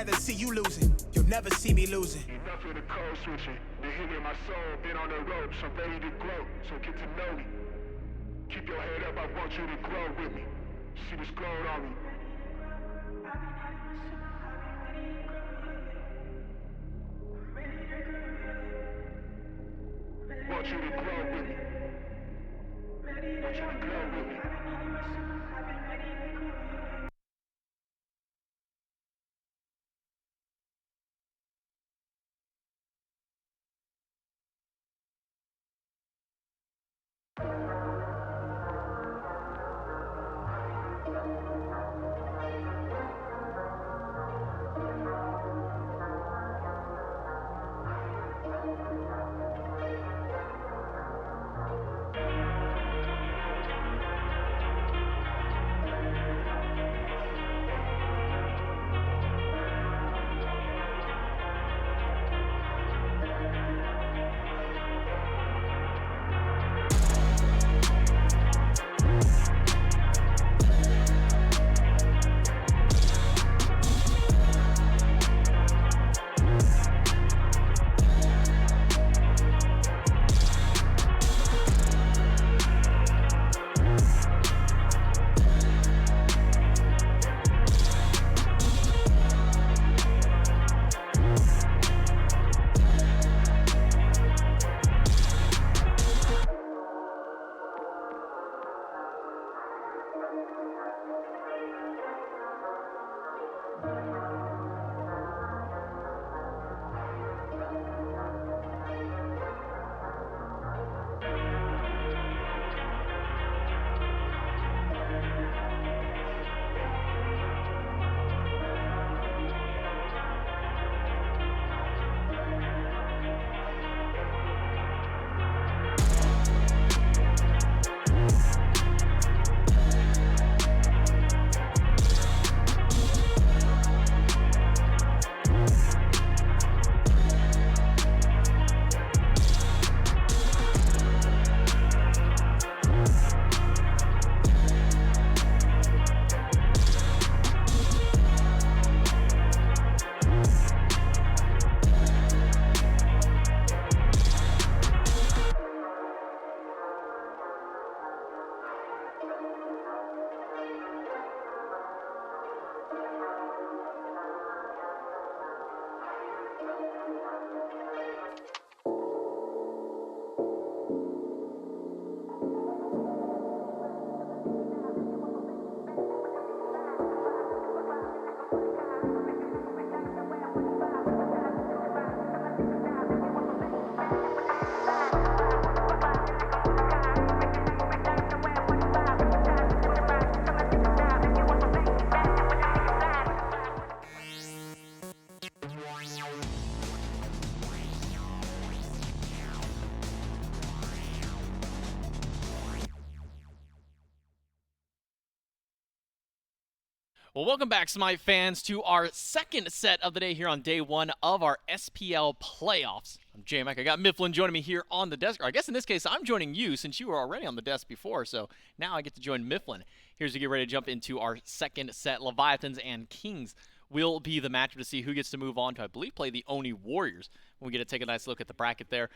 rather see you losing. You'll never see me losing. Enough of the code switching. Been here with my soul, been on the ropes. I'm ready to grow, so get to know me. Keep your head up, I want you to grow with me. See this gold on me. Want you to grow with me. Want you to grow with me. Well, welcome back, Smite fans, to our second set of the day here on day one of our SPL playoffs. I'm J-Mac. I got Mifflin joining me here on the desk. Or I guess in this case, I'm joining you since you were already on the desk before, so now I get to join Mifflin. Here's to get ready to jump into our second set. Leviathans and Kings will be the matchup to see who gets to move on to, I believe, play the Oni Warriors. When we get to take a nice look at the bracket there.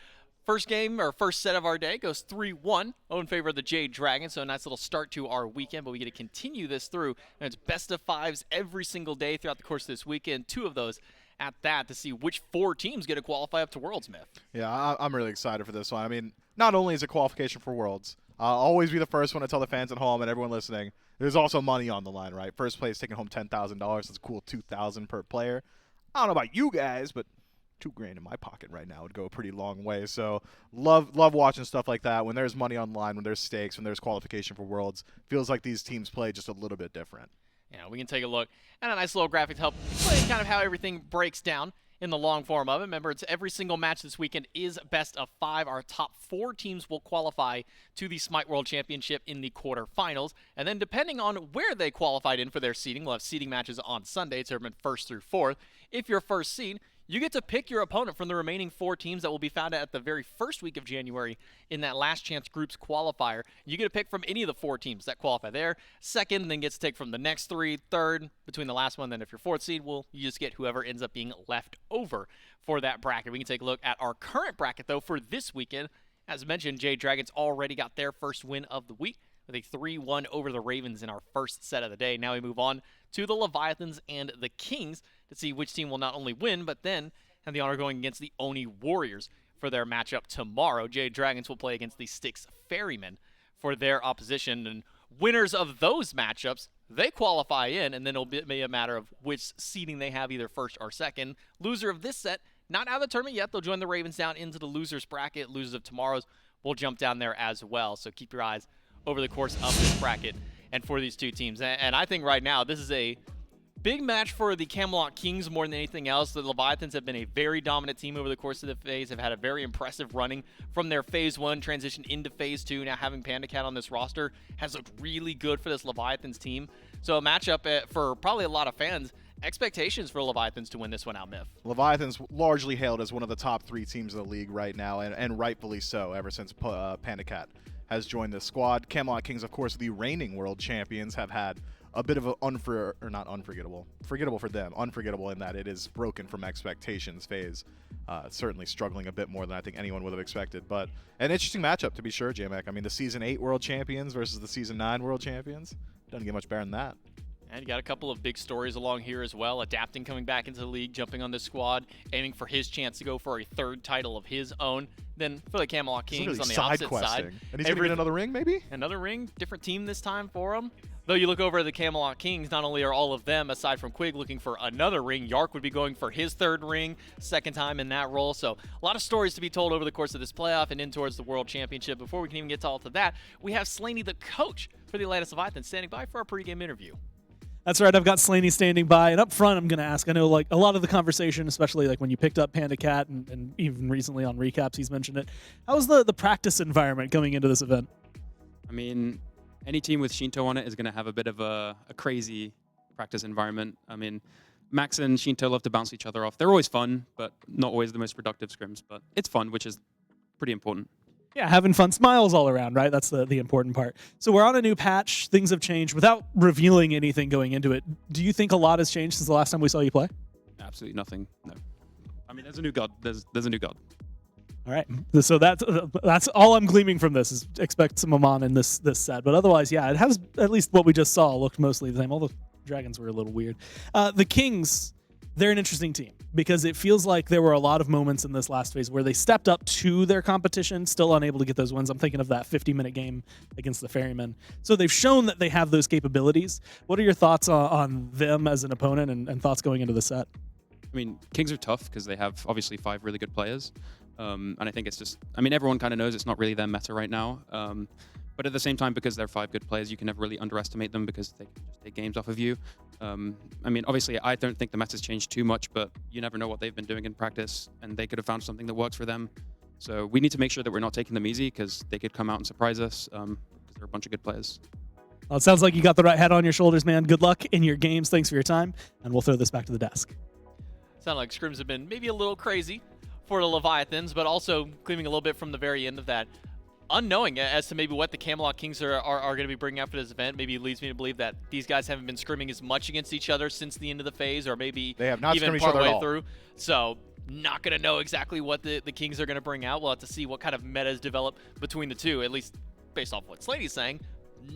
First game, or first set of our day, goes 3-1 in favor of the Jade Dragon, so a nice little start to our weekend, but we get to continue this through, and it's best of fives every single day throughout the course of this weekend, two of those at that, to see which four teams get to qualify up to Worlds, Myth. Yeah, I'm really excited for this one. I mean, not only is it qualification for Worlds, I'll always be the first one to tell the fans at home and everyone listening, there's also money on the line, right? First place taking home $10,000, that's a cool $2,000 per player. I don't know about you guys, but $2,000 in my pocket right now would go a pretty long way. So love watching stuff like that. When there's money on the line, when there's stakes, when there's qualification for Worlds, feels like these teams play just a little bit different. Yeah, we can take a look at a nice little graphic to help explain kind of how everything breaks down in the long form of it. Remember, it's every single match this weekend is best of five. Our top four teams will qualify to the Smite World Championship in the quarterfinals. And then depending on where they qualified in for their seeding, we'll have seeding matches on Sunday to determine first through fourth. If you're first seed, you get to pick your opponent from the remaining 4 teams that will be found at the very first week of January in that last chance groups qualifier. You get to pick from any of the 4 teams that qualify there. Second, then gets to take from the next 3. Third, between the last one, then if you're 4th seed, well, you just get whoever ends up being left over for that bracket. We can take a look at our current bracket, though, for this weekend. As mentioned, Jade Dragons already got their first win of the week with a 3-1 over the Ravens in our first set of the day. Now we move on to the Leviathans and the Kings to see which team will not only win, but then have the honor going against the Oni Warriors for their matchup tomorrow. Jade Dragons will play against the Styx Ferrymen for their opposition, and winners of those matchups, they qualify in, and then it'll be a matter of which seeding they have, either first or second. Loser of this set, not out of the tournament yet. They'll join the Ravens down into the losers bracket. Losers of tomorrow's will jump down there as well. So keep your eyes over the course of this bracket and for these 2 teams. And I think right now this is a big match for the Camelot Kings more than anything else. The Leviathans have been a very dominant team over the course of the phase, have had a very impressive running from their Phase 1 transition into Phase 2. Now having Panda Cat on this roster has looked really good for this Leviathans team. So a matchup for probably a lot of fans. Expectations for Leviathans to win this one out, Miff. Leviathans largely hailed as one of the top 3 teams in the league right now, and rightfully so, ever since Panda Cat has joined the squad. Camelot Kings, of course, the reigning world champions, have had a bit of an forgettable for them, unforgettable in that it is broken from expectations phase. Certainly struggling a bit more than I think anyone would have expected, but an interesting matchup to be sure, J-Mac. I mean, the Season 8 world champions versus the Season 9 world champions. Doesn't get much better than that. And you got a couple of big stories along here as well. Adapting coming back into the league, jumping on this squad, aiming for his chance to go for a 3rd title of his own. Then for the Camelot Kings on the opposite side. And he's going to get another ring, maybe? Another ring, different team this time for him. Though you look over at the Camelot Kings, not only are all of them, aside from Quig, looking for another ring, Yark would be going for his 3rd ring, 2nd time in that role. So a lot of stories to be told over the course of this playoff and in towards the World Championship. Before we can even get to all to that, we have Slaney, the coach for the Atlantis Leviathans, standing by for our pregame interview. That's right. I've got Slaney standing by, and up front, I'm going to ask. I know, like, a lot of the conversation, especially like when you picked up Panda Cat, and even recently on recaps, he's mentioned it. How was the practice environment coming into this event? I mean, any team with Shinto on it is going to have a bit of a crazy practice environment. I mean, Max and Shinto love to bounce each other off. They're always fun, but not always the most productive scrims. But it's fun, which is pretty important. Yeah, having fun, smiles all around, right? That's the important part. So we're on a new patch. Things have changed. Without revealing anything going into it, do you think a lot has changed since the last time we saw you play? Absolutely nothing. No. I mean, there's a new god. There's a new god. All right. So that's all I'm gleaming from this is expect some Amon in this set. But otherwise, yeah, it has, at least what we just saw, looked mostly the same. All the dragons were a little weird. The Kings, they're an interesting team because it feels like there were a lot of moments in this last phase where they stepped up to their competition, still unable to get those wins. I'm thinking of that 50-minute game against the Ferrymen. So they've shown that they have those capabilities. What are your thoughts on them as an opponent and thoughts going into the set? I mean, Kings are tough because they have obviously 5 really good players. And I think it's just, I mean, everyone kind of knows it's not really their meta right now. But at the same time, because they're 5 good players, you can never really underestimate them because they can just take games off of you. I mean, obviously, I don't think the meta's changed too much, but you never know what they've been doing in practice, and they could have found something that works for them. So we need to make sure that we're not taking them easy because they could come out and surprise us because they're a bunch of good players. Well, it sounds like you got the right head on your shoulders, man. Good luck in your games. Thanks for your time, and we'll throw this back to the desk. Sound like scrims have been maybe a little crazy for the Leviathans, but also gleaming a little bit from the very end of that. Unknowing as to maybe what the Camelot Kings are going to be bringing out for this event, maybe leads me to believe that these guys haven't been scrimming as much against each other since the end of the phase, or maybe they have not even each other at all. through. So not going to know exactly what the Kings are going to bring out. We'll have to see what kind of metas develop between the two, at least based off what Slaney's saying.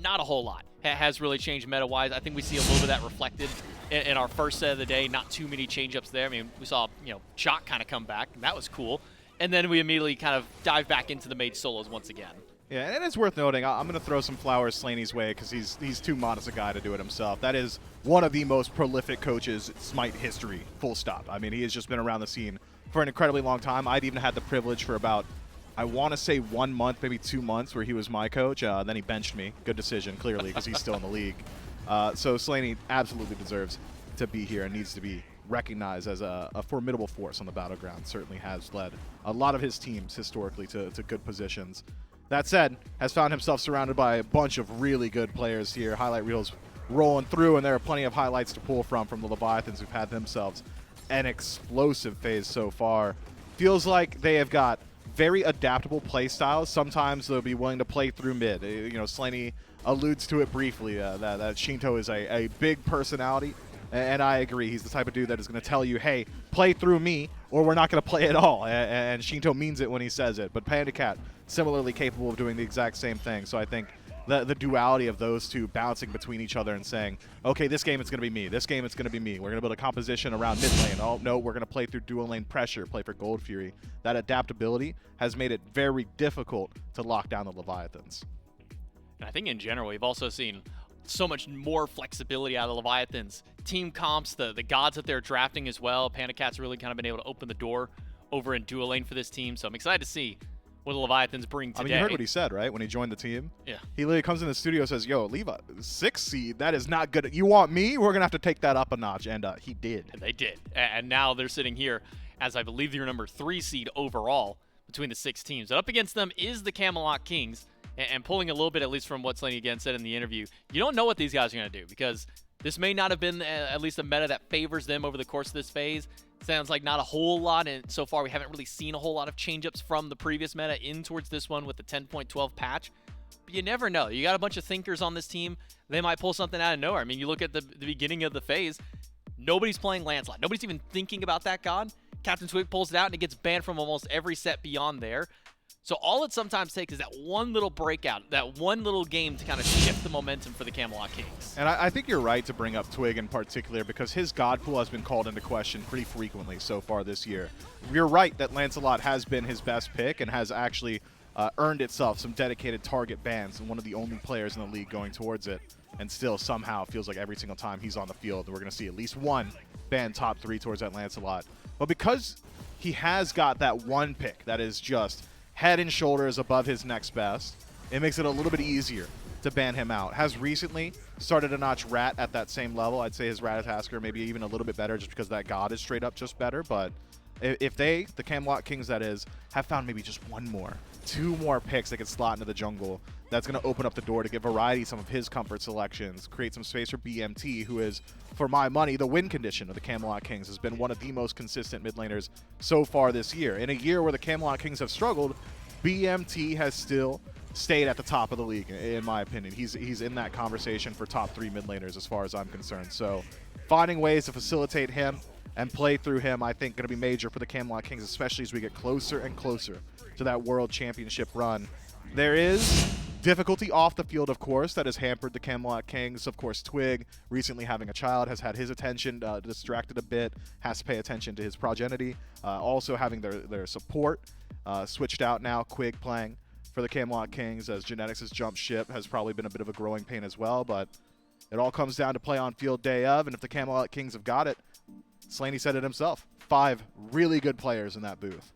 Not a whole lot has really changed meta-wise. I think we see a little bit of that reflected in our first set of the day. Not too many change-ups there. I mean, we saw, Jock kind of come back, and that was cool. And then we immediately kind of dive back into the mage solos once again. Yeah, and it's worth noting, I'm going to throw some flowers Slaney's way because he's too modest a guy to do it himself. That is one of the most prolific coaches in Smite history, full stop. I mean, he has just been around the scene for an incredibly long time. I'd even had the privilege for about, I want to say 1 month, maybe 2 months, where he was my coach. Then he benched me. Good decision, clearly, because he's still in the league. So Slaney absolutely deserves to be here and needs to be recognized as a formidable force on the battleground. Certainly has led a lot of his teams historically to good positions. That said, has found himself surrounded by a bunch of really good players here. Highlight reels rolling through, and there are plenty of highlights to pull from the Leviathans who've had themselves an explosive phase so far. Feels like they have got very adaptable play styles. Sometimes they'll be willing to play through mid. You know, Slaney alludes to it briefly, that Shinto is a big personality, and I agree. He's the type of dude that is going to tell you, hey, play through me, or we're not going to play at all, and Shinto means it when he says it. But Panda Cat, similarly capable of doing the exact same thing, so I think the duality of those two bouncing between each other and saying, okay, this game it's going to be me, this game it's going to be me, we're going to build a composition around mid lane, oh no, we're going to play through dual lane pressure, play for Gold Fury. That adaptability has made it very difficult to lock down the Leviathans. And I think in general, we've also seen so much more flexibility out of the Leviathans. Team comps, the gods that they're drafting as well. Panda Cat's really kind of been able to open the door over in dual lane for this team, so I'm excited to see what the Leviathans bring today. I mean, you heard what he said, right? When he joined the team? Yeah. He literally comes in the studio and says, yo, Levi, 6 seed, that is not good. You want me? We're going to have to take that up a notch. And he did. And they did. And now they're sitting here as I believe they're number 3 seed overall between the 6 teams. And up against them is the Camelot Kings. And pulling a little bit, at least from what Slaney again said in the interview, you don't know what these guys are going to do, because this may not have been at least a meta that favors them over the course of this phase. Sounds like not a whole lot, and so far we haven't really seen a whole lot of change-ups from the previous meta in towards this one with the 10.12 patch. But you never know. You got a bunch of thinkers on this team. They might pull something out of nowhere. I mean, you look at the beginning of the phase, nobody's playing Lancelot. Nobody's even thinking about that god. Captain Twig pulls it out, and it gets banned from almost every set beyond there. So all it sometimes takes is that one little breakout, that one little game to kind of shift the momentum for the Camelot Kings. And I think you're right to bring up Twig in particular, because his god pool has been called into question pretty frequently so far this year. You're right that Lancelot has been his best pick and has actually earned itself some dedicated target bans, and one of the only players in the league going towards it. And still somehow it feels like every single time he's on the field, we're going to see at least one ban top 3 towards that Lancelot. But because he has got that one pick that is just head and shoulders above his next best, it makes it a little bit easier to ban him out. Has recently started to notch Rat at that same level. I'd say his Ratatasker maybe even a little bit better, just because that god is straight up just better. But if they, the Camelot Kings that is, have found maybe just 2 more picks that could slot into the jungle, that's going to open up the door to give Variety some of his comfort selections, create some space for BMT, who is, for my money, the win condition of the Camelot Kings, has been one of the most consistent mid laners so far this year. In a year where the Camelot Kings have struggled, BMT has still stayed at the top of the league, in my opinion. He's in that conversation for top 3 mid laners as far as I'm concerned. So finding ways to facilitate him and play through him, I think, going to be major for the Camelot Kings, especially as we get closer and closer to that World Championship run. There is difficulty off the field, of course, that has hampered the Camelot Kings. Of course, Twig, recently having a child, has had his attention distracted a bit, has to pay attention to his progeny. Also having their support switched out now, Quig playing for the Camelot Kings, as Genetics has jumped ship, has probably been a bit of a growing pain as well, but it all comes down to play on field day of, and if the Camelot Kings have got it, Slaney said it himself, 5 really good players in that booth.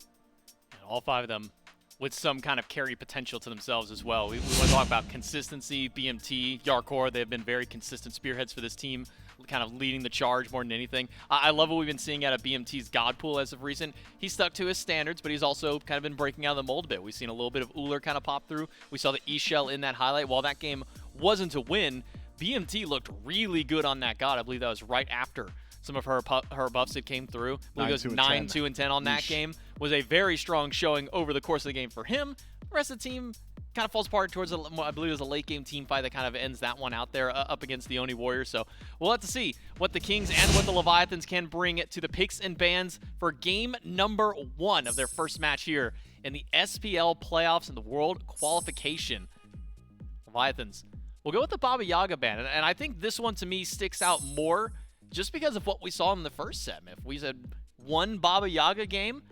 And all 5 of them with some kind of carry potential to themselves as well. We want to talk about consistency. BMT, Yarkor, they have been very consistent spearheads for this team, kind of leading the charge more than anything. I love what we've been seeing out of BMT's god pool as of recent. He's stuck to his standards, but he's also kind of been breaking out of the mold a bit. We've seen a little bit of Uller kind of pop through. We saw the E-Shell in that highlight. While that game wasn't a win, BMT looked really good on that god. I believe that was right after some of her buffs that came through. I believe it was 9, 2, and 10 on that game. Was a very strong showing over the course of the game for him. The rest of the team kind of falls apart towards, I believe it was a late game team fight that kind of ends that one out there up against the Oni Warriors. So we'll have to see what the Kings and what the Leviathans can bring to the picks and bans for game number 1 of their first match here in the SPL playoffs and the World Qualification. Leviathans. We'll go with the Baba Yaga ban, and I think this one to me sticks out more just because of what we saw in the first set. If we said 1 Baba Yaga game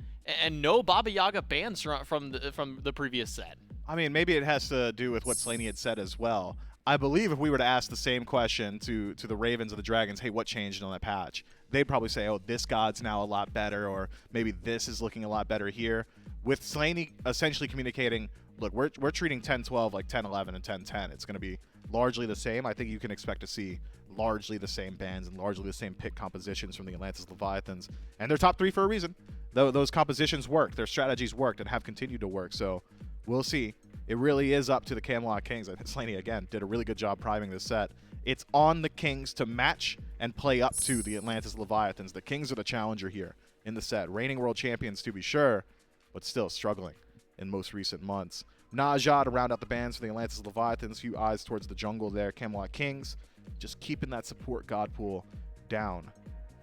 and no Baba Yaga bans from the previous set. I mean, maybe it has to do with what Slaney had said as well. I believe if we were to ask the same question to the Ravens or the Dragons, hey, what changed on that patch? They'd probably say, oh, this god's now a lot better, or maybe this is looking a lot better here. With Slaney essentially communicating, look, we're treating 10-12 like 10-11 and 10-10. It's going to be largely the same. I think you can expect to see largely the same bans and largely the same pick compositions from the Atlantis Leviathans. And they're top 3 for a reason. Those compositions worked. Their strategies worked and have continued to work. So we'll see. It really is up to the Camelot Kings. I think Slaney, again, did a really good job priming this set It's on the Kings to match and play up to the Atlantis Leviathans. The Kings are the challenger here in the set. Reigning world champions to be sure, but still struggling in most recent months. Najah to round out the bans for the Atlantis Leviathans. Few eyes towards the jungle there. Camelot Kings just keeping that support god pool down.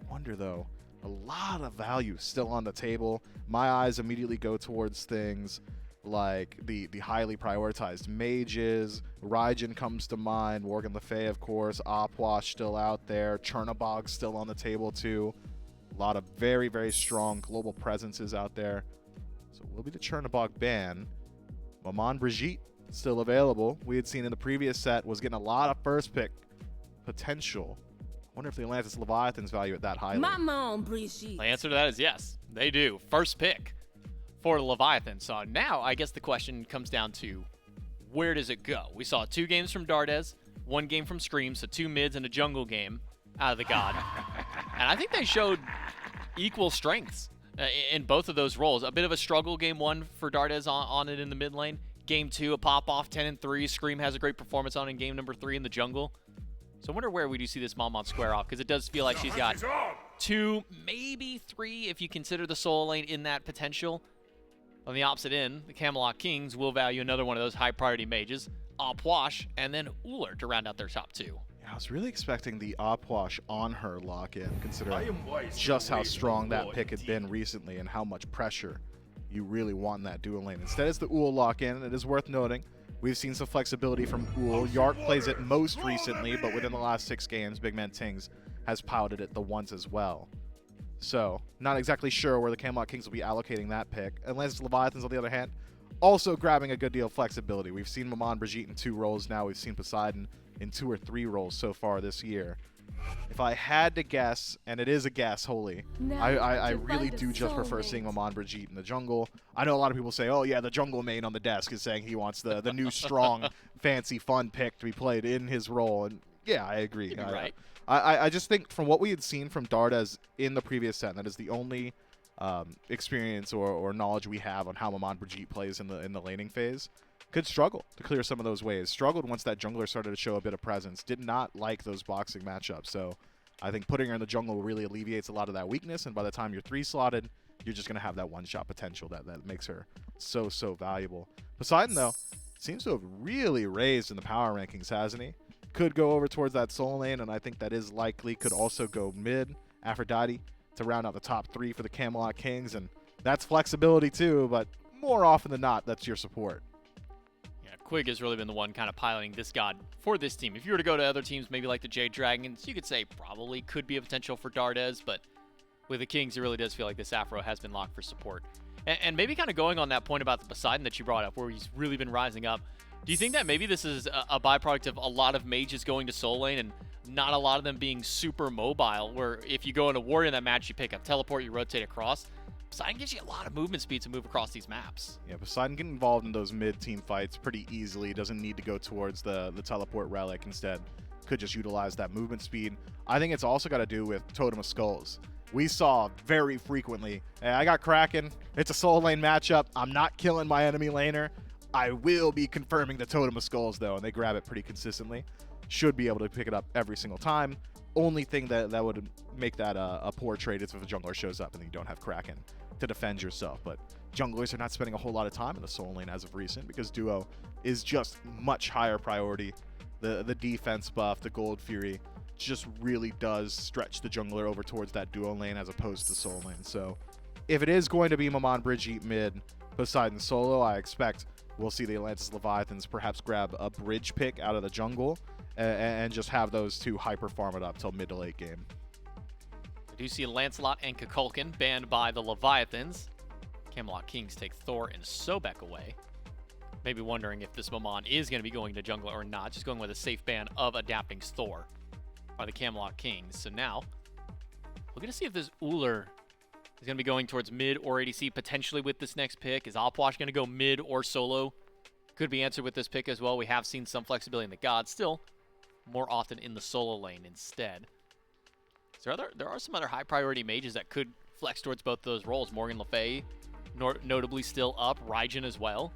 Wonder though, a lot of value still on the table. My eyes immediately go towards things like the highly prioritized mages. Raijin comes to mind. Morgan Le Fay, of course. Opwash still out there. Chernobog still on the table too. A lot of very, very strong global presences out there. So it will be the Chernobog ban. Maman Brigitte still available. We had seen in the previous set was getting a lot of first pick potential. I wonder if the Atlantis Leviathans value it that highly. Maman Brigitte. The answer to that is yes, they do. First pick for the Leviathan. So now I guess the question comes down to where does it go? We saw 2 games from Dardes, 1 game from Scream, so 2 mids and a jungle game out of the god. And I think they showed equal strengths in both of those roles. A bit of a struggle game 1 for Dardes on it in the mid lane. Game 2, a pop off 10-3. Scream has a great performance on in game number 3 in the jungle. So I wonder where we do see this Maman square off, because it does feel like she's got 2, maybe 3 if you consider the soul lane in that potential. On the opposite end, the Camelot Kings will value another one of those high priority mages, Opwash, and then Uller to round out their top 2. Yeah, I was really expecting the Opwash on her lock-in, considering just how strong that pick had been recently and how much pressure you really want in that dual lane. Instead, it's the Ull lock-in, and it is worth noting we've seen some flexibility from Ull. Yark plays it most recently, but within the last 6 games, Big Man Tings has piloted it the once as well. So, not exactly sure where the Camelot Kings will be allocating that pick. Atlantis Leviathans, on the other hand, also grabbing a good deal of flexibility. We've seen Maman Brigitte in 2 roles now. We've seen Poseidon in 2 or 3 roles so far this year. If I had to guess, and it is a guess wholly, I really do just prefer seeing Maman Brigitte in the jungle. I know a lot of people say, oh yeah, the jungle main on the desk is saying he wants the new strong, fancy, fun pick to be played in his role. And yeah, I agree. Right. I just think from what we had seen from Dardes in the previous set, and that is the only experience or knowledge we have on how Maman Brigitte plays in the laning phase, could struggle to clear some of those waves. Struggled once that jungler started to show a bit of presence. Did not like those boxing matchups. So I think putting her in the jungle really alleviates a lot of that weakness, and by the time you're 3-slotted, you're just going to have that one-shot potential that makes her so valuable. Poseidon, though, seems to have really raised in the power rankings, hasn't he? Could go over towards that soul lane, and I think that is likely. Could also go mid, Aphrodite, to round out the top 3 for the Camelot Kings, and that's flexibility too, but more often than not, that's your support. Yeah, Quig has really been the one kind of piloting this god for this team. If you were to go to other teams, maybe like the Jade Dragons, you could say probably could be a potential for Dardes, but with the Kings, it really does feel like this Afro has been locked for support. And maybe kind of going on that point about the Poseidon that you brought up, where he's really been rising up, do you think that maybe this is a byproduct of a lot of mages going to soul lane and not a lot of them being super mobile, where if you go in a warrior in that match, you pick up teleport, you rotate across? Poseidon gives you a lot of movement speed to move across these maps. Yeah, Poseidon getting involved in those mid-team fights pretty easily. Doesn't need to go towards the teleport relic. Instead, could just utilize that movement speed. I think it's also got to do with Totem of Skulls. We saw very frequently, hey, I got Kraken, it's a soul lane matchup, I'm not killing my enemy laner. I will be confirming the Totem of Skulls, though, and they grab it pretty consistently. Should be able to pick it up every single time. Only thing that would make that a poor trade is if a jungler shows up and you don't have Kraken to defend yourself. But junglers are not spending a whole lot of time in the soul lane as of recent, because duo is just much higher priority. The defense buff, the Gold Fury, just really does stretch the jungler over towards that duo lane as opposed to soul lane. So if it is going to be Maman Brigitte mid, Poseidon solo, I expect we'll see the Atlantis Leviathans perhaps grab a bridge pick out of the jungle and just have those 2 hyper farm it up till mid to late game. I do see Lancelot and Kukulkan banned by the Leviathans. Camelot Kings take Thor and Sobek away. Maybe wondering if this Maman is going to be going to jungle or not. Just going with a safe ban of adapting Thor by the Camelot Kings. So now, we're going to see if this Uller is going to be going towards mid or ADC potentially with this next pick. Is Opwash going to go mid or solo? Could be answered with this pick as well. We have seen some flexibility in the gods, still more often in the solo lane instead. So there are some other high priority mages that could flex towards both those roles. Morgan Le Fay, notably still up. Raijin as well.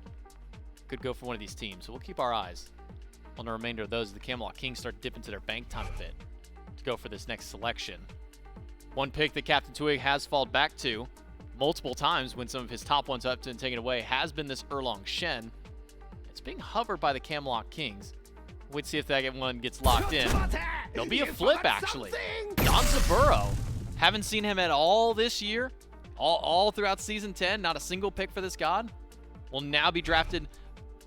Could go for one of these teams, so we'll keep our eyes on the remainder of those. The Camelot Kings start dipping into their bank time a bit to go for this next selection. One pick that Captain Twig has fallen back to multiple times when some of his top ones up and taken away has been this Erlong Shen. It's being hovered by the Camelot Kings. We'd see if that one gets locked in. There'll be a flip, actually. Donzaburo. Haven't seen him at all this year. All throughout Season 10. Not a single pick for this god. Will now be drafted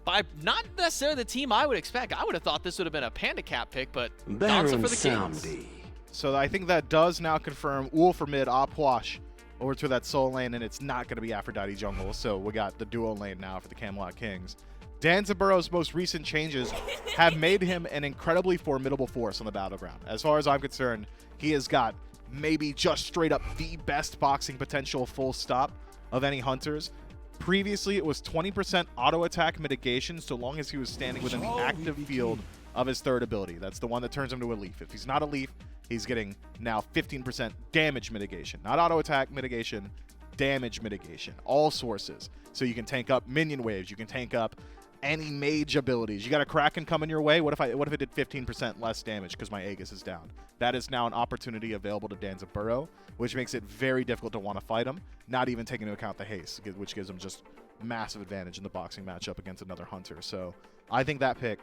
by not necessarily the team I would expect. I would have thought this would have been a Panda Cap pick, but Donza for the Kings. So I think that does now confirm Ul for mid, Opwash over to that soul lane, and it's not going to be Aphrodite jungle. So we got the duo lane now for the Camelot Kings. Danzaburo's most recent changes have made him an incredibly formidable force on the battleground. As far as I'm concerned, he has got maybe just straight up the best boxing potential full stop of any hunters. Previously, it was 20% auto attack mitigation so long as he was standing within the active field of his third ability. That's the one that turns him to a leaf. If he's not a leaf, he's getting now 15% damage mitigation. Not auto attack mitigation, damage mitigation. All sources. So you can tank up minion waves. You can tank up any mage abilities. You got a Kraken coming your way. What if it did 15% less damage because my Aegis is down? That is now an opportunity available to Danzaburo, which makes it very difficult to want to fight him, not even taking into account the haste, which gives him just massive advantage in the boxing matchup against another hunter. So I think that pick,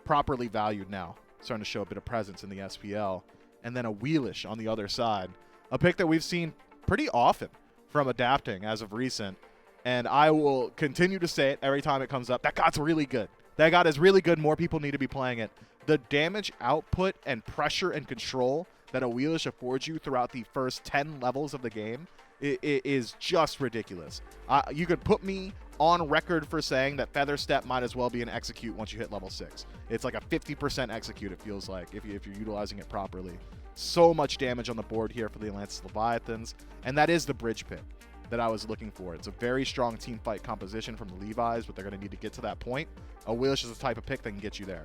properly valued now, starting to show a bit of presence in the SPL. And then a Wheelish on the other side, a pick that we've seen pretty often from adapting as of recent. And I will continue to say it every time it comes up. That god's really good. That god is really good. More people need to be playing it. The damage output and pressure and control that a Wheelish affords you throughout the first 10 levels of the game it is just ridiculous. You could put me on record for saying that Feather Step might as well be an execute once you hit level 6. It's like a 50% execute, it feels like, if you're utilizing it properly. So much damage on the board here for the Atlantis Leviathans. And that is the bridge pick that I was looking for. It's a very strong team fight composition from the Levi's, but they're going to need to get to that point. A Wheelish is the type of pick that can get you there.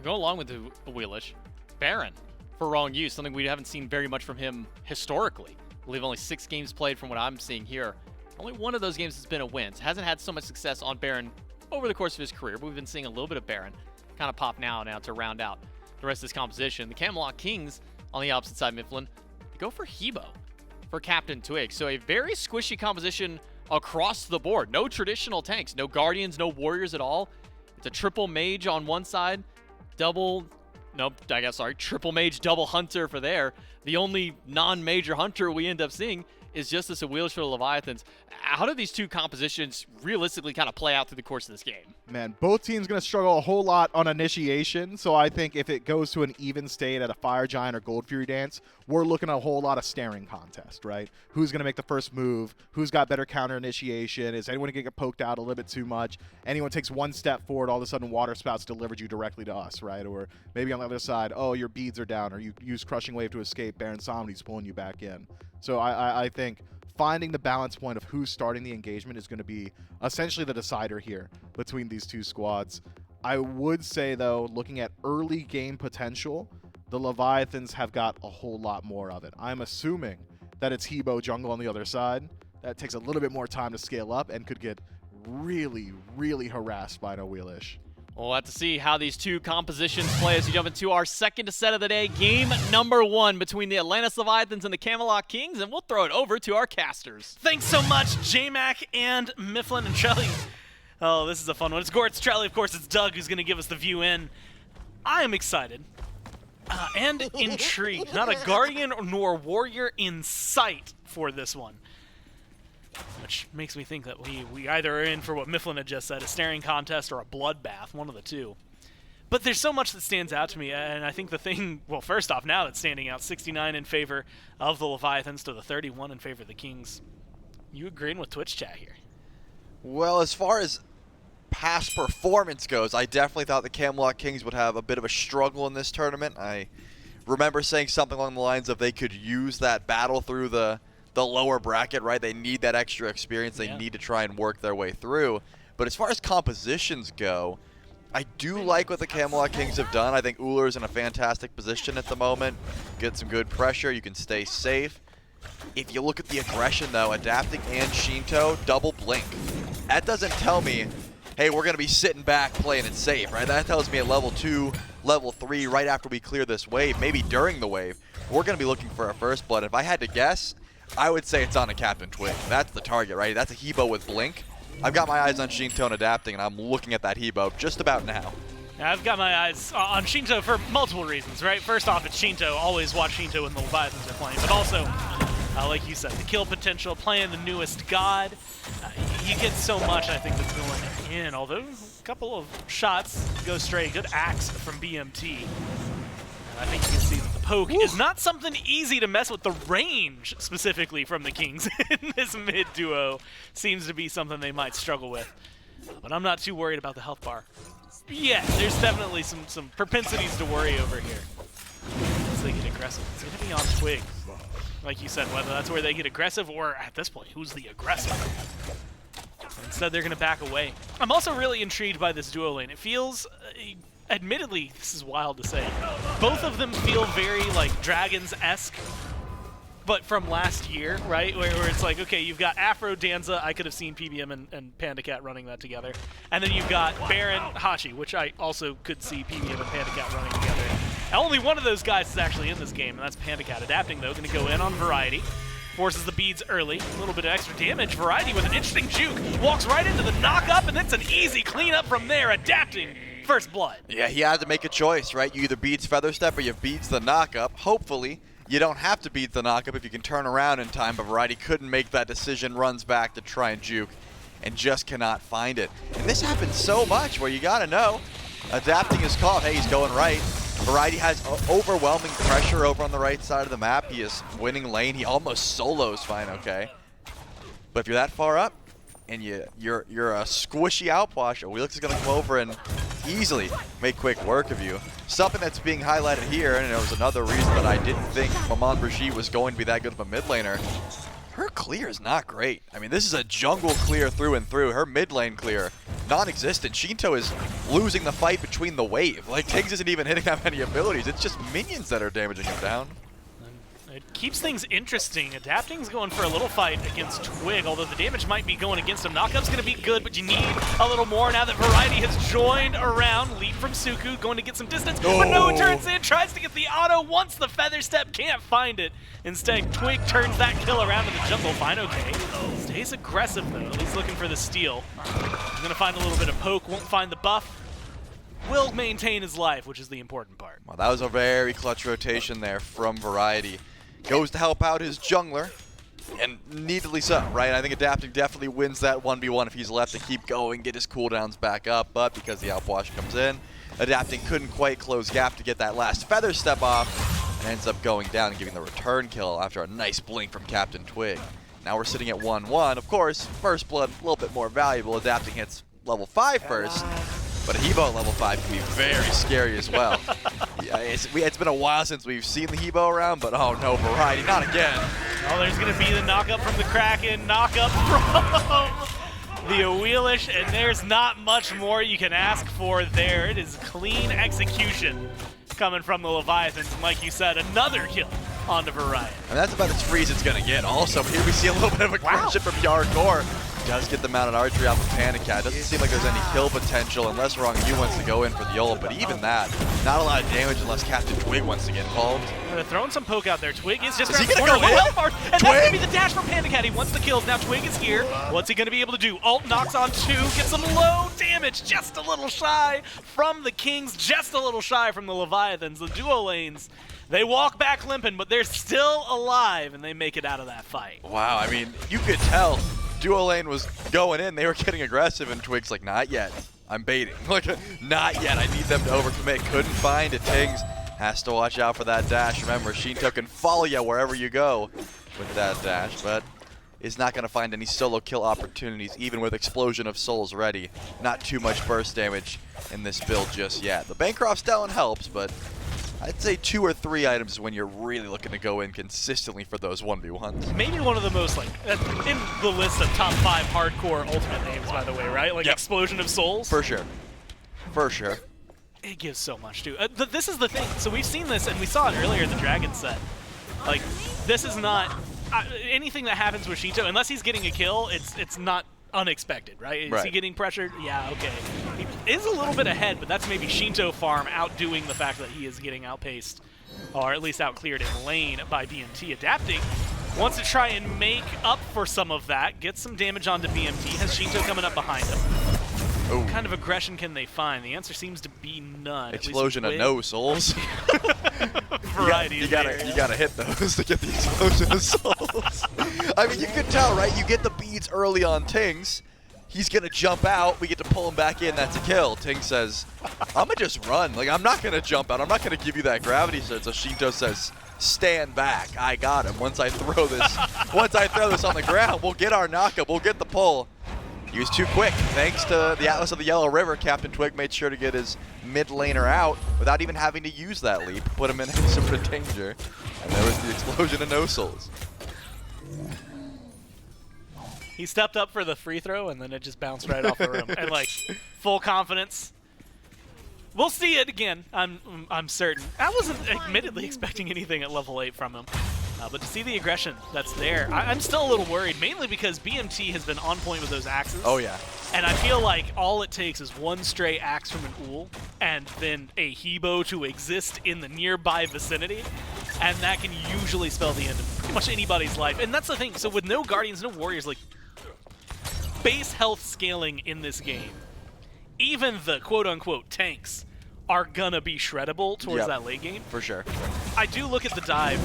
Go along with the Wheelish. Baron for wrong use, something we haven't seen very much from him historically. I believe only 6 games played from what I'm seeing here. Only one of those games has been a win. Hasn't had so much success on Baron over the course of his career, but we've been seeing a little bit of Baron kind of pop now to round out the rest of this composition. The Camelot Kings on the opposite side, Mifflin, go for Hebo for Captain Twig. So a very squishy composition across the board. No traditional tanks, no Guardians, no Warriors at all. It's a triple mage on one side, triple mage, double hunter for there. The only non-major hunter we end up seeing is just this Wheelish for the Leviathans. How do these two compositions realistically kind of play out through the course of this game? Man, both teams going to struggle a whole lot on initiation, so I think if it goes to an even state at a Fire Giant or Gold Fury Dance, we're looking at a whole lot of staring contest, right? Who's going to make the first move? Who's got better counter initiation? Is anyone going to get poked out a little bit too much? Anyone takes one step forward, all of a sudden Water Spout's delivered you directly to us, right? Or maybe on the other side, oh, your beads are down, or you use Crushing Wave to escape, Baron Somni's pulling you back in. So I think finding the balance point of who's starting the engagement is going to be essentially the decider here between these two squads. I would say, though, looking at early game potential, the Leviathans have got a whole lot more of it. I'm assuming that it's Hebo jungle on the other side. That takes a little bit more time to scale up and could get really, really harassed by no Wheelish. We'll have to see how these two compositions play as we jump into our second set of the day, game number 1 between the Atlantis Leviathans and the Camelot Kings, and we'll throw it over to our casters. Thanks so much, J-Mac and Mifflin and Charlie. Oh, this is a fun one. It's Gort's, Charlie, of course, it's Doug who's going to give us the view in. I am excited and intrigued. Not a Guardian nor Warrior in sight for this one. Which makes me think that we either are in for what Mifflin had just said, a staring contest or a bloodbath, one of the two. But there's so much that stands out to me, and I think the thing, well, first off, now that's standing out, 69 in favor of the Leviathans to the 31 in favor of the Kings. You agreeing with Twitch chat here? Well, as far as past performance goes, I definitely thought the Camelot Kings would have a bit of a struggle in this tournament. I remember saying something along the lines of they could use that battle through the lower bracket, right? They need that extra experience. They need to try and work their way through. But as far as compositions go, I do like what the Camelot Kings have done. I think Ullr's in a fantastic position at the moment. Get some good pressure. You can stay safe. If you look at the aggression, though, adapting and Shinto, double blink. That doesn't tell me hey, we're going to be sitting back playing it safe, right? That tells me at level 2, level 3, right after we clear this wave, maybe during the wave, we're going to be looking for our first blood. If I had to guess, I would say it's on a Captain Twig. That's the target, right? That's a Hebo with Blink. I've got my eyes on Shinto and adapting, and I'm looking at that Hebo just about now. I've got my eyes on Shinto for multiple reasons, right? First off, it's Shinto. Always watch Shinto when the Leviathans are playing. But also, like you said, the kill potential, playing the newest god. You get so much, I think, that's going in. Although, a couple of shots go straight. Good axe from BMT. And I think you can see that the poke is not something easy to mess with. The range, specifically, from the Kings in this mid duo seems to be something they might struggle with. But I'm not too worried about the health bar. Yeah, there's definitely some propensities to worry over here. As they get aggressive. It's going to be on Twig. Like you said, whether that's where they get aggressive or, at this point, who's the aggressor? Instead, they're going to back away. I'm also really intrigued by this duo lane. It feels, admittedly, this is wild to say, both of them feel very, like, Dragons-esque, but from last year, right? Where it's like, okay, you've got Afro, Danza, I could have seen PBM and Panda Cat running that together. And then you've got Baron, Hashi, which I also could see PBM and Panda Cat running together. And only one of those guys is actually in this game, and that's Panda Cat. Adapting, though, going to go in on Variety. Forces the beads early, a little bit of extra damage. Variety with an interesting juke, walks right into the knock-up, and it's an easy cleanup from there. Adapting, first blood. Yeah, he had to make a choice, right? You either beats Feather Step or you beats the knock-up. Hopefully, you don't have to beat the knock-up if you can turn around in time, but Variety couldn't make that decision, runs back to try and juke, and just cannot find it. And this happens so much where you gotta know. Adapting his call, hey, he's going right. Variety has overwhelming pressure over on the right side of the map. He is winning lane. He almost solos fine, okay. But if you're that far up, and you're a squishy outwash, Wheelix is gonna come over and easily make quick work of you. Something that's being highlighted here, and it was another reason that I didn't think Maman Brigitte was going to be that good of a mid laner. Her clear is not great. I mean, this is a jungle clear through and through. Her mid lane clear, non-existent. Shinto is losing the fight between the wave. Like, Tiggs isn't even hitting that many abilities. It's just minions that are damaging him down. It keeps things interesting. Adapting's going for a little fight against Twig, although the damage might be going against him. Knockup's going to be good, but you need a little more now that Variety has joined around. Leap from Suku, going to get some distance, but no, turns in, tries to get the auto once the Feather Step, can't find it. Instead, Twig turns that kill around to the jungle. Fine, okay. Stays aggressive, though, at least looking for the steal. He's going to find a little bit of poke, won't find the buff. Will maintain his life, which is the important part. Well, that was a very clutch rotation there from Variety. Goes to help out his jungler, and needly so, right? I think Adapting definitely wins that 1v1 if he's left to keep going, get his cooldowns back up, but because the outwash comes in, Adapting couldn't quite close gap to get that last Feather Step off, and ends up going down and giving the return kill after a nice blink from Captain Twig. Now we're sitting at 1-1. Of course, first blood a little bit more valuable. Adapting hits level 5 first, but a Hebo at level 5 can be very scary as well. Yeah, it's been a while since we've seen the Hebo around, but oh no, Variety, not again. Oh, there's going to be the knockup from the Kraken, knockup from the Wheelish, and there's not much more you can ask for there. It is clean execution coming from the Leviathans, and like you said, another kill onto Variety. And that's about as free as it's going to get. Also, here we see a little bit of aggression from Yarkor. Does get the mounted archery off of Panda Cat. Doesn't seem like there's any kill potential unless Wrong You wants to go in for the ult, but even that, not a lot of damage unless Captain Twig wants to get involved. They're throwing some poke out there. Twig is just he around the gonna corner. go in? Health bar, and that's going to be the dash from Panda Cat. He wants the kills. Now Twig is here. What's he going to be able to do? Ult knocks on 2, gets some low damage, just a little shy from the Kings, just a little shy from the Leviathans. The duo lanes, they walk back limping, but they're still alive, and they make it out of that fight. Wow, I mean, you could tell duo lane was going in. They were getting aggressive, and Twig's like, not yet. I'm baiting. Like, not yet. I need them to overcommit. Couldn't find it. Tiggs has to watch out for that dash. Remember, Shinto can follow you wherever you go with that dash, but is not going to find any solo kill opportunities, even with Explosion of Souls ready. Not too much burst damage in this build just yet. The Bancroft Stallion helps, but I'd say 2 or 3 items is when you're really looking to go in consistently for those 1v1s. Maybe one of the most, like, in the list of top 5 hardcore ultimate names, by the way, right? Like, yep. Explosion of Souls. For sure. For sure. It gives so much, too. This is the thing. So we've seen this, and we saw it earlier in the Dragon set. Like, this is not anything that happens with Shinto, unless he's getting a kill, it's not unexpected, right? Is Right. he getting pressured? Yeah, okay. He is a little bit ahead, but that's maybe Shinto farm outdoing the fact that he is getting outpaced, or at least outcleared in lane by BMT. Adapting wants to try and make up for some of that, get some damage onto BMT. Has Shinto coming up behind him. Ooh. What kind of aggression can they find? The answer seems to be none. Explosion of no souls. Variety you gotta hit those to get the explosion of souls. I mean, you can tell, right? You get the beads early on Tings. He's gonna jump out. We get to pull him back in. That's a kill. Ting says, "I'm gonna just run. Like, I'm not gonna jump out. I'm not gonna give you that gravity surge." So Shinto says, "Stand back. I got him. Once I throw this on the ground, we'll get our knockup. We'll get the pull." He was too quick. Thanks to the Atlas of the Yellow River, Captain Twig made sure to get his mid laner out without even having to use that leap, put him in some danger, and there was the explosion of no souls. He stepped up for the free throw, and then it just bounced right off the rim. And, like, full confidence. We'll see it again, I'm certain. I wasn't admittedly expecting anything at level 8 from him. But to see the aggression that's there, I'm still a little worried, mainly because BMT has been on point with those axes. Oh, yeah. And I feel like all it takes is one stray axe from an Uhl, and then a Hebo to exist in the nearby vicinity, and that can usually spell the end of pretty much anybody's life. And that's the thing, so with no Guardians, no Warriors, like, base health scaling in this game, even the quote-unquote tanks are gonna be shreddable towards that late game. For sure. I do look at the dive,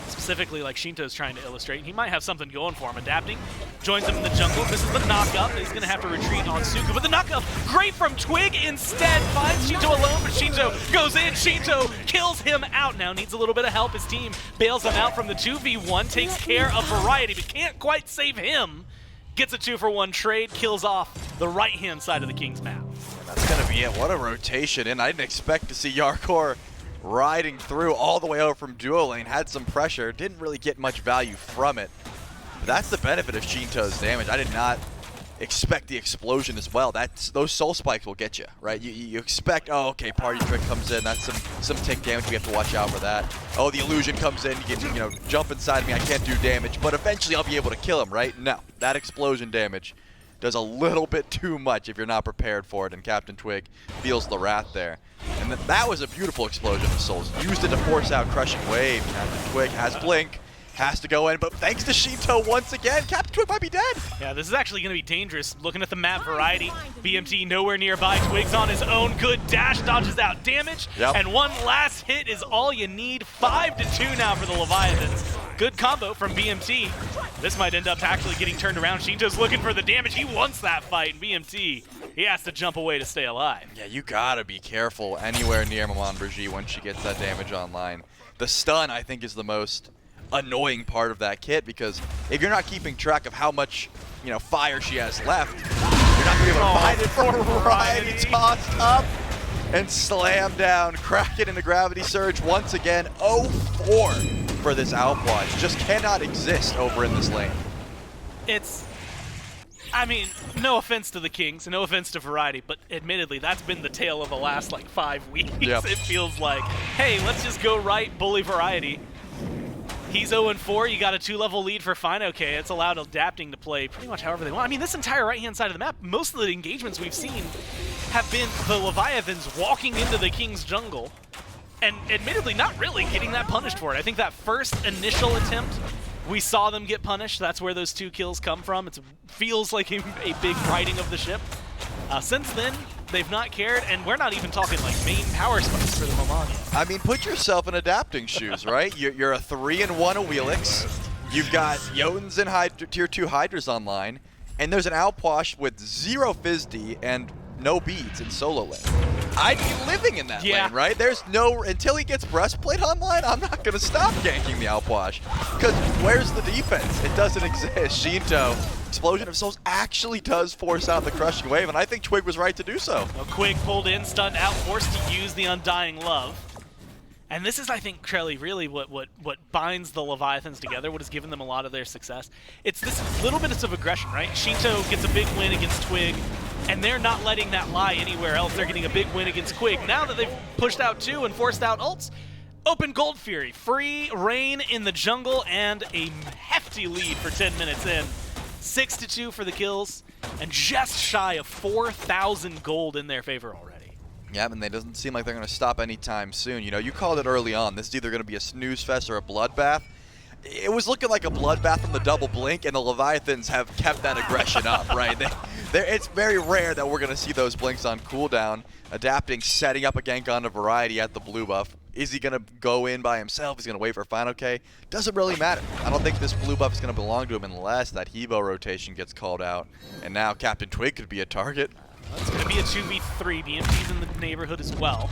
specifically like Shinto's trying to illustrate, and he might have something going for him. Adapting, joins him in the jungle. This is the knockup. He's going to have to retreat on Suku, but the knockup, great from Twig, instead finds Shinto alone, but Shinto goes in. Shinto kills him out. Now needs a little bit of help. His team bails him out from the 2v1, takes care of Variety, but can't quite save him. Gets a 2-for-1 trade, kills off the right-hand side of the King's map. And that's going to be it. What a rotation, and I didn't expect to see Yarkor riding through all the way over from duo lane, had some pressure, didn't really get much value from it. But that's the benefit of Shinto's damage. I did not expect the explosion as well. Those soul spikes will get you, right? You expect, oh, okay, party trick comes in, that's some tick damage, we have to watch out for that. Oh, the illusion comes in, you can, jump inside me, I can't do damage, but eventually I'll be able to kill him, right? No, that explosion damage does a little bit too much if you're not prepared for it, and Captain Twig feels the wrath there. And that was a beautiful explosion of souls. Used it to force out Crushing Wave. Captain Twig has Blink, has to go in, but thanks to Shinto once again, Captain Twig might be dead. Yeah, this is actually going to be dangerous. Looking at the map Variety, BMT nowhere nearby. Twig's on his own. Good dash, dodges out damage, and one last hit is all you need. 5-2 now for the Leviathans. Good combo from BMT. This might end up actually getting turned around. Shinto's looking for the damage. He wants that fight, and BMT, he has to jump away to stay alive. Yeah, you gotta be careful anywhere near Maman Brigitte when she gets that damage online. The stun, I think, is the most annoying part of that kit, because if you're not keeping track of how much, fire she has left, you're not gonna be able to find it for Variety. Tossed up and slammed down. Kraken in the gravity surge once again. 0-4 for this outwatch. Just cannot exist over in this lane. No offense to the Kings, no offense to Variety, but admittedly, that's been the tale of the last, 5 weeks. Yep. It feels like, hey, let's just go right, bully Variety. He's 0-4, you got a 2-level lead for Fine. Okay, it's allowed Adapting to play pretty much however they want. I mean, this entire right-hand side of the map, most of the engagements we've seen have been the Leviathans walking into the King's jungle, and admittedly not really getting that punished for it. I think that first initial attempt, we saw them get punished. That's where those 2 kills come from. It feels like a big righting of the ship. Since then, they've not cared, and we're not even talking main power spikes for the Maman yet. I mean, put yourself in Adapting shoes, right? You're a 3-1 a Wheelix. You've got Jotuns and Tier 2 Hydras online, and there's an Outwash with 0 FizzD and no beads in solo lane. I'd be living in that lane, right? There's no, until he gets Breastplate online, I'm not going to stop ganking the Outwash. Because where's the defense? It doesn't exist. Shinto, Explosion of Souls actually does force out the Crushing Wave, and I think Twig was right to do so. Well, Quig pulled in, stunned out, forced to use the Undying Love. And this is, I think, Trelly, really what binds the Leviathans together, what has given them a lot of their success. It's this little bit of aggression, right? Shinto gets a big win against Twig, and they're not letting that lie anywhere else. They're getting a big win against Quig. Now that they've pushed out 2 and forced out ults, open Gold Fury, free reign in the jungle, and a hefty lead for 10 minutes in. 6-2 for the kills, and just shy of 4,000 gold in their favor already. Yeah, and it doesn't seem like they're going to stop anytime soon. You know, you called it early on. This is either going to be a snooze fest or a bloodbath. It was looking like a bloodbath from the double blink, and the Leviathans have kept that aggression up, right? It's very rare that we're going to see those blinks on cooldown. Adapting, setting up a gank on a variety at the blue buff. Is he going to go in by himself? He's going to wait for Final K? Doesn't really matter. I don't think this blue buff is going to belong to him unless that Hebo rotation gets called out. And now Captain Twig could be a target. It's going to be a 2v3. BMP's in the neighborhood as well.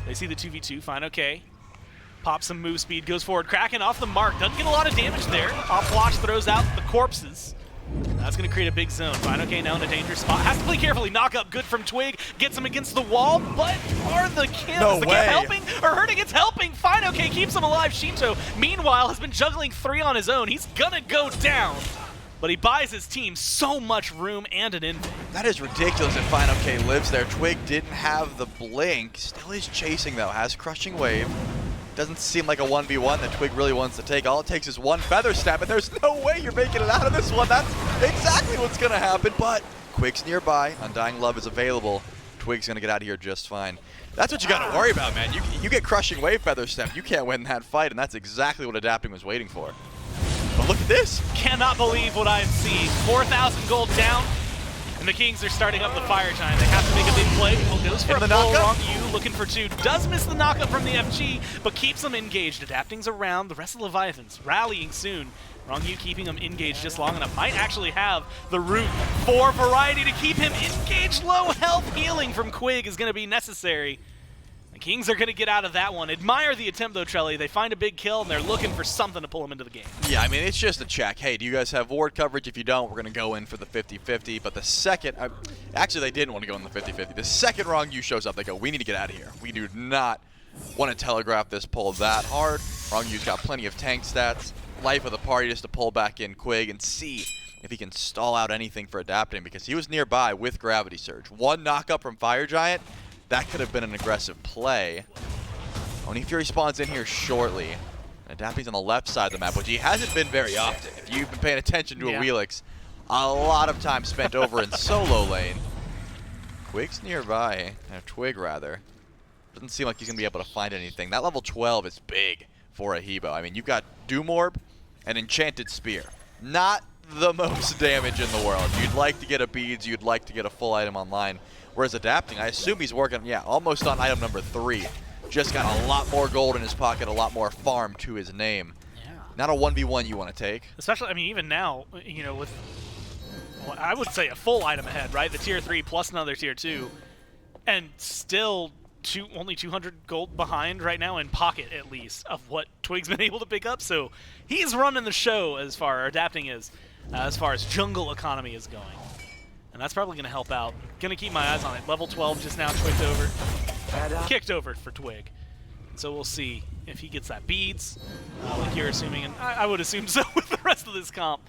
They see the 2v2. Final K. Pops some move speed, goes forward. Kraken off the mark. Doesn't get a lot of damage there. Off flash throws out the corpses. That's going to create a big zone. Final K now in a dangerous spot. Has to play carefully. Knock up good from Twig. Gets him against the wall, but are the kills? No Is the way. camp helping or hurting? It's helping. Final K keeps him alive. Shinto, meanwhile, has been juggling 3 on his own. He's going to go down. But he buys his team so much room and an invade. That is ridiculous that Final K lives there. Twig didn't have the blink. Still is chasing, though. Has Crushing Wave. Doesn't seem like a 1v1 that Twig really wants to take. All it takes is one Feather Step, and there's no way you're making it out of this one. That's exactly what's going to happen. But Quig's nearby. Undying Love is available. Twig's going to get out of here just fine. That's what you got to worry about, man. You get Crushing Wave Feather Step. You can't win that fight, and that's exactly what Adapting was waiting for. But look at this. Cannot believe what I'm seeing. 4,000 gold down, and the Kings are starting up the Fire Giant. They have to make a big play. Goes for a the full knockup. Wrong U, looking for 2. Does miss the knockup from the FG, but keeps them engaged. Adapting's around. The rest of the Leviathans rallying soon. Wrong U keeping him engaged just long enough. Might actually have the root for variety to keep him engaged. Low health healing from Quig is going to be necessary. The Kings are going to get out of that one. Admire the attempt, though, Trelly. They find a big kill, and they're looking for something to pull him into the game. Yeah, I mean, it's just a check. Hey, do you guys have ward coverage? If you don't, we're going to go in for the 50-50. But the second, actually, they didn't want to go in the 50-50. The second Wrong U shows up, they go, we need to get out of here. We do not want to telegraph this pull that hard. Wrong U's got plenty of tank stats. Life of the party just to pull back in Quig and see if he can stall out anything for Adapting, because he was nearby with Gravity Surge. One knockup from Fire Giant. That could have been an aggressive play. Oni Fury spawns in here shortly. And Adapting's on the left side of the map, which he hasn't been very often. If you've been paying attention to a Wheelix, a lot of time spent over in solo lane. Quig's nearby, Twig rather. Doesn't seem like he's going to be able to find anything. That level 12 is big for a Hebo. I mean, you've got Doom Orb and Enchanted Spear. Not the most damage in the world. You'd like to get a Beads, you'd like to get a full item online. Whereas Adapting, I assume he's working, almost on item number 3. Just got a lot more gold in his pocket, a lot more farm to his name. Yeah. Not a 1v1 you want to take. Especially, I mean, even now, you know, with, well, I would say a full item ahead, right? The tier 3 plus another tier 2. And still only 200 gold behind right now in pocket, at least, of what Twig's been able to pick up. So he's running the show as far as jungle economy is going. And that's probably going to help out. Going to keep my eyes on it. Level 12 just now kicked over for Twig. So we'll see if he gets that Beads, like you're assuming, and I would assume so with the rest of this comp.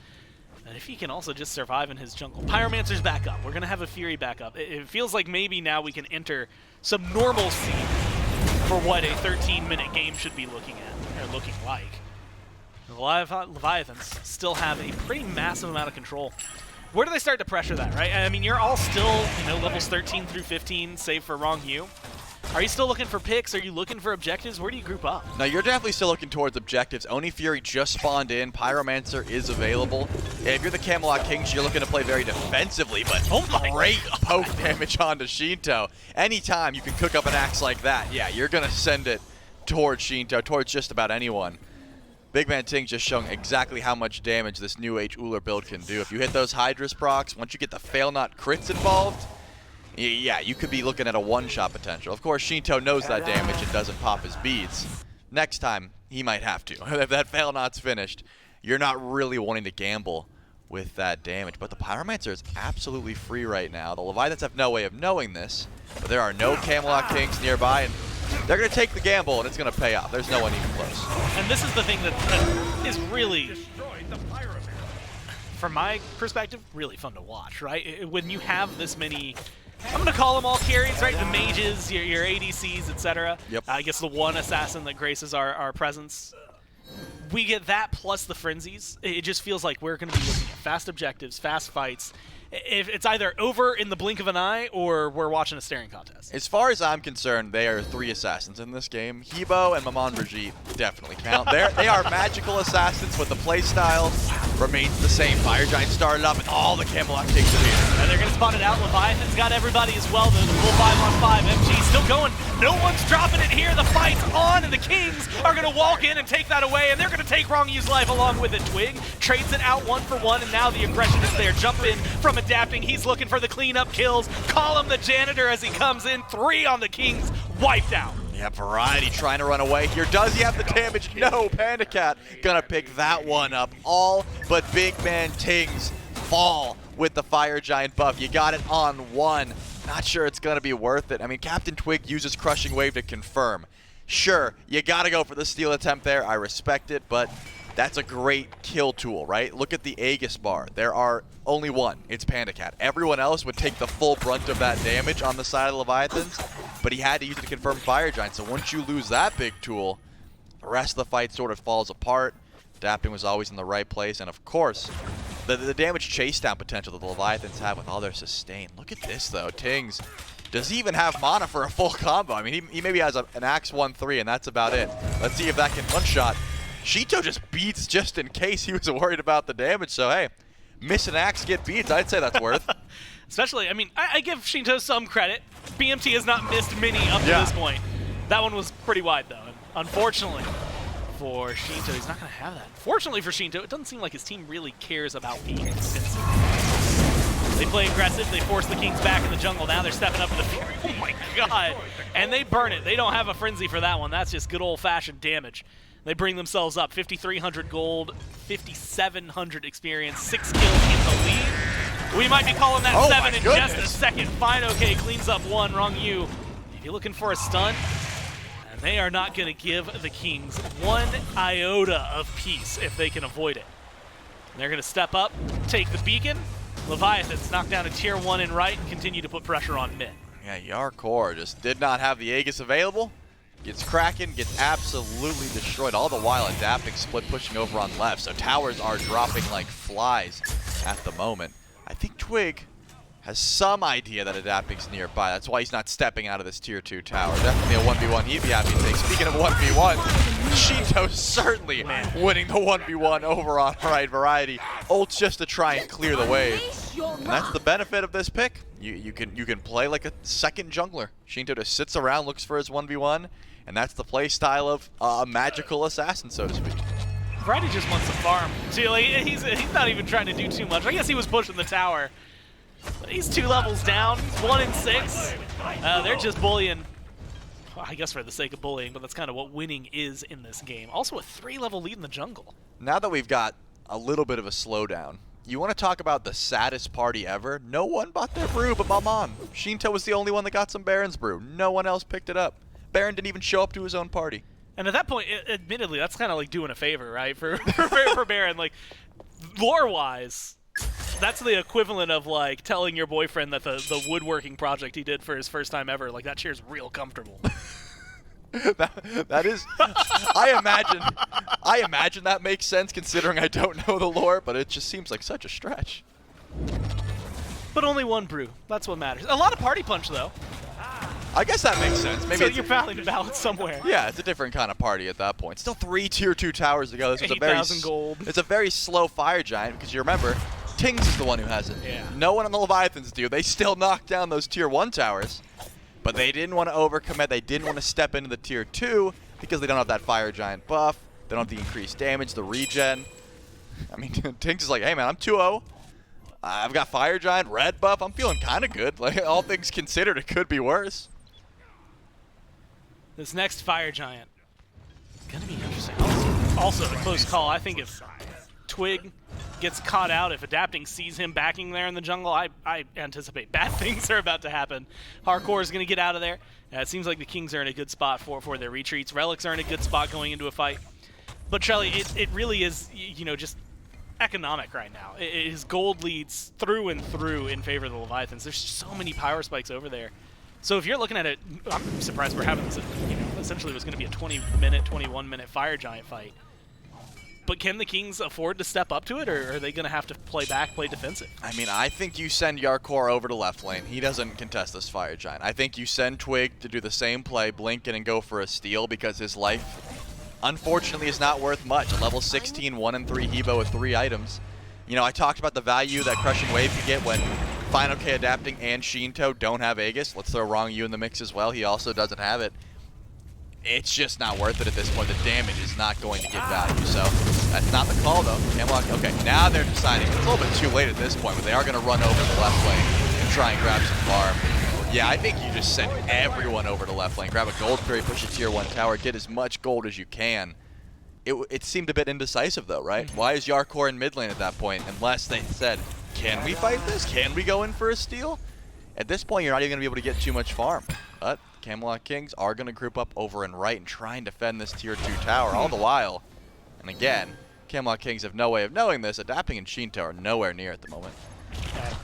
And if he can also just survive in his jungle. Pyromancer's back up. We're going to have a Fury back up. It feels like maybe now we can enter some normalcy for what a 13-minute game should be looking like. The Leviathans still have a pretty massive amount of control. Where do they start to pressure that, right? I mean, you're all still, levels 13 through 15, save for Wrong U. Are you still looking for picks? Are you looking for objectives? Where do you group up? No, you're definitely still looking towards objectives. Oni Fury just spawned in. Pyromancer is available. Yeah, if you're the Camelot Kings, you're looking to play very defensively, but great poke damage onto Shinto. Anytime you can cook up an axe like that, yeah, you're going to send it towards Shinto, towards just about anyone. Big Man Ting just showing exactly how much damage this new H Uller build can do. If you hit those Hydra's procs, once you get the Fail Not crits involved, yeah, you could be looking at a one-shot potential. Of course, Shinto knows that damage and doesn't pop his beads. Next time, he might have to. If that Fail Not's finished, you're not really wanting to gamble with that damage. But the Pyromancer is absolutely free right now. The Leviathans have no way of knowing this, but there are no Camelot Kings nearby, and they're going to take the gamble, and it's going to pay off. There's no one even close. And this is the thing that is really, from my perspective, really fun to watch, right? When you have this many, I'm going to call them all carries, right? The mages, your ADCs, etc. Yep. I guess the one assassin that graces our presence. we get that plus the frenzies. It just feels like we're going to be looking at fast objectives, fast fights. If it's either over in the blink of an eye or we're watching a staring contest. As far as I'm concerned, they are 3 assassins in this game. Hebo and Maman Brigitte definitely count. They are magical assassins, but the playstyle remains the same. Fire Giant started up, and all the Camelot Kings are here. And they're going to spot it out. Leviathan's got everybody as well. The full 5-on-5. MG still going. No one's dropping it here. The fight's on, and the Kings are going to walk in and take that away, and they're going to take Wrong Use Life along with it. Twig trades it out 1-for-1, and now the aggression is there. Jump in from Adapting. He's looking for the cleanup kills. Call him the janitor as he comes in. 3 on the Kings. Wiped out. Yeah, Variety trying to run away here. Does he have the damage? No, Panda Cat gonna pick that one up. All but Big Man Tings fall with the Fire Giant buff. You got it on 1. Not sure it's gonna be worth it. I mean, Captain Twig uses Crushing Wave to confirm. Sure, you gotta go for the steal attempt there. I respect it, but that's a great kill tool, right? Look at the Aegis bar. There are only 1. It's Panda Cat. Everyone else would take the full brunt of that damage on the side of the Leviathans, but he had to use it to confirm Fire Giant. So once you lose that big tool, the rest of the fight sort of falls apart. Adapting was always in the right place, and of course, the damage chase down potential that the Leviathans have with all their sustain. Look at this though, Tings. Does he even have mana for a full combo? I mean, he maybe has an Axe 1-3, and that's about it. Let's see if that can one-shot. Shinto just beats just in case he was worried about the damage, so hey, miss an axe, get beats. I'd say that's worth. Especially, I mean, I give Shinto some credit. BMT has not missed many up to this point. That one was pretty wide, though. And unfortunately for Shinto, he's not going to have that. Fortunately for Shinto, it doesn't seem like his team really cares about being expensive. They play aggressive. They force the Kings back in the jungle. Now they're stepping up to the Fury. Oh, my God. And they burn it. They don't have a frenzy for that one. That's just good old-fashioned damage. They bring themselves up 5,300 gold, 5,700 experience, 6 kills in the lead. We might be calling that 7 in just a second. Fine, okay, cleans up 1. Wrong you. If you're looking for a stun, and they are not going to give the Kings 1 iota of peace if they can avoid it. And they're going to step up, take the beacon. Leviathans knock down a tier 1 in right and continue to put pressure on mid. Yeah, Yarkor just did not have the Aegis available. Gets Kraken, gets absolutely destroyed, all the while Adapting split pushing over on left. So towers are dropping like flies at the moment. I think Twig has some idea that Adapting's nearby. That's why he's not stepping out of this tier 2 tower. Definitely a 1v1 he'd be happy to take. Speaking of 1v1, Shinto certainly winning the 1v1 over on right. Variety. Ults just to try and clear the wave. And that's the benefit of this pick. You can play like a second jungler. Shinto just sits around, looks for his 1v1, and that's the play style of a magical assassin, so to speak. Variety just wants to farm. See, like, he's not even trying to do too much. I guess he was pushing the tower. But he's 2 levels down. He's 1 in 6. They're just bullying. Well, I guess for the sake of bullying, but that's kind of what winning is in this game. Also a 3-level lead in the jungle. Now that we've got a little bit of a slowdown, you want to talk about the saddest party ever? No one bought their brew but Maman. Shinto was the only one that got some Baron's brew. No one else picked it up. Baron didn't even show up to his own party. And at that point, admittedly, that's kind of like doing a favor, right? For Baron, like, lore-wise, that's the equivalent of like telling your boyfriend that the woodworking project he did for his first time ever, like that chair's real comfortable. that is, I imagine that makes sense considering I don't know the lore, but it just seems like such a stretch. But only 1 brew. That's what matters. A lot of party punch though. I guess that makes sense. Maybe so you're battling balance somewhere. Yeah, it's a different kind of party at that point. Still 3 tier 2 towers to go. This was 8,000 gold. It's a very slow Fire Giant because you remember, Tings is the one who has it. Yeah. No one on the Leviathans do. They still knock down those tier 1 towers, but they didn't want to overcommit. They didn't want to step into the tier 2 because they don't have that Fire Giant buff. They don't have the increased damage, the regen. I mean, Tings is like, hey man, I'm 2-0. I've got Fire Giant, red buff. I'm feeling kind of good. Like all things considered, it could be worse. This next Fire Giant is going to be interesting. Also a close call. I think if Twig gets caught out, if Adapting sees him backing there in the jungle, I anticipate bad things are about to happen. Hardcore is going to get out of there. It seems like the Kings are in a good spot for their retreats. Relics are in a good spot going into a fight. But Trelly, it really is, you know, just economic right now. His gold leads through and through in favor of the Leviathans. There's so many power spikes over there. So if you're looking at it, I'm surprised we're having this, you know, essentially it was going to be a 20-minute, 21-minute Fire Giant fight. But can the Kings afford to step up to it, or are they going to have to play back, play defensive? I mean, I think you send Yarkor over to left lane. He doesn't contest this Fire Giant. I think you send Twig to do the same play, blink in and go for a steal because his life, unfortunately, is not worth much. A level 16, 1 and 3 Hebo with 3 items. You know, I talked about the value that Crushing Wave can get when Final K Adapting and Shinto don't have Aegis. Let's throw Wrong You in the mix as well. He also doesn't have it. It's just not worth it at this point. The damage is not going to get value, so that's not the call, though. Camelot, okay, now they're deciding. It's a little bit too late at this point, but they are going to run over the left lane and try and grab some farm. Yeah, I think you just send everyone over to left lane. Grab a gold fairy, push a tier 1 tower, get as much gold as you can. It seemed a bit indecisive, though, right? Why is Yarkor in mid lane at that point? Unless they said, can we fight this? Can we go in for a steal? At this point, you're not even going to be able to get too much farm. But Camelot Kings are going to group up over and right and try and defend this tier 2 tower all the while. And again, Camelot Kings have no way of knowing this. Adapting and Shinto are nowhere near at the moment.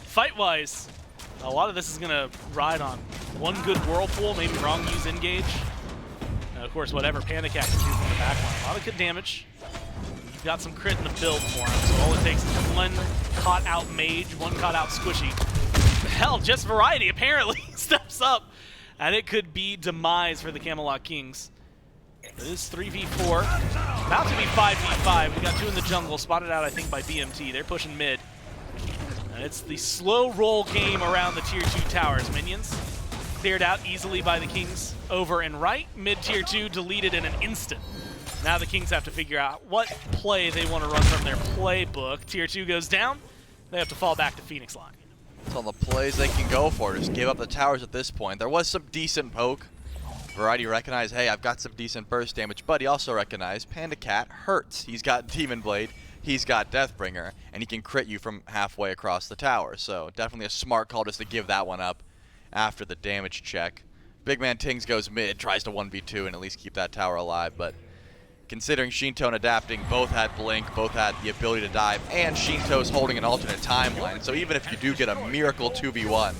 Fight-wise, a lot of this is going to ride on one good Whirlpool, maybe Wrong Use Engage. Of course, whatever Panda Cat can do from the backline. A lot of good damage. You've got some crit in the build for him, so all it takes is one caught-out mage, one caught-out squishy. Hell, just Variety apparently steps up, and it could be demise for the Camelot Kings. It is 3v4, about to be 5v5. We got 2 in the jungle, spotted out, I think, by BMT. They're pushing mid. And it's the slow roll game around the tier 2 towers. Minions cleared out easily by the Kings over and right. Mid tier 2 deleted in an instant. Now the Kings have to figure out what play they want to run from their playbook. Tier 2 goes down. They have to fall back to Phoenix line. So the plays they can go for, just give up the towers at this point. There was some decent poke. Variety recognized, hey, I've got some decent burst damage, but he also recognized Panda Cat hurts. He's got Demon Blade, he's got Deathbringer, and he can crit you from halfway across the tower. So definitely a smart call just to give that one up after the damage check. Big Man Tings goes mid, tries to 1v2 and at least keep that tower alive, but considering Shinto and Adapting both had Blink, both had the ability to dive, and Shinto's holding an alternate timeline, so even if you do get a miracle 2v1,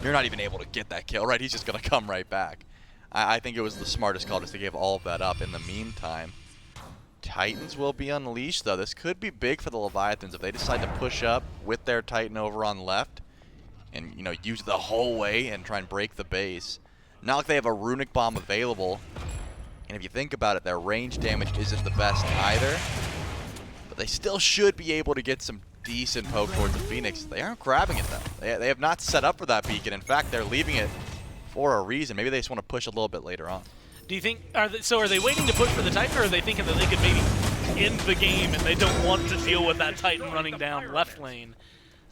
you're not even able to get that kill, right? He's just going to come right back. I think it was the smartest call just to give all of that up. In the meantime, Titans will be unleashed, though. This could be big for the Leviathans if they decide to push up with their Titan over on left and, you know, use the whole way and try and break the base. Not like they have a Runic Bomb available. And if you think about it, their range damage isn't the best either. But they still should be able to get some decent poke towards the Phoenix. They aren't grabbing it, though. They have not set up for that beacon. In fact, they're leaving it for a reason. Maybe they just want to push a little bit later on. Do you think, are they waiting to push for the Titan, or are they thinking that they could maybe end the game and they don't want to deal with that Titan running down left lane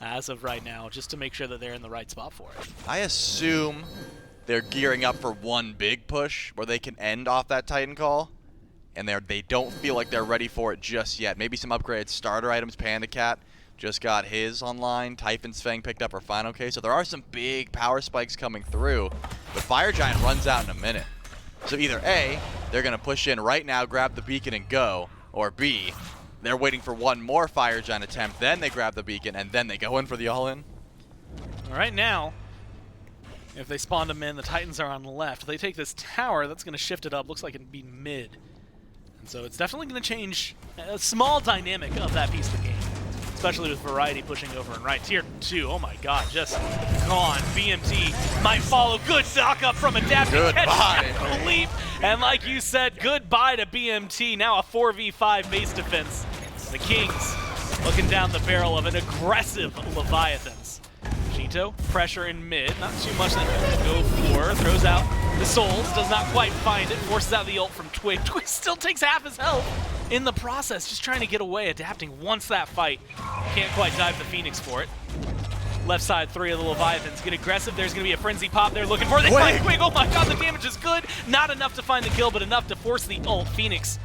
as of right now, just to make sure that they're in the right spot for it? I assume they're gearing up for one big push where they can end off that Titan call, and they don't feel like they're ready for it just yet. Maybe some upgraded starter items. Panda Cat just got his online. Typhon's Fang picked up her final case. So there are some big power spikes coming through, but Fire Giant runs out in a minute. So either A, they're going to push in right now, grab the beacon and go, or B, they're waiting for one more Fire Giant attempt, then they grab the beacon, and then they go in for the all-in. Right now, if they spawn them in, the Titans are on the left. If they take this tower, that's going to shift it up. Looks like it'd be mid. And so it's definitely going to change a small dynamic of that piece of the game, especially with Variety pushing over and right. Tier 2, oh my god, just gone. BMT might follow. Good knock up from Adapting. Goodbye. Leap. And like you said, goodbye to BMT. Now a 4v5 base defense. The Kings looking down the barrel of an aggressive Leviathans. Shinto, pressure in mid. Not too much that you can go for. Throws out the souls. Does not quite find it. Forces out the ult from Twig. Twig still takes half his health in the process. Just trying to get away. Adapting wants that fight. Can't quite dive the Phoenix for it. Left side, 3 of the Leviathans get aggressive. There's going to be a frenzy pop they're looking for. They find Twig. Oh my god, the damage is good. Not enough to find the kill, but enough to force the ult. Phoenix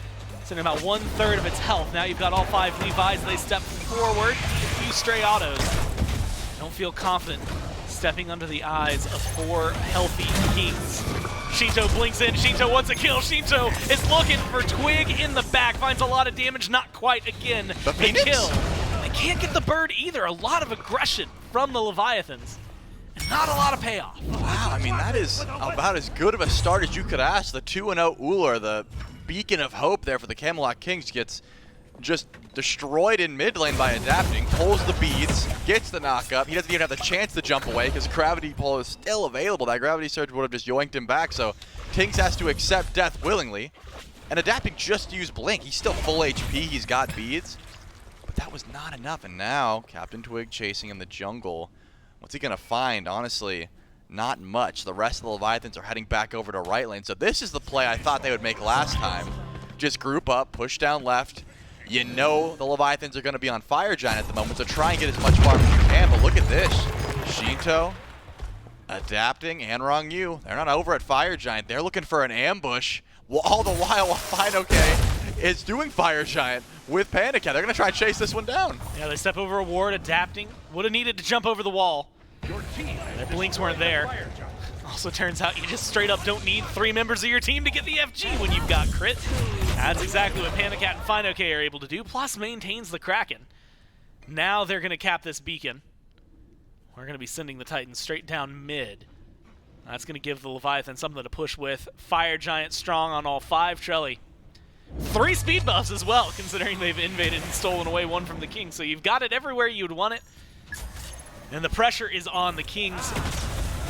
sitting about 1/3 of its health. Now you've got all 5 Levis. They step forward. A few stray autos. Don't feel confident stepping under the eyes of 4 healthy Kings. Shinto blinks in. Shinto wants a kill. Shinto is looking for Twig in the back. Finds a lot of damage. Not quite again. The Phoenix? Kill. They can't get the bird either. A lot of aggression from the Leviathans. And not a lot of payoff. Wow, I mean, that is about as good of a start as you could ask. The 2-0 Ullr, the beacon of hope there for the Camelot Kings, gets just destroyed in mid lane by adapting, pulls the beads, gets the knockup. He doesn't even have the chance to jump away because gravity pull is still available. That gravity surge would have just yoinked him back, so Kings has to accept death willingly. And adapting just used blink. He's still full HP, he's got beads, but that was not enough. And now Captain Twig chasing in the jungle. What's he gonna find? Honestly, not much. The rest of the Leviathans are heading back over to right lane. So this is the play I thought they would make last time. Just group up, push down left. You know the Leviathans are going to be on Fire Giant at the moment, so try and get as much farm as you can. But look at this. Shinto adapting and Wrong You. They're not over at Fire Giant. They're looking for an ambush. All the while Fine is doing Fire Giant with Panda Cat. They're going to try and chase this one down. Yeah, they step over a ward, adapting. Would have needed to jump over the wall. Their blinks weren't there. Also turns out you just straight up don't need 3 members of your team to get the FG when you've got crit. That's exactly what Panda Cat and Fine are able to do, plus maintains the Kraken. Now they're going to cap this beacon. We're going to be sending the Titans straight down mid. That's going to give the Leviathan something to push with. Fire Giant strong on all 5. Trelly. 3 speed buffs as well, considering they've invaded and stolen away 1 from the King. So you've got it everywhere you'd want it. And the pressure is on the Kings.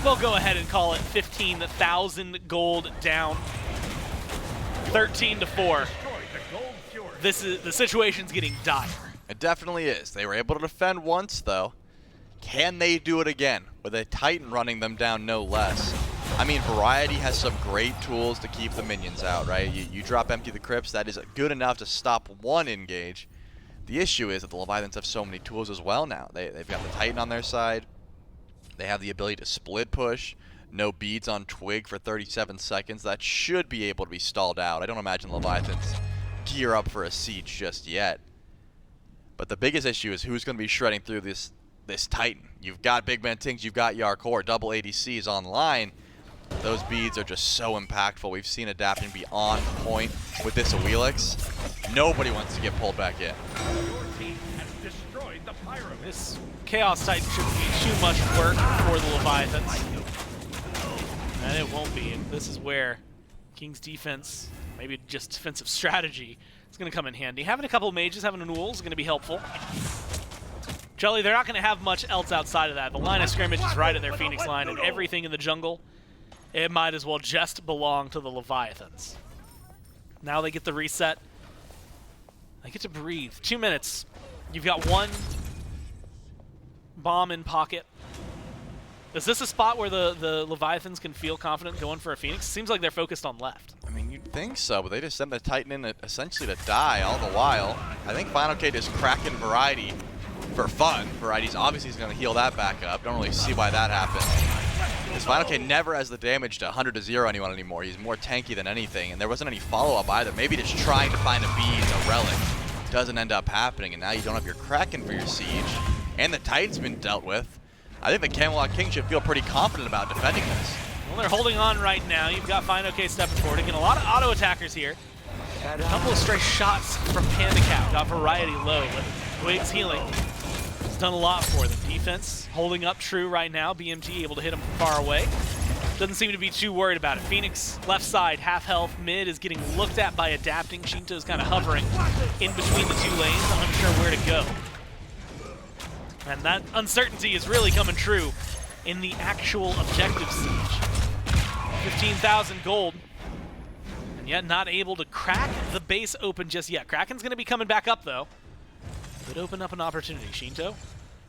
We'll go ahead and call it 15,000 gold down. 13-4. The situation's getting dire. It definitely is. They were able to defend once, though. Can they do it again with a Titan running them down, no less? I mean, Variety has some great tools to keep the minions out, right? You drop empty the crypts, that is good enough to stop one engage. The issue is that the Leviathans have so many tools as well now. They've got the Titan on their side. They have the ability to split push. No beads on Twig for 37 seconds. That should be able to be stalled out. I don't imagine the Leviathans gear up for a siege just yet. But the biggest issue is who's going to be shredding through this Titan. You've got Big Man Tings, you've got Yarkor, double ADCs online. Those beads are just so impactful. We've seen adapting be on point with this Awilix. Nobody wants to get pulled back in. This Chaos Titan shouldn't be too much work for the Leviathans. And it won't be. And this is where King's defense, maybe just defensive strategy, is going to come in handy. Having a couple of mages, having a Newell is going to be helpful. Jelly, they're not going to have much else outside of that. The line of scrimmage is right in their Phoenix line, and everything in the jungle, it might as well just belong to the Leviathans. Now they get the reset. They get to breathe. 2 minutes. You've got 1 bomb in pocket. Is this a spot where the Leviathans can feel confident going for a Phoenix? Seems like they're focused on left. I mean, you'd think so, but they just sent the Titan in essentially to die all the while. I think Final K is cracking Variety for fun. Variety's obviously going to heal that back up. Don't really see why that happened. Because Final K never has the damage to 100-0 anyone anymore. He's more tanky than anything, and there wasn't any follow-up either. Maybe just trying to find a bead, a relic, doesn't end up happening, and now you don't have your Kraken for your siege, and the Titan's been dealt with. I think the Camelot King should feel pretty confident about defending this. Well, they're holding on right now. You've got Fine OK stepping forward. Again, a lot of auto attackers here. A couple of stray shots from Panda Cat. Got Variety low, but Twig's healing. It's done a lot for them. Defense holding up true right now. BMG able to hit him from far away. Doesn't seem to be too worried about it. Phoenix, left side, half health. Mid is getting looked at by adapting. Shinto's kind of hovering in between the 2 lanes, unsure where to go. And that uncertainty is really coming true in the actual objective siege. 15,000 gold, and yet not able to crack the base open just yet. Kraken's going to be coming back up, though. Could open up an opportunity. Shinto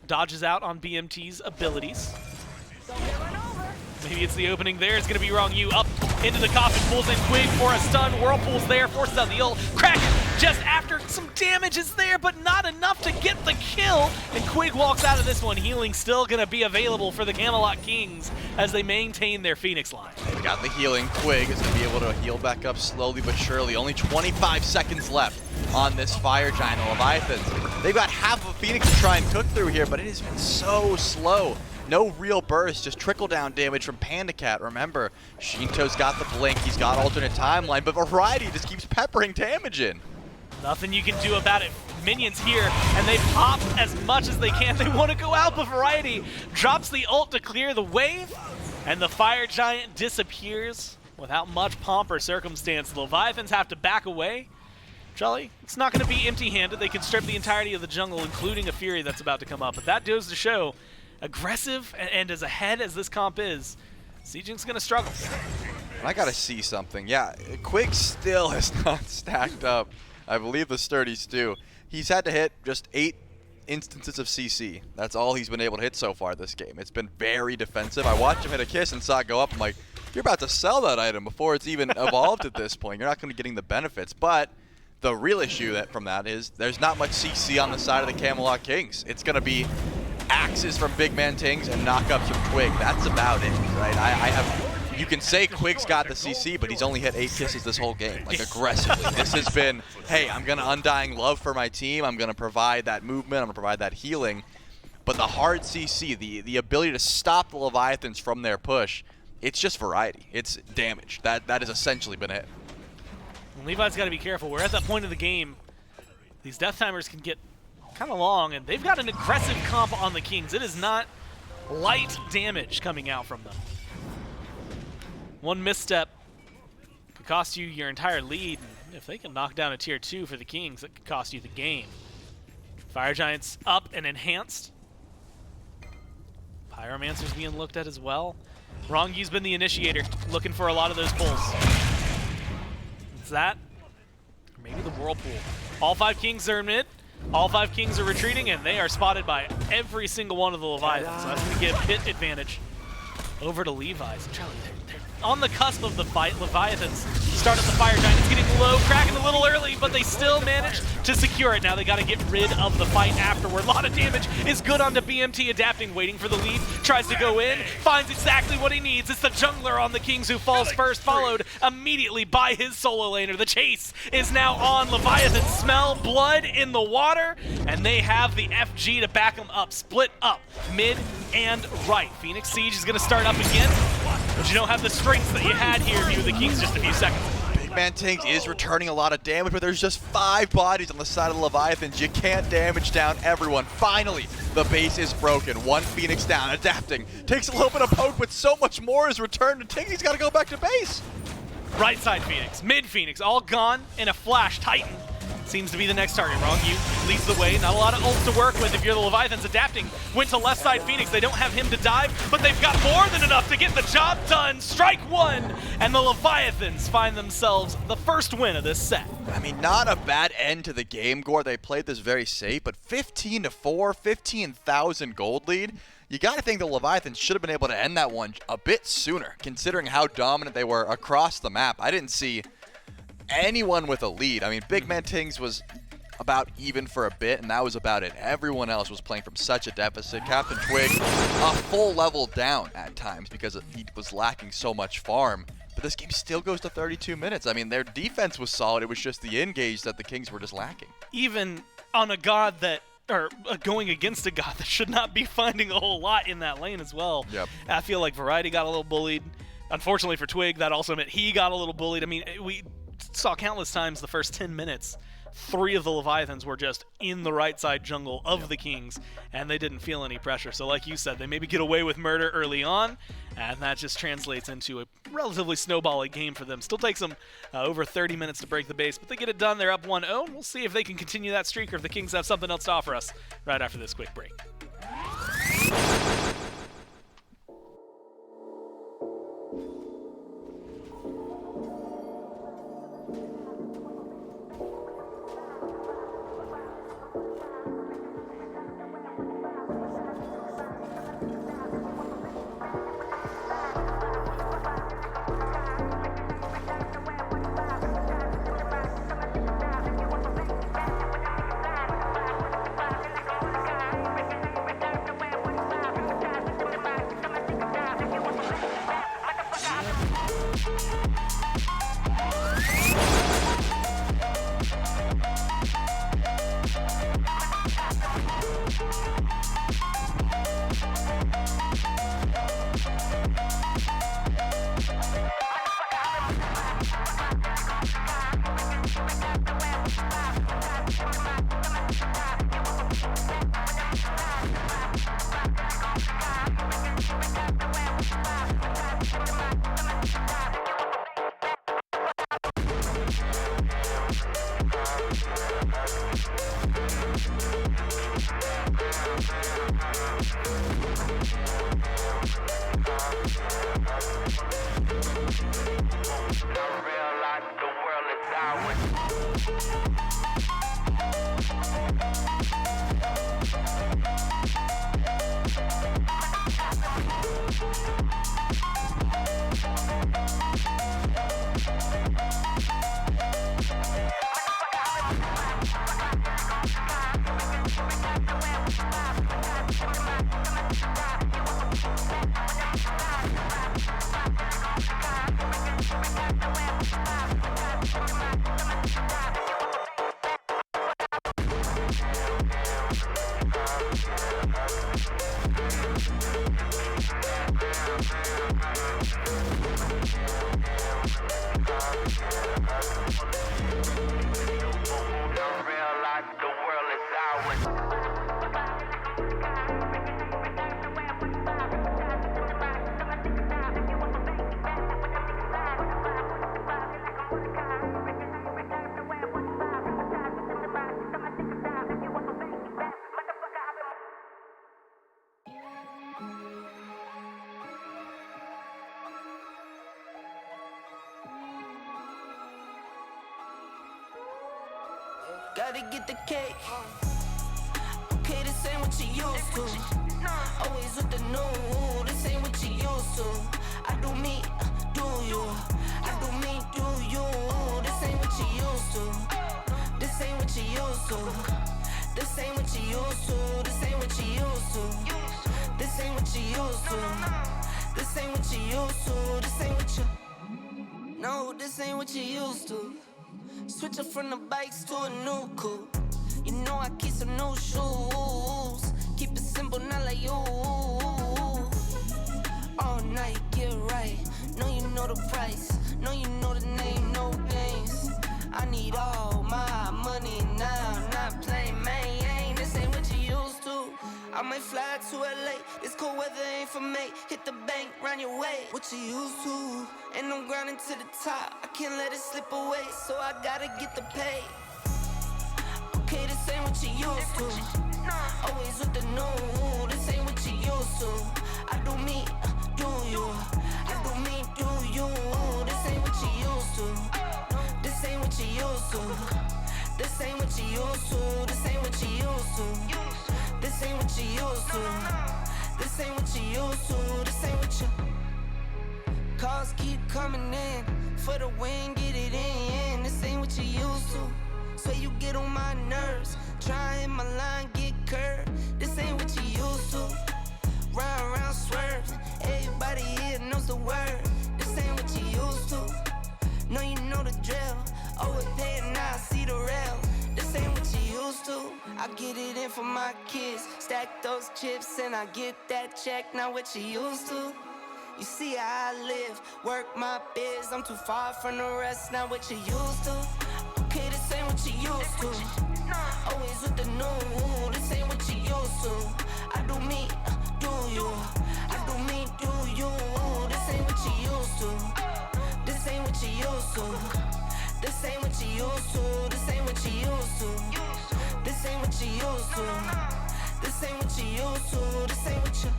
dodges out on BMT's abilities. Maybe it's the opening there. It's going to be Wrong You up into the coffin. Pulls in Quig for a stun. Whirlpool's there. Forces out the ult. Kraken just after some damage is there, but not enough to get the kill. And Quig walks out of this one. Healing still going to be available for the Camelot Kings as they maintain their Phoenix line. They've got the healing. Quig is going to be able to heal back up slowly but surely. Only 25 seconds left on this Fire Giant Leviathans. They've got half of Phoenix to try and cook through here, but it has been so slow. No real burst, just trickle-down damage from Panda Cat. Remember, Shinto's got the blink, he's got alternate timeline, but Variety just keeps peppering damage in. Nothing you can do about it. Minions here, and they pop as much as they can. They want to go out, but Variety drops the ult to clear the wave, and the Fire Giant disappears without much pomp or circumstance. The Leviathans have to back away, Jolly, it's not going to be empty-handed. They can strip the entirety of the jungle, including a Fury that's about to come up. But that goes to show, aggressive and as ahead as this comp is, Seejing's going to struggle. I gotta see something. Yeah, Quick still has not stacked up. I believe the Sturdies do. He's had to hit just 8 instances of CC. That's all he's been able to hit so far this game. It's been very defensive. I watched him hit a kiss and saw it go up. I'm like, you're about to sell that item before it's even evolved at this point. You're not going to be getting the benefits. But the real issue from that is there's not much CC on the side of the Camelot Kings. It's going to be axes from Big Man Tings and knockups from Quig. That's about it, right? You can say Quig's got the CC, but he's only hit 8 kisses this whole game, like aggressively. This has been, hey, I'm going to undying love for my team. I'm going to provide that movement. I'm going to provide that healing. But the hard CC, the ability to stop the Leviathans from their push, it's just variety. It's damage. That has essentially been it. And Levi's got to be careful. We're at that point of the game. These death timers can get kind of long, and they've got an aggressive comp on the Kings. It is not light damage coming out from them. One misstep could cost you your entire lead, and if they can knock down a tier 2 for the Kings, it could cost you the game. Fire Giants up and enhanced. Pyromancer's being looked at as well. Rongyu's been the initiator, looking for a lot of those pulls. It's that, or maybe the Whirlpool. All 5 Kings are in mid, all 5 Kings are retreating, and they are spotted by every single one of the Leviathans, so that's going to give pit advantage over to Levi's. They're on the cusp of the fight. Leviathans start at the Fire Giants, getting low, cracking a little early, but they still manage to secure it. Now they got to get rid of the fight afterward. A lot of damage is good onto BMT, adapting, waiting for the lead, tries to go in, finds exactly what he needs. It's the jungler on the Kings who falls first, followed immediately by his solo laner. The chase is now on. Leviathans smell blood in the water, and they have the FG to back them up. Split up, mid and right. Phoenix Siege is going to start up again, but you don't have the strengths that you had here if you were the Kings just a few seconds ago. Big Man Tings is returning a lot of damage, but there's just 5 bodies on the side of the Leviathans. You can't damage down everyone. Finally, the base is broken. 1 Phoenix down, adapting. Takes a little bit of poke, but so much more is returned to Tings. He's got to go back to base. Right side Phoenix, mid Phoenix, all gone in a flash. Titan seems to be the next target. Rongu leads the way. Not a lot of ults to work with if you're the Leviathans. Adapting, went to left side Phoenix. They don't have him to dive, but they've got more than enough to get the job done. Strike 1, and the Leviathans find themselves the first win of this set. I mean, not a bad end to the game, Gore. They played this very safe, but 15-4, 15,000 gold lead. You got to think the Leviathans should have been able to end that one a bit sooner, considering how dominant they were across the map. I didn't see anyone with a lead. I mean, Big Man Tings was about even for a bit, and that was about it. Everyone else was playing from such a deficit. Captain Twig, a full level down at times because he was lacking so much farm. But this game still goes to 32 minutes. I mean, their defense was solid. It was just the engage that the Kings were just lacking. Even on a god that, or going against a god that should not be finding a whole lot in that lane as well. Yep. I feel like Variety got a little bullied. Unfortunately for Twig, that also meant he got a little bullied. I mean, we saw countless times the first 10 minutes, 3 of the Leviathans were just in the right side jungle of the Kings, and they didn't feel any pressure. So like you said, they maybe get away with murder early on, and that just translates into a relatively snowbally game for them. Still takes them over 30 minutes to break the base, but they get it done. They're up 1-0. We'll see if they can continue that streak or if the Kings have something else to offer us right after this quick break. Gotta get the cake. Okay, this ain't what you used to. Always with the new. This ain't what you used to. I do me, do you? I do me, do you? This ain't what you used to. This ain't what you used to. This ain't what you used to. This ain't what you used to. This ain't what you used to. This ain't what you used to. This ain't what you. No, this ain't what you used to. Switching from the bikes to a new coupe. You know I keep some new shoes. Keep it simple, not like you. All night, get right. Know you know the price. Know you know the name, no games. I need all my money now. Not playing, man. This ain't what you used to. I might fly to LA. This cold weather ain't for me. Hit the bank, round your way. What you used to? And I'm grinding to the top. I can't let it slip away, so I gotta get the pay. Okay, this ain't what you used to. Always with the new. This ain't what you used to. I do me, do you? I do me, do you? This ain't what you used to. This ain't what you used to. This ain't what you used to. This ain't what you used to. This ain't what you used to. This ain't what you used to. This ain't what you. Calls keep coming in. For the win, get it in. This ain't what you used to. So you get on my nerves. Try hit my line, get curved. This ain't what you used to. Round, swerve. Everybody here knows the word. This ain't what you used to. No, you know the drill. Overpay and now I see the rail. This ain't what you used to. I get it in for my kids. Stack those chips and I get that check. Now what you used to. You see how I live, work my biz. I'm too far from the rest, not what you used to. Okay, this ain't what you used to. Always with the new, this ain't what you used to. I do me, do you? I do me, do you? This ain't what you used to. This ain't what you used to. This ain't what you used to. This ain't what you used to. This ain't what you used to. This ain't what you used to. This ain't what you.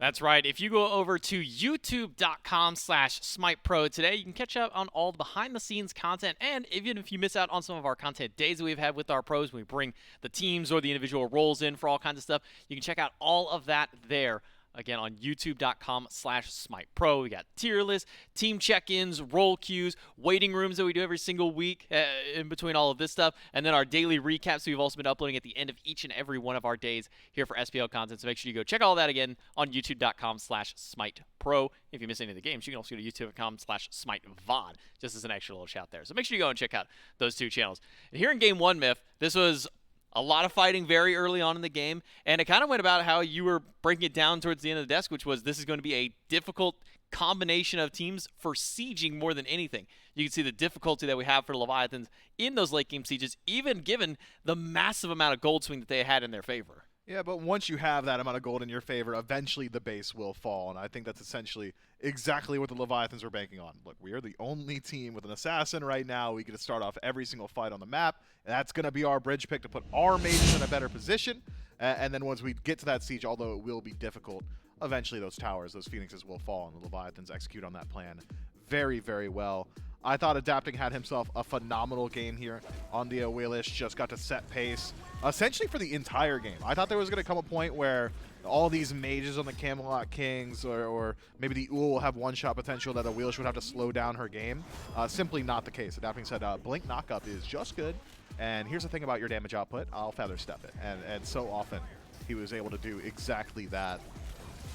That's right. If you go over to youtube.com/SmitePro today, you can catch up on all the behind-the-scenes content. And even if you miss out on some of our content days that we've had with our pros, when we bring the teams or the individual roles in for all kinds of stuff, you can check out all of that there. Again, on youtube.com/SmitePro. We got tier lists, team check-ins, role queues, waiting rooms that we do every single week in between all of this stuff, and then our daily recaps we've also been uploading at the end of each and every one of our days here for SPL content. So make sure you go check all that again on youtube.com/SmitePro. If you miss any of the games, you can also go to youtube.com/SmiteVod, just as an extra little shout there. So make sure you go and check out those two channels. And here in Game 1, Myth, this was a lot of fighting very early on in the game, and it kind of went about how you were breaking it down towards the end of the desk, which was this is going to be a difficult combination of teams for sieging more than anything. You can see the difficulty that we have for the Leviathans in those late game sieges, even given the massive amount of gold swing that they had in their favor. Yeah, but once you have that amount of gold in your favor, eventually the base will fall, and I think that's essentially exactly what the Leviathans were banking on. Look, we are the only team with an assassin right now. We get to start off every single fight on the map, and that's going to be our bridge pick to put our mages in a better position. And then once we get to that siege, although it will be difficult, eventually those towers, those phoenixes will fall, and the Leviathans execute on that plan very, very well. I thought Adapting had himself a phenomenal game here on the Awilish, just got to set pace essentially for the entire game. I thought there was going to come a point where all these mages on the Camelot Kings or maybe the Uhl will have one-shot potential that Awilish would have to slow down her game. Simply not the case. Adapting said, Blink Knockup is just good, and here's the thing about your damage output, I'll feather step it. And so often he was able to do exactly that.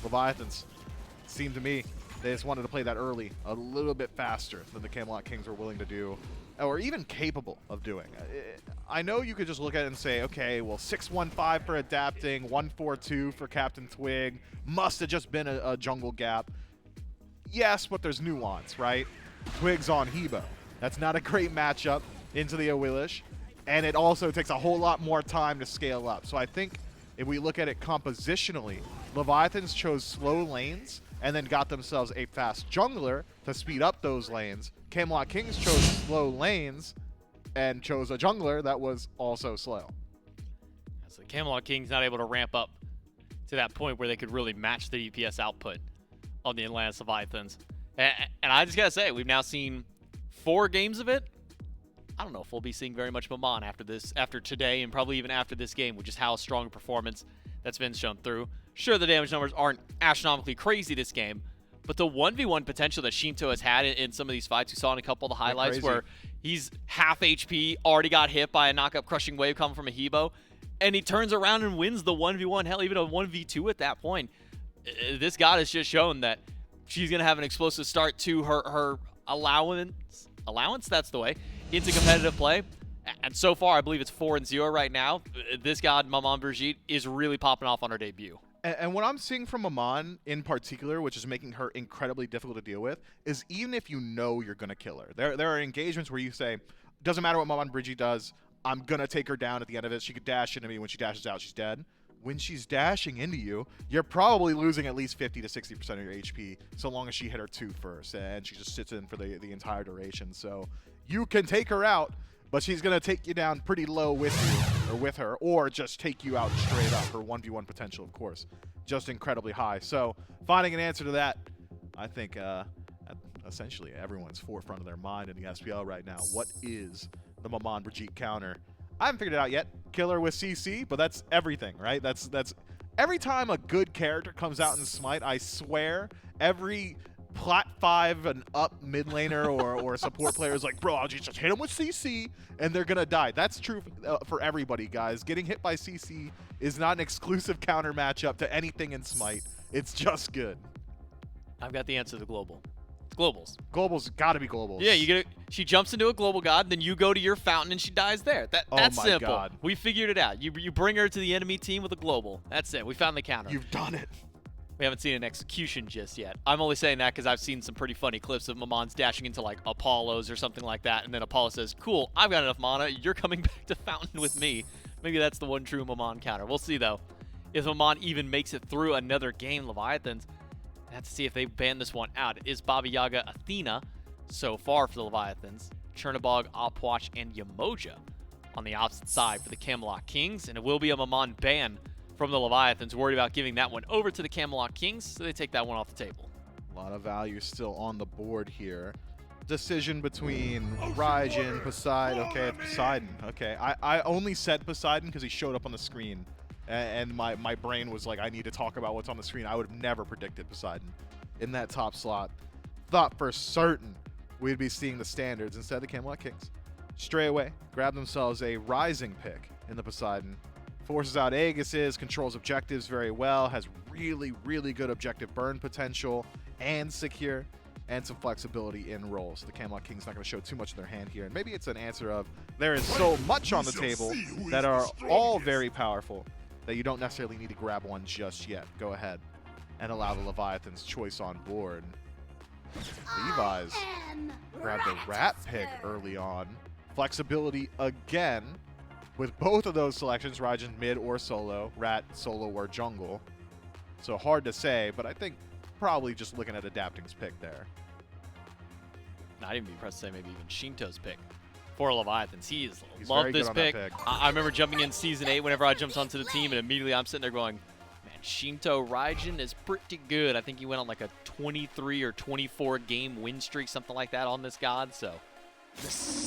Leviathans, seemed to me, they just wanted to play that early, a little bit faster than the Camelot Kings were willing to do, or even capable of doing. I know you could just look at it and say, okay, well, 6-1-5 for Adapting, 1-4-2 for Captain Twig, must have just been a jungle gap. Yes, but there's nuance, right? Twig's on Hebo. That's not a great matchup into the Awilish, and it also takes a whole lot more time to scale up. So I think if we look at it compositionally, Leviathans chose slow lanes and then got themselves a fast jungler to speed up those lanes. Camelot Kings chose slow lanes and chose a jungler that was also slow. So Camelot Kings not able to ramp up to that point where they could really match the DPS output on the Atlantis Leviathans. And I just gotta say, we've now seen 4 games of it. I don't know if we'll be seeing very much Maman after today, and probably even after this game, with just how strong a performance that's been shown through. Sure, the damage numbers aren't astronomically crazy this game, but the 1v1 potential that Shinto has had in some of these fights, we saw in a couple of the highlights where he's half HP, already got hit by a knockup crushing wave coming from a Hebo, and he turns around and wins the 1v1, hell, even a 1v2 at that point. This god has just shown that she's going to have an explosive start to her allowance, that's the way, into competitive play. And so far, I believe it's 4-0 right now. This god, Maman Brigitte, is really popping off on her debut. And what I'm seeing from Maman in particular, which is making her incredibly difficult to deal with, is even if you know you're going to kill her. There are engagements where you say, doesn't matter what Maman Brigitte does, I'm going to take her down at the end of it. She could dash into me. When she dashes out, she's dead. When she's dashing into you, you're probably losing at least 50 to 60% of your HP so long as she hit her 2 first, and she just sits in for the entire duration. So you can take her out, but she's going to take you down pretty low with you, or with her, or just take you out straight up. Her 1v1 potential, of course, just incredibly high. So finding an answer to that, I think essentially everyone's forefront of their mind in the SPL right now. What is the Maman Brigitte counter? I haven't figured it out yet. Killer with CC, but that's everything, right? That's every time a good character comes out in Smite, I swear every plat 5 and up mid laner or support player is like, bro, I'll just hit him with CC and they're gonna die. That's true for everybody, guys. Getting hit by CC is not an exclusive counter matchup to anything in Smite. It's just good. I've got the answer to the global. Globals. Globals got to be globals. Yeah, she jumps into a global god, then you go to your fountain and she dies there. That's my simple. God. We figured it out. You bring her to the enemy team with a global. That's it. We found the counter. You've done it. We haven't seen an execution just yet. I'm only saying that because I've seen some pretty funny clips of Maman's dashing into like Apollo's or something like that, and then Apollo says, cool, I've got enough mana, you're coming back to fountain with me. Maybe that's the one true Maman counter. We'll see though. If Maman even makes it through another game, Leviathans, I have to see if they ban this one out. It is Baba Yaga Athena so far for the Leviathans. Chernobog, Opwatch, and Yamoja on the opposite side for the Camelot Kings, and it will be a Maman ban from the Leviathans. Worried about giving that one over to the Camelot Kings, so they take that one off the table. A lot of value still on the board here. Decision between Raijin, Poseidon. Okay, it's Poseidon. Okay, I only said Poseidon because he showed up on the screen, and my brain was like, I need to talk about what's on the screen. I would have never predicted Poseidon in that top slot. Thought for certain we'd be seeing the standards instead. The Camelot Kings straight away grab themselves a rising pick in the Poseidon. Forces out Aegis's, controls objectives very well, has really, really good objective burn potential and secure, and some flexibility in rolls. The Camelot King's not going to show too much of their hand here, and maybe it's an answer of there is so much on the table that are all very powerful that you don't necessarily need to grab one just yet. Go ahead and allow the Leviathans choice on board. Levi's grab the rat pick early on. Flexibility again with both of those selections, Raijin mid or solo, rat solo or jungle. So hard to say, but I think probably just looking at Adapting's pick there. Not even be impressed to say maybe even Shinto's pick for Leviathans. He's very loved good this on that pick. pick. I remember jumping in Season 8 whenever I jumped onto the team, and immediately I'm sitting there going, man, Shinto Raijin is pretty good. I think he went on like a 23 or 24 game win streak, something like that on this god, so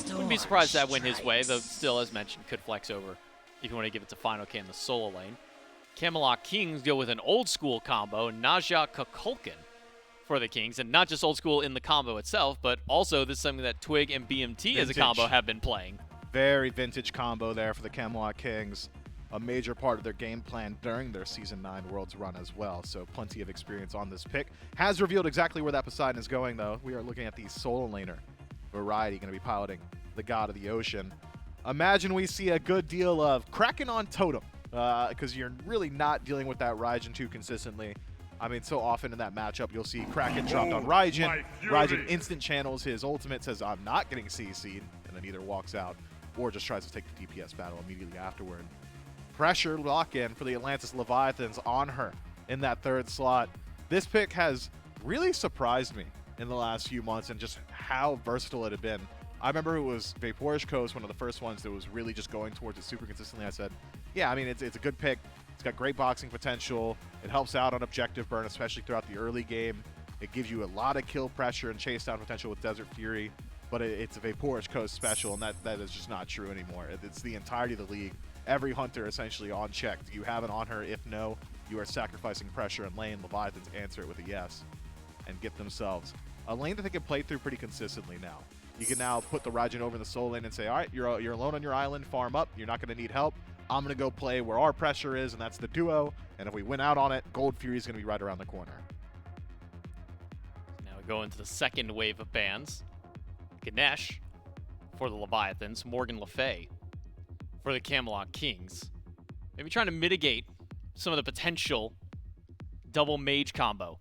wouldn't be surprised that went his way, though still, as mentioned, could flex over if you want to give it to Final K in the solo lane. Camelot Kings go with an old school combo, Naja Kukulkan for the Kings, and not just old school in the combo itself, but also this is something that Twig and BMT as a combo have been playing. Very vintage combo there for the Camelot Kings. A major part of their game plan during their Season 9 Worlds run as well, so plenty of experience on this pick. Has revealed exactly where that Poseidon is going, though. We are looking at the solo laner variety, going to be piloting the God of the Ocean. Imagine we see a good deal of Kraken on Totem, because you're really not dealing with that Raijin too consistently. I mean, so often in that matchup, you'll see Kraken dropped on Raijin. Raijin instant channels his ultimate, says, I'm not getting CC'd, and then either walks out or just tries to take the DPS battle immediately afterward. Pressure lock-in for the Atlantis Leviathans on her in that third slot. This pick has really surprised me in the last few months and just how versatile it had been. I remember it was Vaporish Coast, one of the first ones that was really just going towards it super consistently. I said, yeah, I mean, it's a good pick. It's got great boxing potential. It helps out on objective burn, especially throughout the early game. It gives you a lot of kill pressure and chase down potential with Desert Fury, but it's a Vaporish Coast special, and that is just not true anymore. It's the entirety of the league. Every hunter essentially on check. Do you have it on her? If no, you are sacrificing pressure in lane. Leviathans answer it with a yes and get themselves a lane that they can play through pretty consistently now. You can now put the Raijin over in the solo lane and say, all right, you're alone on your island, farm up. You're not going to need help. I'm going to go play where our pressure is, and that's the duo. And if we win out on it, Gold Fury is going to be right around the corner. Now we go into the second wave of bans. Ganesh for the Leviathans, Morgan Le Fay for the Camelot Kings. Maybe trying to mitigate some of the potential double mage combo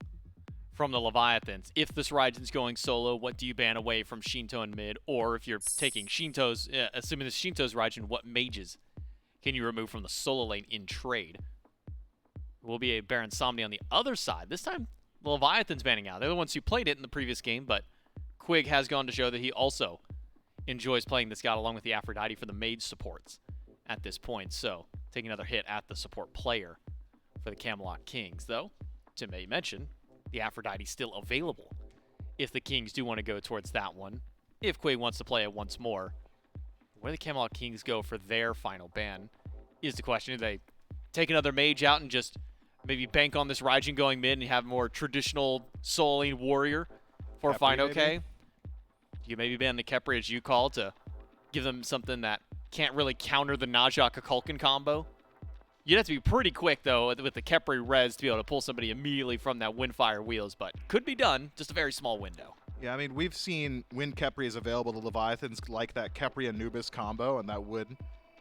from the Leviathans. If this Raijin's going solo, what do you ban away from Shinto and mid? Or if you're taking Shinto's, assuming this Shinto's Raijin, what mages can you remove from the solo lane in trade? Will be a Baron Somni on the other side. This time, the Leviathan's banning out. They're the ones who played it in the previous game, but Quig has gone to show that he also enjoys playing this god along with the Aphrodite for the mage supports at this point. So, taking another hit at the support player for the Camelot Kings. Though, Tim may mention, the Aphrodite still available if the Kings do want to go towards that one. If Quig wants to play it once more. Where the Camelot Kings go for their final ban is the question. Do they take another mage out and just maybe bank on this Raijin going mid and have a more traditional solo lane warrior for final K? You maybe ban the Khepri, as you call, to give them something that can't really counter the Naja Kukulkan combo. You'd have to be pretty quick, though, with the Khepri res to be able to pull somebody immediately from that Windfire wheels, but could be done, just a very small window. Yeah, I mean, we've seen when Khepri is available, the Leviathans like that Khepri Anubis combo, and that would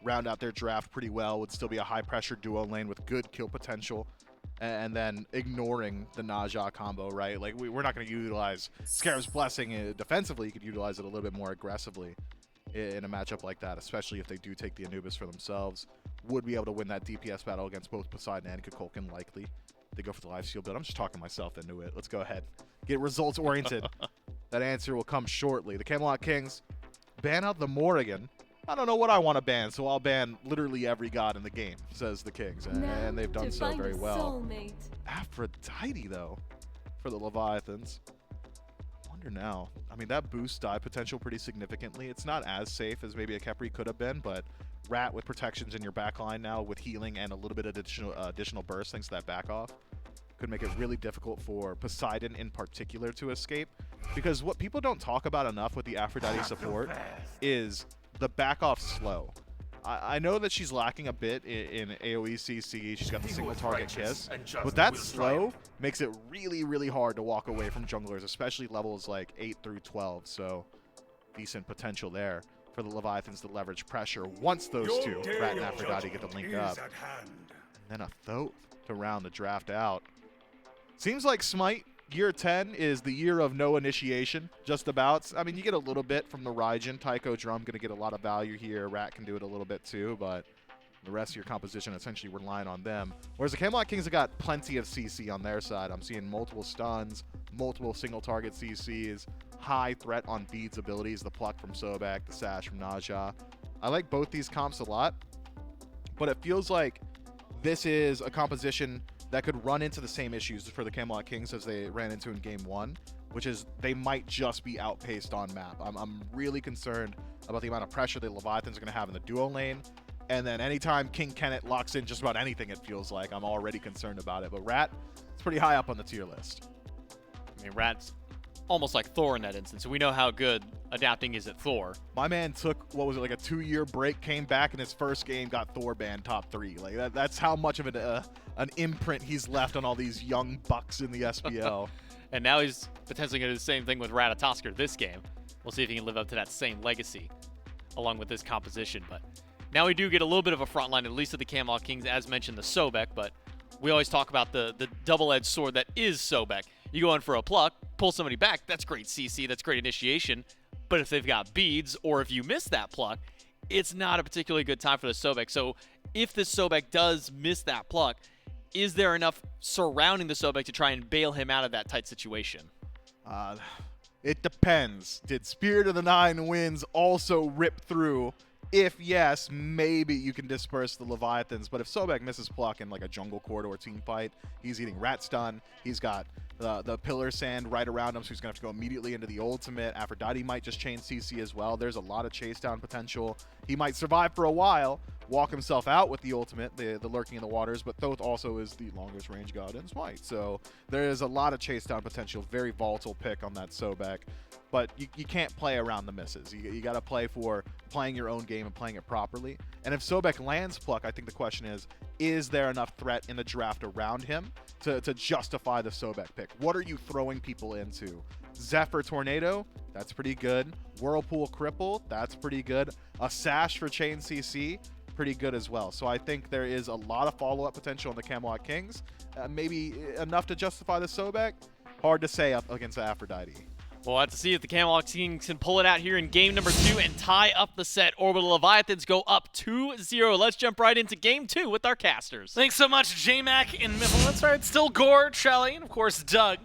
round out their draft pretty well. Would still be a high-pressure duo lane with good kill potential, and then ignoring the Naja combo, right? Like, we're not going to utilize Scarab's Blessing defensively. You could utilize it a little bit more aggressively in a matchup like that, especially if they do take the Anubis for themselves. Would be able to win that DPS battle against both Poseidon and Kukulkan, likely. They go for the lifesteal build. I'm just talking myself into it. Let's go ahead. Get results-oriented. That answer will come shortly. The Camelot Kings ban out the Morrigan I don't know what I want to ban, so I'll ban literally every god in the game, says the Kings, and they've done so very well. Aphrodite, though, for the Leviathans. I wonder now. I mean, that boosts die potential pretty significantly. It's not as safe as maybe a Khepri could have been, but Rat with protections in your backline now with healing and a little bit of additional burst thanks to that back off could make it really difficult for Poseidon in particular to escape. Because what people don't talk about enough with the Aphrodite support is the back off slow. I know that she's lacking a bit in AoE CC. She's got the single target kiss, but that slow makes it really, really hard to walk away from junglers, especially levels like 8 through 12. So decent potential there for the Leviathans to leverage pressure once those two, Rat and Aphrodite, get to link up. And then a Thoth to round the draft out. Seems like Smite year 10 is the year of no initiation, just about. I mean, you get a little bit from the Raijin. Taiko Drum going to get a lot of value here. Rat can do it a little bit too, but the rest of your composition essentially relying on them. Whereas the Camelot Kings have got plenty of CC on their side. I'm seeing multiple stuns, multiple single target CCs, high threat on Bede's abilities, the pluck from Sobek, the sash from Naja. I like both these comps a lot, but it feels like this is a composition that could run into the same issues for the Camelot Kings as they ran into in Game 1, which is they might just be outpaced on map. I'm really concerned about the amount of pressure the Leviathans are going to have in the duo lane, and then anytime King Kenneth locks in just about anything, it feels like, I'm already concerned about it. But Rat, it's pretty high up on the tier list. I mean, Rat's almost like Thor in that instance. We know how good adapting is at Thor. My man took, what was it, like a 2-year break, came back in his first game, got Thor banned top 3. Like that's how much of an imprint he's left on all these young bucks in the SPL. And now he's potentially going to do the same thing with Ratatosker this game. We'll see if he can live up to that same legacy along with this composition. But now we do get a little bit of a front line, at least of the Camelot Kings, as mentioned, the Sobek. But we always talk about the double-edged sword that is Sobek. You go in for a pluck, pull somebody back, that's great CC, that's great initiation. But if they've got beads, or if you miss that pluck, it's not a particularly good time for the Sobek. So if the Sobek does miss that pluck, is there enough surrounding the Sobek to try and bail him out of that tight situation? It depends. Did Spirit of the Nine Winds also rip through? If yes, maybe you can disperse the Leviathans. But if Sobek misses pluck in like a jungle corridor team fight, he's eating rat stun. He's got the pillar sand right around him, so he's going to have to go immediately into the ultimate. Aphrodite might just chain CC as well. There's a lot of chase down potential. He might survive for a while, walk himself out with the ultimate, the lurking in the waters, but Thoth also is the longest range god in Smite. So there is a lot of chase down potential. Very volatile pick on that Sobek. But you can't play around the misses. You got to play for playing your own game and playing it properly. And if Sobek lands pluck, I think the question is there enough threat in the draft around him to justify the Sobek pick? What are you throwing people into? Zephyr Tornado, that's pretty good. Whirlpool Cripple, that's pretty good. A Sash for Chain CC, pretty good as well. So I think there is a lot of follow-up potential in the Camelot Kings. Maybe enough to justify the Sobek? Hard to say up against the Aphrodite. We'll have to see if the Camelot Kings can pull it out here in game number 2 and tie up the set. Orbital Leviathans go up 2-0. Let's jump right into game 2 with our casters. Thanks so much, J-Mac and Mifflin. Let's start. Still Gore, Trelly, and of course Doug.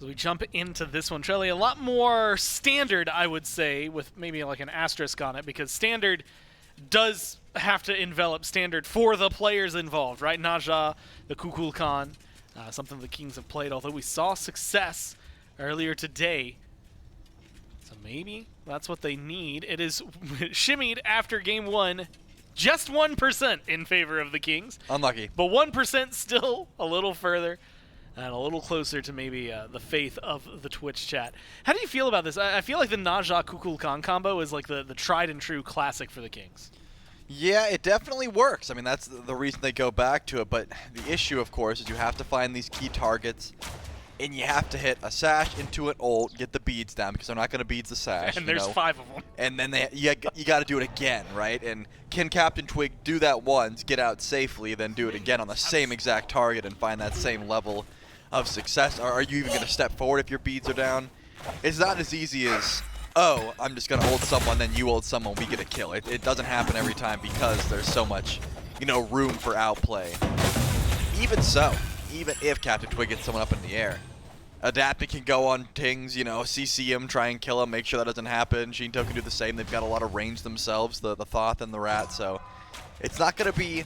As we jump into this one, Trelly, a lot more standard, I would say, with maybe like an asterisk on it, because standard does have to envelop standard for the players involved, right? Naja, the Kukulkan, something the Kings have played, although we saw success earlier today. So maybe that's what they need. It is shimmied after game 1, just 1% in favor of the Kings. Unlucky. But 1% still a little further and a little closer to maybe the faith of the Twitch chat. How do you feel about this? I feel like the Naja Kukulkan combo is like the tried and true classic for the Kings. Yeah, it definitely works. I mean, that's the reason they go back to it. But the issue, of course, is you have to find these key targets. And you have to hit a sash into an ult, get the beads down, because they're not going to beads the sash. And there's 5 of them. And then you got to do it again, right? And can Captain Twig do that once, get out safely, then do it again on the same exact target and find that same level of success? Or are you even going to step forward if your beads are down? It's not as easy as, oh, I'm just going to ult someone, then you ult someone, we get a kill. It doesn't happen every time because there's so much, room for outplay. Even so, even if Captain Twig gets someone up in the air, Adapting can go on Tings, you know, CC him, try and kill him, make sure that doesn't happen. Shinto can do the same. They've got a lot of range themselves, the Thoth and the Rat, so it's not going to be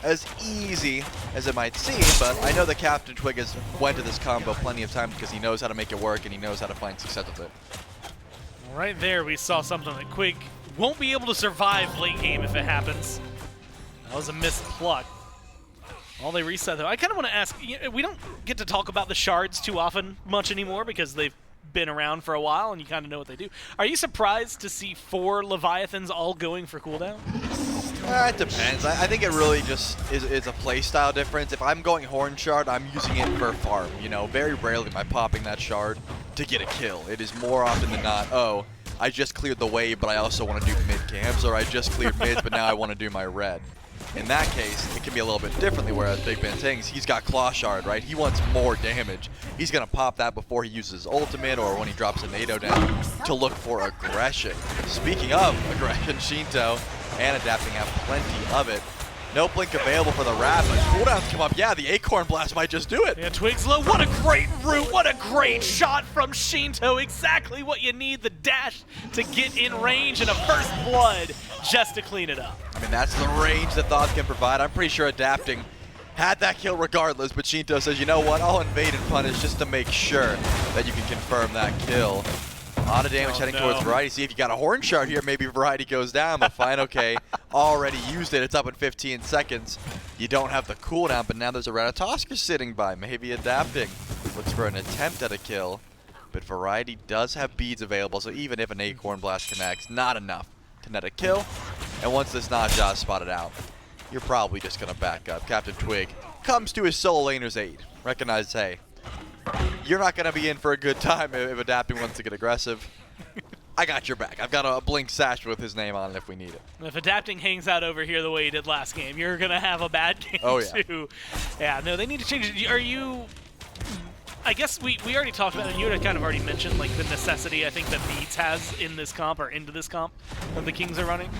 as easy as it might seem, but I know that Captain Twig has went to this combo plenty of times because he knows how to make it work and he knows how to find success with it. Right there, we saw something that Quig won't be able to survive late game if it happens. That was a missed pluck. All they reset, though. I kind of want to ask, we don't get to talk about the shards too often much anymore because they've been around for a while and you kind of know what they do. Are you surprised to see 4 Leviathans all going for cooldown? It depends. I think it really just is a playstyle difference. If I'm going Horn Shard, I'm using it for farm. You know, very rarely am I popping that shard to get a kill. It is more often than not, oh, I just cleared the wave, but I also want to do mid camps, or I just cleared mids, but now I want to do my red. In that case, it can be a little bit differently, whereas Big Ben Tings, he's got Claw Shard, right? He wants more damage. He's going to pop that before he uses his ultimate or when he drops a NATO down to look for aggression. Speaking of aggression, Shinto and Adapting have plenty of it. No blink available for the Rat, but cooldowns come up. Yeah, the Acorn Blast might just do it. Yeah, Twig's low. What a great route. What a great shot from Shinto. Exactly what you need. The dash to get in range and a first blood just to clean it up. I mean, that's the range that Thoth can provide. I'm pretty sure Adapting had that kill regardless, but Shinto says, you know what, I'll invade and punish just to make sure that you can confirm that kill. A lot of damage heading towards Variety. See if you got a Horn Shard here, maybe Variety goes down, but fine, okay. Already used it, it's up in 15 seconds. You don't have the cooldown, but now there's a Ratatosker sitting by, maybe Adapting. Looks for an attempt at a kill, but Variety does have beads available, so even if an Acorn Blast connects, not enough to net a kill. And once this Najah is spotted out, you're probably just gonna back up. Captain Twig comes to his solo laner's aid. Recognizes, hey, you're not going to be in for a good time if Adapting wants to get aggressive. I got your back. I've got a Blink Sash with his name on it if we need it. If Adapting hangs out over here the way he did last game, you're going to have a bad game too. Yeah, no, they need to change it. Are you... I guess we already talked about it, and you had kind of already mentioned like the necessity I think that Beats has in this comp, or into this comp, that the Kings are running.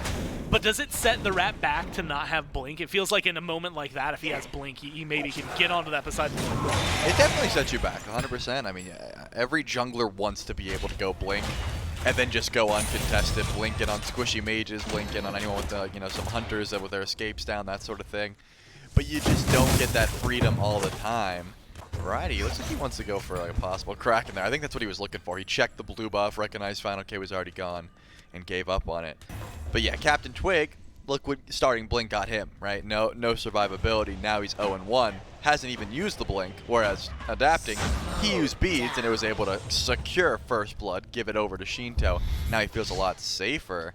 But does it set the Rat back to not have Blink? It feels like in a moment like that, if he has Blink, he maybe can get onto that beside the Blink. It definitely sets you back, 100%. I mean, every jungler wants to be able to go Blink, and then just go uncontested, blink in on squishy mages, blink in on anyone with some hunters with their escapes down, that sort of thing. But you just don't get that freedom all the time. Variety, looks like he wants to go for like a possible crack in there. I think that's what he was looking for. He checked the blue buff, recognized Final K was already gone, and gave up on it. But yeah, Captain Twig, look what starting Blink got him, right? No survivability. Now he's 0-1. Hasn't even used the Blink, whereas Adapting, he used beads and it was able to secure first blood, give it over to Shinto. Now he feels a lot safer.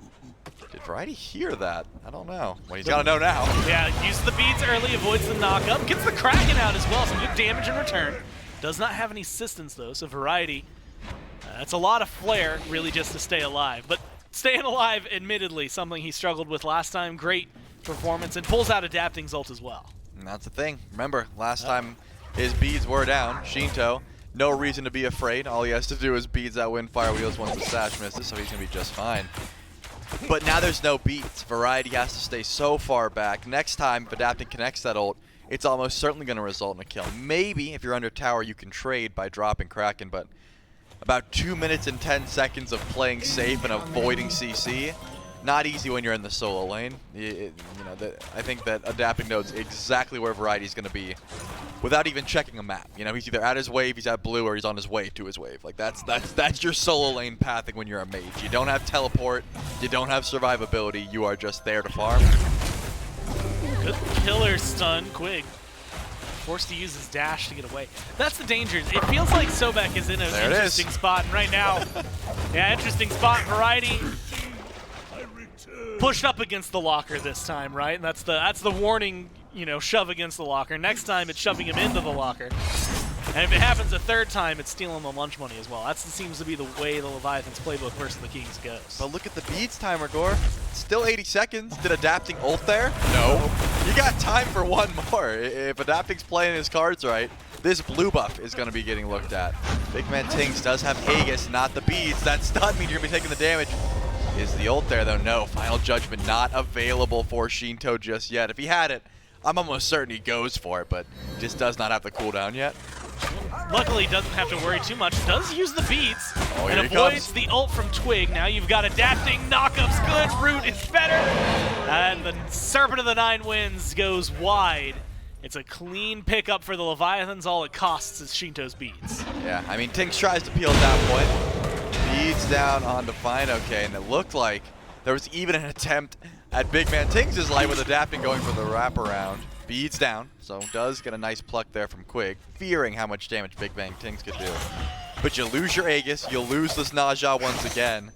Did Variety hear that? I don't know. Well, he's got to know now. Yeah, uses the beads early, avoids the knock-up, gets the Kraken out as well, some good damage in return. Does not have any assistance, though, so Variety, that's a lot of flair, really, just to stay alive. But staying alive, admittedly, something he struggled with last time. Great performance, and pulls out Adapting's ult as well. And that's the thing. Remember, last time his beads were down. Shinto, no reason to be afraid. All he has to do is beads that win Fire Wheels once the Sash misses, so he's going to be just fine. But now there's no beats. Variety has to stay so far back. Next time, if Adapting connects that ult, it's almost certainly going to result in a kill. Maybe, if you're under tower, you can trade by dropping Kraken, but about 2 minutes and 10 seconds of playing safe and avoiding CC, not easy when you're in the solo lane. I think that Adapting knows exactly where Variety's going to be without even checking a map. You know, he's either at his wave, he's at blue, or he's on his way to his wave. Like that's your solo lane pathing when you're a mage. You don't have teleport, you don't have survivability, you are just there to farm. Good killer stun, Quig. Forced to use his dash to get away. That's the danger. It feels like Sobek is in an interesting spot, and right now, yeah, interesting spot. Variety pushed up against the locker this time, right? And that's the warning, shove against the locker. Next time, it's shoving him into the locker. And if it happens a third time, it's stealing the lunch money as well. That seems to be the way the Leviathans playbook versus the Kings goes. But look at the beads timer, Gore. Still 80 seconds. Did Adapting ult there? No. You got time for one more. If Adapting's playing his cards right, this blue buff is going to be getting looked at. Big Man Tings does have Aegis, not the beads. That stun means you're going to be taking the damage. Is the ult there, though? No. Final Judgment not available for Shinto just yet. If he had it, I'm almost certain he goes for it, but just does not have the cooldown yet. Luckily, doesn't have to worry too much. Does use the beats and here he avoids comes. the ult from Twig. Now you've got adapting, knockups good, root is better. And the Serpent of the Nine Winds goes wide. It's a clean pickup for the Leviathans. All it costs is Shinto's beads. Yeah, I mean, Tinks tries to peel at that point. Beads down onto Fine, okay, and it looked like there was even an attempt at Big Man Tinks' life with adapting going for the wraparound. Beads down, so does get a nice pluck there from Quig, fearing how much damage Big Bang Tinks could do. But you lose your Aegis, you'll lose this Naja once again.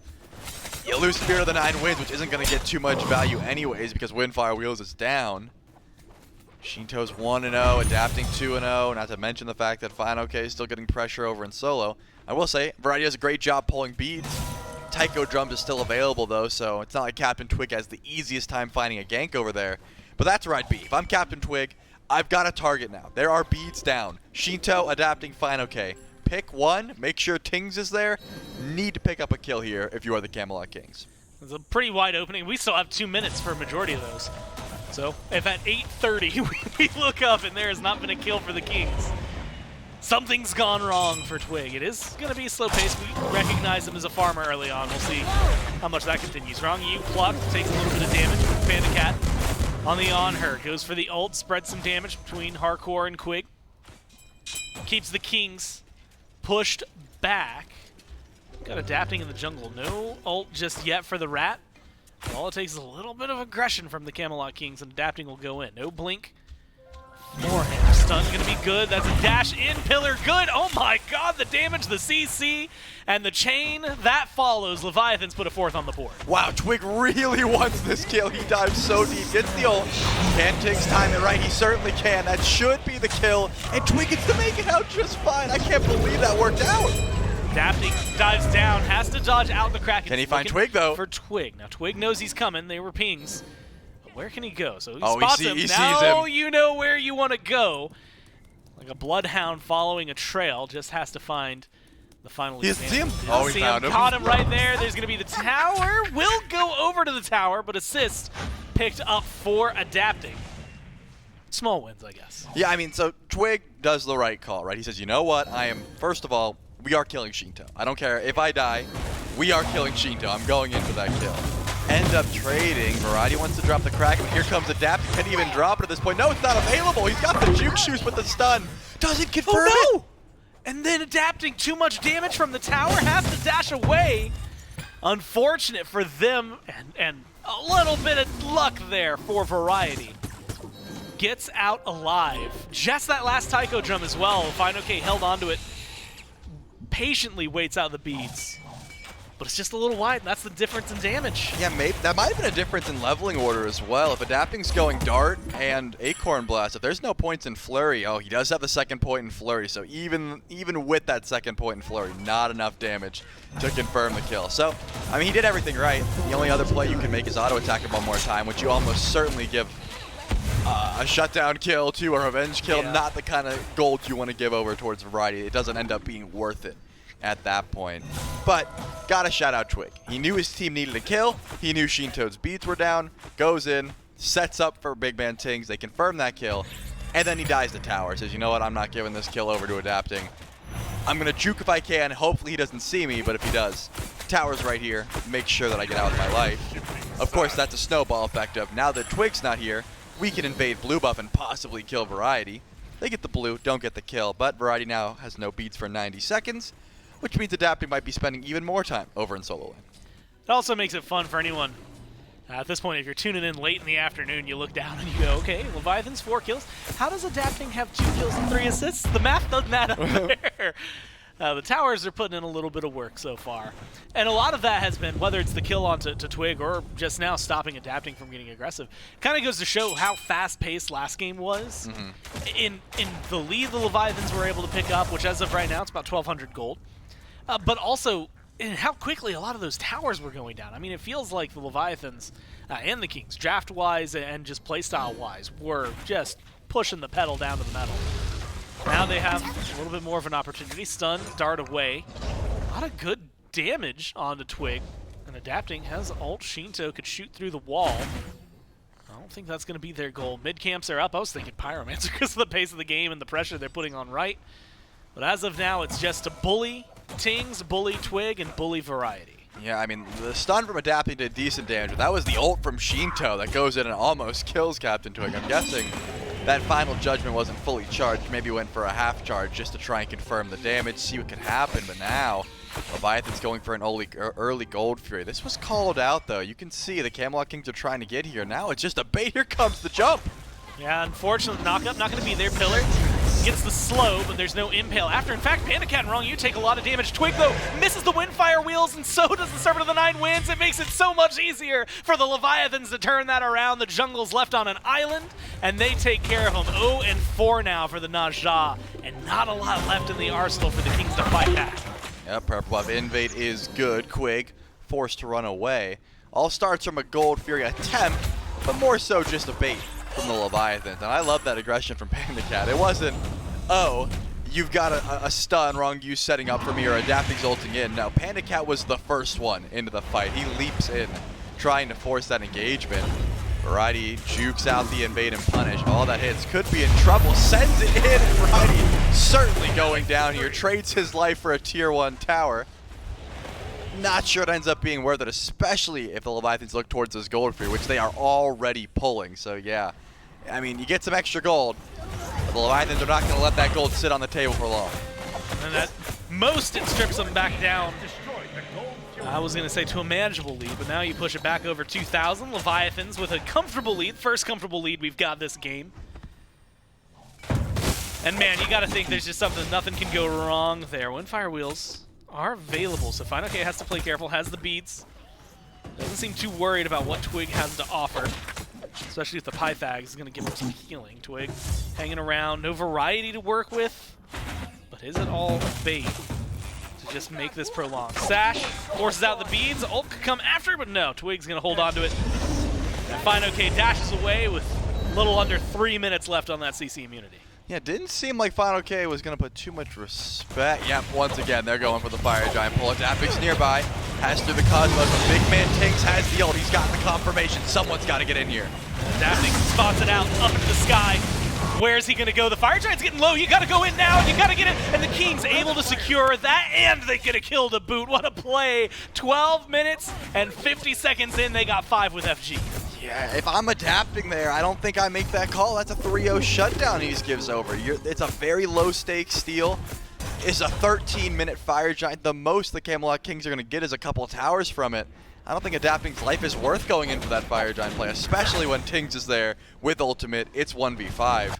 You lose Spirit of the Nine Winds, which isn't going to get too much value anyways because Windfire Wheels is down. Shinto's 1-0, adapting 2-0, not to mention the fact that Fine OK is still getting pressure over in solo. I will say, Variety does a great job pulling beads. Tycho Drums is still available though, so it's not like Captain Twig has the easiest time finding a gank over there. But that's where I'd be. If I'm Captain Twig, I've got a target now. There are beads down. Shinto adapting Fine OK. Pick one, make sure Tings is there. Need to pick up a kill here if you are the Camelot Kings. It's a pretty wide opening. We still have 2 minutes for a majority of those. So if at 8:30 we look up and there has not been a kill for the Kings, something's gone wrong for Twig. It is going to be slow pace. We recognize him as a farmer early on. We'll see how much that continues. Wrong U pluck, takes a little bit of damage. Panda Cat on the on her. Goes for the ult, spreads some damage between Hardcore and Quig. Keeps the Kings pushed back. Got adapting in the jungle. No ult just yet for the Rat. All it takes is a little bit of aggression from the Camelot Kings, and adapting will go in. No blink. Forehand stun's gonna be good. That's a dash in pillar. Good. Oh my god, the damage, the CC, and the chain that follows. Leviathans put a 4th on the board. Wow, Twig really wants this kill. He dives so deep, gets the ult. Can Tinks time it right? He certainly can. That should be the kill. And Twig gets to make it out just fine. I can't believe that worked out. Adapting dives down, has to dodge out the Kraken. Can he find Twig though? For Twig. Now Twig knows he's coming. They were pings. But where can he go? So he Oh, spots he him. sees Now him. you know where you want to go. Like a bloodhound following a trail, just has to find the final He doesn't see him? advantage. Oh, he See found him. Caught him right there. There's going to be the tower. Will go over to the tower, but assist picked up for adapting. Small wins, I guess. Yeah, I mean, so Twig does the right call, right? He says, you know what? First of all, we are killing Shinto. I don't care if I die. We are killing Shinto. I'm going in for that kill. End up trading. Variety wants to drop the Kraken. Here comes Adapt. Can he even drop it at this point? No, it's not available. He's got the juke shoes with the stun. Doesn't confirm it. And then adapting too much damage from the tower, has to dash away. Unfortunate for them, and a little bit of luck there for Variety. Gets out alive. Just that last Tycho drum as well. Fine OK held onto it. Patiently waits out the beads. But it's just a little wide, and that's the difference in damage. Yeah, maybe that might have been a difference in leveling order as well. If Adapting's going Dart and Acorn Blast, if there's no points in Flurry, oh, he does have the 2nd point in Flurry. So even with that 2nd point in Flurry, not enough damage to confirm the kill. So, I mean, he did everything right. The only other play you can make is auto attack him one more time, which you almost certainly give a shutdown kill to a revenge kill. Yeah. Not the kind of gold you want to give over towards Variety. It doesn't end up being worth it at that point. But gotta shout out Twig. He knew his team needed a kill. He knew Shinto's beats were down. Goes in, sets up for Big Man Tings. They confirm that kill. And then he dies the tower. Says, you know what, I'm not giving this kill over to Adapting. I'm gonna juke if I can. Hopefully he doesn't see me, but if he does, tower's right here. Make sure that I get out with my life. Of course, that's a snowball effect of now that Twig's not here, we can invade blue buff and possibly kill Variety. They get the blue, don't get the kill, but Variety now has no beats for 90 seconds. Which means Adapting might be spending even more time over in solo lane. It also makes it fun for anyone. At this point, if you're tuning in late in the afternoon, you look down and you go, okay, Leviathan's 4 kills. How does Adapting have 2 kills and 3 assists? The math doesn't add up there. The towers are putting in a little bit of work so far. And a lot of that has been, whether it's the kill onto Twig or just now stopping Adapting from getting aggressive, kind of goes to show how fast-paced last game was. In the lead the Leviathans were able to pick up, which as of right now, it's about 1,200 gold. But also, in how quickly a lot of those towers were going down. I mean, it feels like the Leviathans and the Kings, draft-wise and just playstyle-wise, were just pushing the pedal down to the metal. Now they have a little bit more of an opportunity. Stun, dart away. A lot of good damage onto Twig. And Adapting has ult. Shinto could shoot through the wall. I don't think that's going to be their goal. Mid camps are up. I was thinking Pyromancer because of the pace of the game and the pressure they're putting on right. But as of now, it's just a bully Tings, bully Twig, and bully Variety. Yeah, I mean, the stun from Adapting did decent damage, but that was the ult from Shinto that goes in and almost kills Captain Twig. I'm guessing that final judgment wasn't fully charged, maybe went for a half charge just to try and confirm the damage, see what could happen, but now Leviathan's going for an early Gold Fury. This was called out, though. You can see the Camelot Kings are trying to get here. Now it's just a bait. Here comes the jump. Yeah, unfortunately, knockup not going to be there. Pillar gets the slow, but there's no impale after. In fact, Panda Cat and Wrong, you take a lot of damage. Twig, though, misses the Windfire Wheels, and so does the Servant of the Nine Winds. It makes it so much easier for the Leviathans to turn that around. The jungle's left on an island, and they take care of them. 0-4 now for the Najah, and not a lot left in the arsenal for the Kings to fight back. Yep, Purple Buff Invade is good. Quig forced to run away. All starts from a Gold Fury attempt, but more so just a bait from the Leviathans. And I love that aggression from Panda Cat. It wasn't, oh, you've got a stun, Wrong use setting up for me, or Adapting's ulting in. No, Panda Cat was the first one into the fight. He leaps in, trying to force that engagement. Variety jukes out the invade and punish. All that hits, could be in trouble, sends it in, and Variety certainly going down here. Trades his life for a tier 1 tower. Not sure it ends up being worth it, especially if the Leviathans look towards this Gold Fury, which they are already pulling. So yeah, I mean, you get some extra gold, but the Leviathans are not going to let that gold sit on the table for long. And at most, it strips them back down. I was going to say to a manageable lead, but now you push it back over 2,000. Leviathans with a comfortable lead, first comfortable lead we've got this game. And man, you got to think there's just something, nothing can go wrong there. Windfire Wheels are available, so Fine OK has to play careful, has the beats. Doesn't seem too worried about what Twig has to offer, especially if the Pythag is going to give him some healing. Twig hanging around, no Variety to work with, but is it all bait to just make this prolonged? Sash forces out the beads, ult could come after, but no, Twig's going to hold on to it. And Fine OK dashes away with a little under 3 minutes left on that CC immunity. Yeah, didn't seem like Final K was going to put too much respect. Yep, once again, they're going for the Fire Giant pull. Adapting's nearby, has through the Cosmos. The big man Tinks has the ult. He's got the confirmation. Someone's got to get in here. Adapting spots it out up into the sky. Where's he going to go? The Fire Giant's getting low. You got to go in now. You got to get in. And the King's able to secure that, and they get a kill to boot. What a play. 12 minutes and 50 seconds in, they got 5 with FG. Yeah, if I'm adapting there, I don't think I make that call. That's a 3-0 shutdown he just gives over. It's a very low-stakes steal. It's a 13-minute Fire Giant. The most the Camelot Kings are going to get is a couple of towers from it. I don't think Adapting's life is worth going into that Fire Giant play, especially when Tings is there with ultimate. It's 1v5.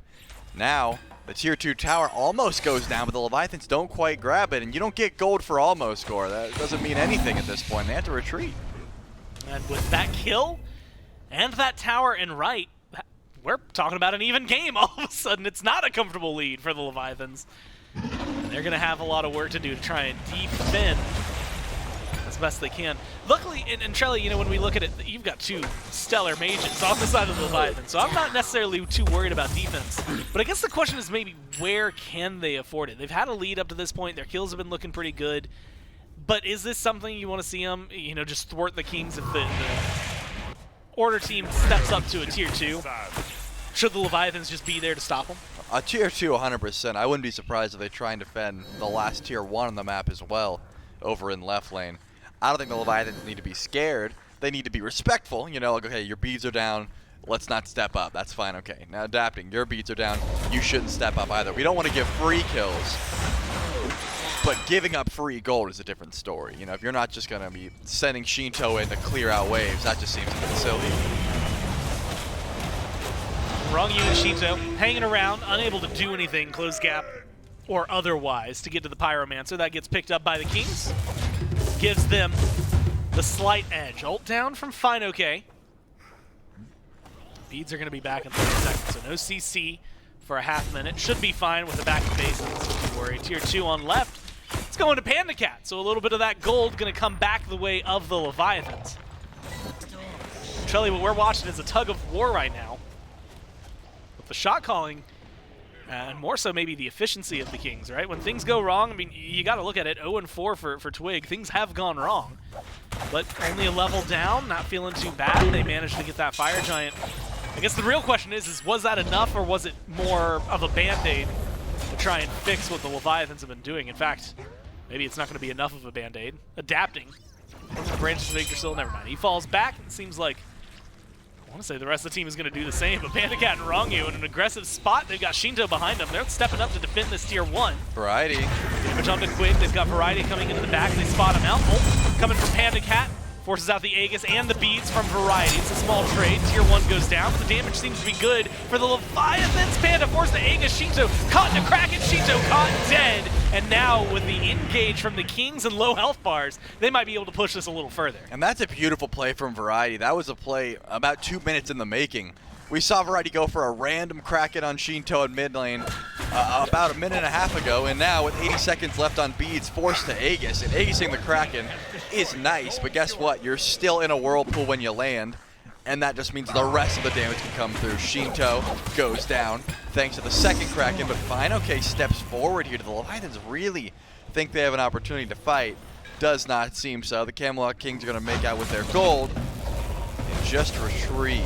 Now, the tier 2 tower almost goes down, but the Leviathans don't quite grab it, and you don't get gold for almost score. That doesn't mean anything at this point. They have to retreat. And with that kill and that tower in right, we're talking about an even game. All of a sudden, it's not a comfortable lead for the Leviathans. They're going to have a lot of work to do to try and defend as best they can. Luckily, and Trelly, you know, when we look at it, you've got 2 stellar mages on the side of the Leviathan, so I'm not necessarily too worried about defense. But I guess the question is maybe where can they afford it? They've had a lead up to this point. Their kills have been looking pretty good. But is this something you want to see them, you know, just thwart the Kings if the Order team steps up to a tier 2? Should the Leviathans just be there to stop them? A tier 2, 100%. I wouldn't be surprised if they try and defend the last tier 1 on the map as well over in left lane. I don't think the Leviathans need to be scared. They need to be respectful. You know, like, okay, your beads are down. Let's not step up. That's fine, okay. Now Adapting, your beads are down. You shouldn't step up either. We don't want to give free kills. But giving up free gold is a different story. You know, if you're not just going to be sending Shinto in to clear out waves, that just seems a bit silly. Wrong you and Shinto hanging around, unable to do anything, close gap or otherwise, to get to the Pyromancer. That gets picked up by the Kings. Gives them the slight edge. Ult down from Fine OK. Beads are going to be back in 30 seconds, so no CC for a half minute. Should be fine with the back to base, don't worry. Tier 2 on left. It's going to Panda Cat, so a little bit of that gold going to come back the way of the Leviathans. Trelly, what we're watching is a tug of war right now. With the shot calling, and more so maybe the efficiency of the Kings, right? When things go wrong, I mean, you got to look at it. 0-4 for Twig. Things have gone wrong, but only a level down, not feeling too bad. They managed to get that Fire Giant. I guess the real question is was that enough, or was it more of a Band-Aid to try and fix what the Leviathans have been doing. In fact, maybe it's not going to be enough of a band-aid. Adapting. The branches of Yggdrasil, never mind. He falls back. It seems like, I want to say the rest of the team is going to do the same, but Pandacat and Rongyu in an aggressive spot. They've got Shinto behind them. They're stepping up to defend this tier 1. Variety. Damage onto Quig. They've got Variety coming into the back. They spot him out. Ult coming from Pandacat. Forces out the Aegis and the beads from Variety. It's a small trade. Tier 1 goes down, but the damage seems to be good for the Leviathans. Panda forced the Aegis. Shinto caught in a Kraken. Shinto caught dead. And now with the engage from the Kings and low health bars, they might be able to push this a little further. And that's a beautiful play from Variety. That was a play about 2 minutes in the making. We saw Variety go for a random Kraken on Shinto in mid lane about a minute and a half ago, and now with 80 seconds left on beads, forced to Aegis, and Aegising the Kraken is nice, but guess what? You're still in a whirlpool when you land, and that just means the rest of the damage can come through. Shinto goes down thanks to the second Kraken, but fine, okay, steps forward here. Do the Leviathans really think they have an opportunity to fight? Does not seem so. The Camelot Kings are going to make out with their gold and just retreat.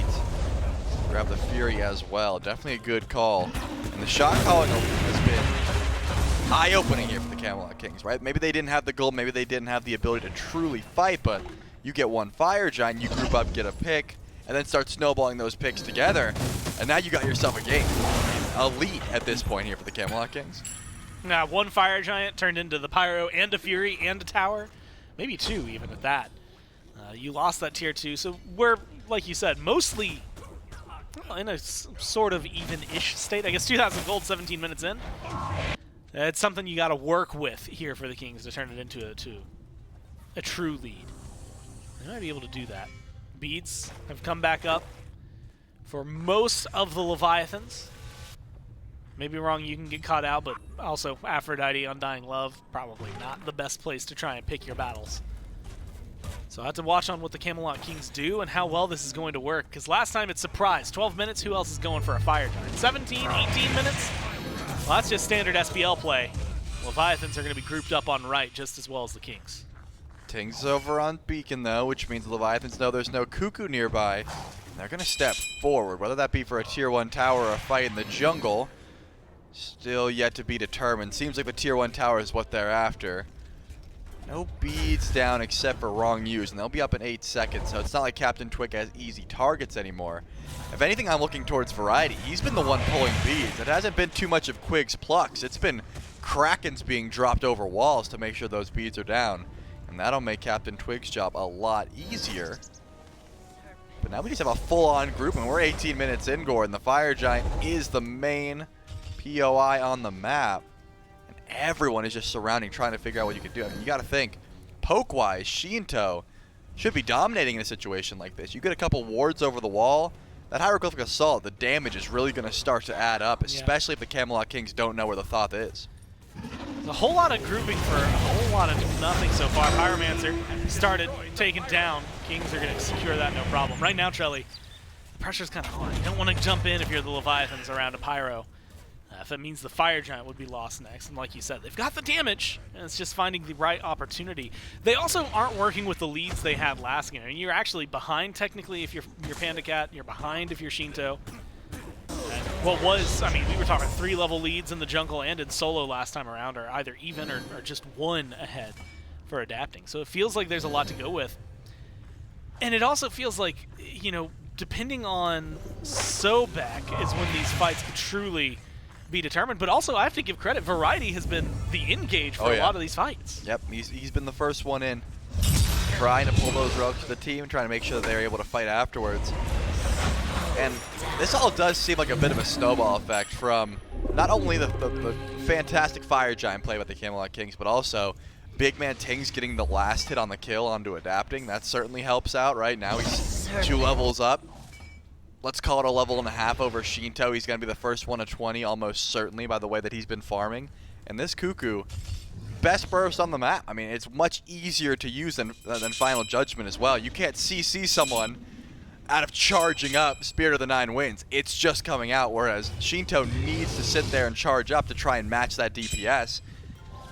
Grab the Fury as well. Definitely a good call. And the shot calling has been eye-opening here for the Camelot Kings, right? Maybe they didn't have the gold, maybe they didn't have the ability to truly fight, but you get one Fire Giant, you group up, get a pick, and then start snowballing those picks together, and now you got yourself a game. A lead at this point here for the Camelot Kings. Now, one Fire Giant turned into the Pyro and a Fury and a Tower. Maybe 2 even at that. You lost that tier 2, so we're, like you said, mostly in a sort of even-ish state. I guess 2,000 gold 17 minutes in. It's something you got to work with here for the Kings to turn it into a true lead. They might be able to do that. Beads have come back up for most of the Leviathans. Maybe wrong, you can get caught out, but also Aphrodite, Undying Love, probably not the best place to try and pick your battles. So I have to watch on what the Camelot Kings do and how well this is going to work, because last time it surprised. 12 minutes, who else is going for a Fire Giant? 17, 18 minutes? Well, that's just standard SPL play. Leviathans are going to be grouped up on right just as well as the Kings. Tings over on Beacon, though, which means the Leviathans know there's no Cuckoo nearby. They're going to step forward, whether that be for a tier 1 tower or a fight in the jungle. Still yet to be determined. Seems like the tier 1 tower is what they're after. No beads down except for wrong use, and they'll be up in 8 seconds, so it's not like Captain Twig has easy targets anymore. If anything, I'm looking towards Variety. He's been the one pulling beads. It hasn't been too much of Quig's plucks. It's been Krakens being dropped over walls to make sure those beads are down, and that'll make Captain Twig's job a lot easier. But now we just have a full-on group, and we're 18 minutes in, Gordon. The Fire Giant is the main POI on the map. Everyone is just surrounding, trying to figure out what you can do. I mean, you got to think, poke-wise, Shinto should be dominating in a situation like this. You get a couple wards over the wall, that Hieroglyphic Assault, the damage is really going to start to add up, especially if the Camelot Kings don't know where the Thoth is. There's a whole lot of grouping for a whole lot of nothing so far. Pyromancer started taken down. Kings are going to secure that no problem. Right now, Trelly, the pressure's kind of hard. You don't want to jump in if you're the Leviathans around a Pyro. If it means the Fire Giant would be lost next, and like you said, they've got the damage, and it's just finding the right opportunity. They also aren't working with the leads they had last game. I mean, you're actually behind technically if you're Pandacat, you're behind if you're Shinto. And what was, I mean, we were talking 3-level leads in the jungle and in solo last time around, are either even or just 1 ahead for adapting. So it feels like there's a lot to go with. And it also feels like, you know, depending on Sobek is when these fights could truly be determined, but also I have to give credit. Variety has been the engage for a lot of these fights. Yep, he's been the first one in, trying to pull those relics to the team and trying to make sure that they're able to fight afterwards. And this all does seem like a bit of a snowball effect from not only the fantastic Fire Giant play by the Camelot Kings, but also Big Man Tings getting the last hit on the kill onto adapting. That certainly helps out. Right now he's 2 levels up. Let's call it a level and a half over Shinto. He's going to be the first one to 20 almost certainly by the way that he's been farming. And this Cuckoo, best burst on the map. I mean, it's much easier to use than Final Judgment as well. You can't CC someone out of charging up Spirit of the Nine Winds. It's just coming out, whereas Shinto needs to sit there and charge up to try and match that DPS.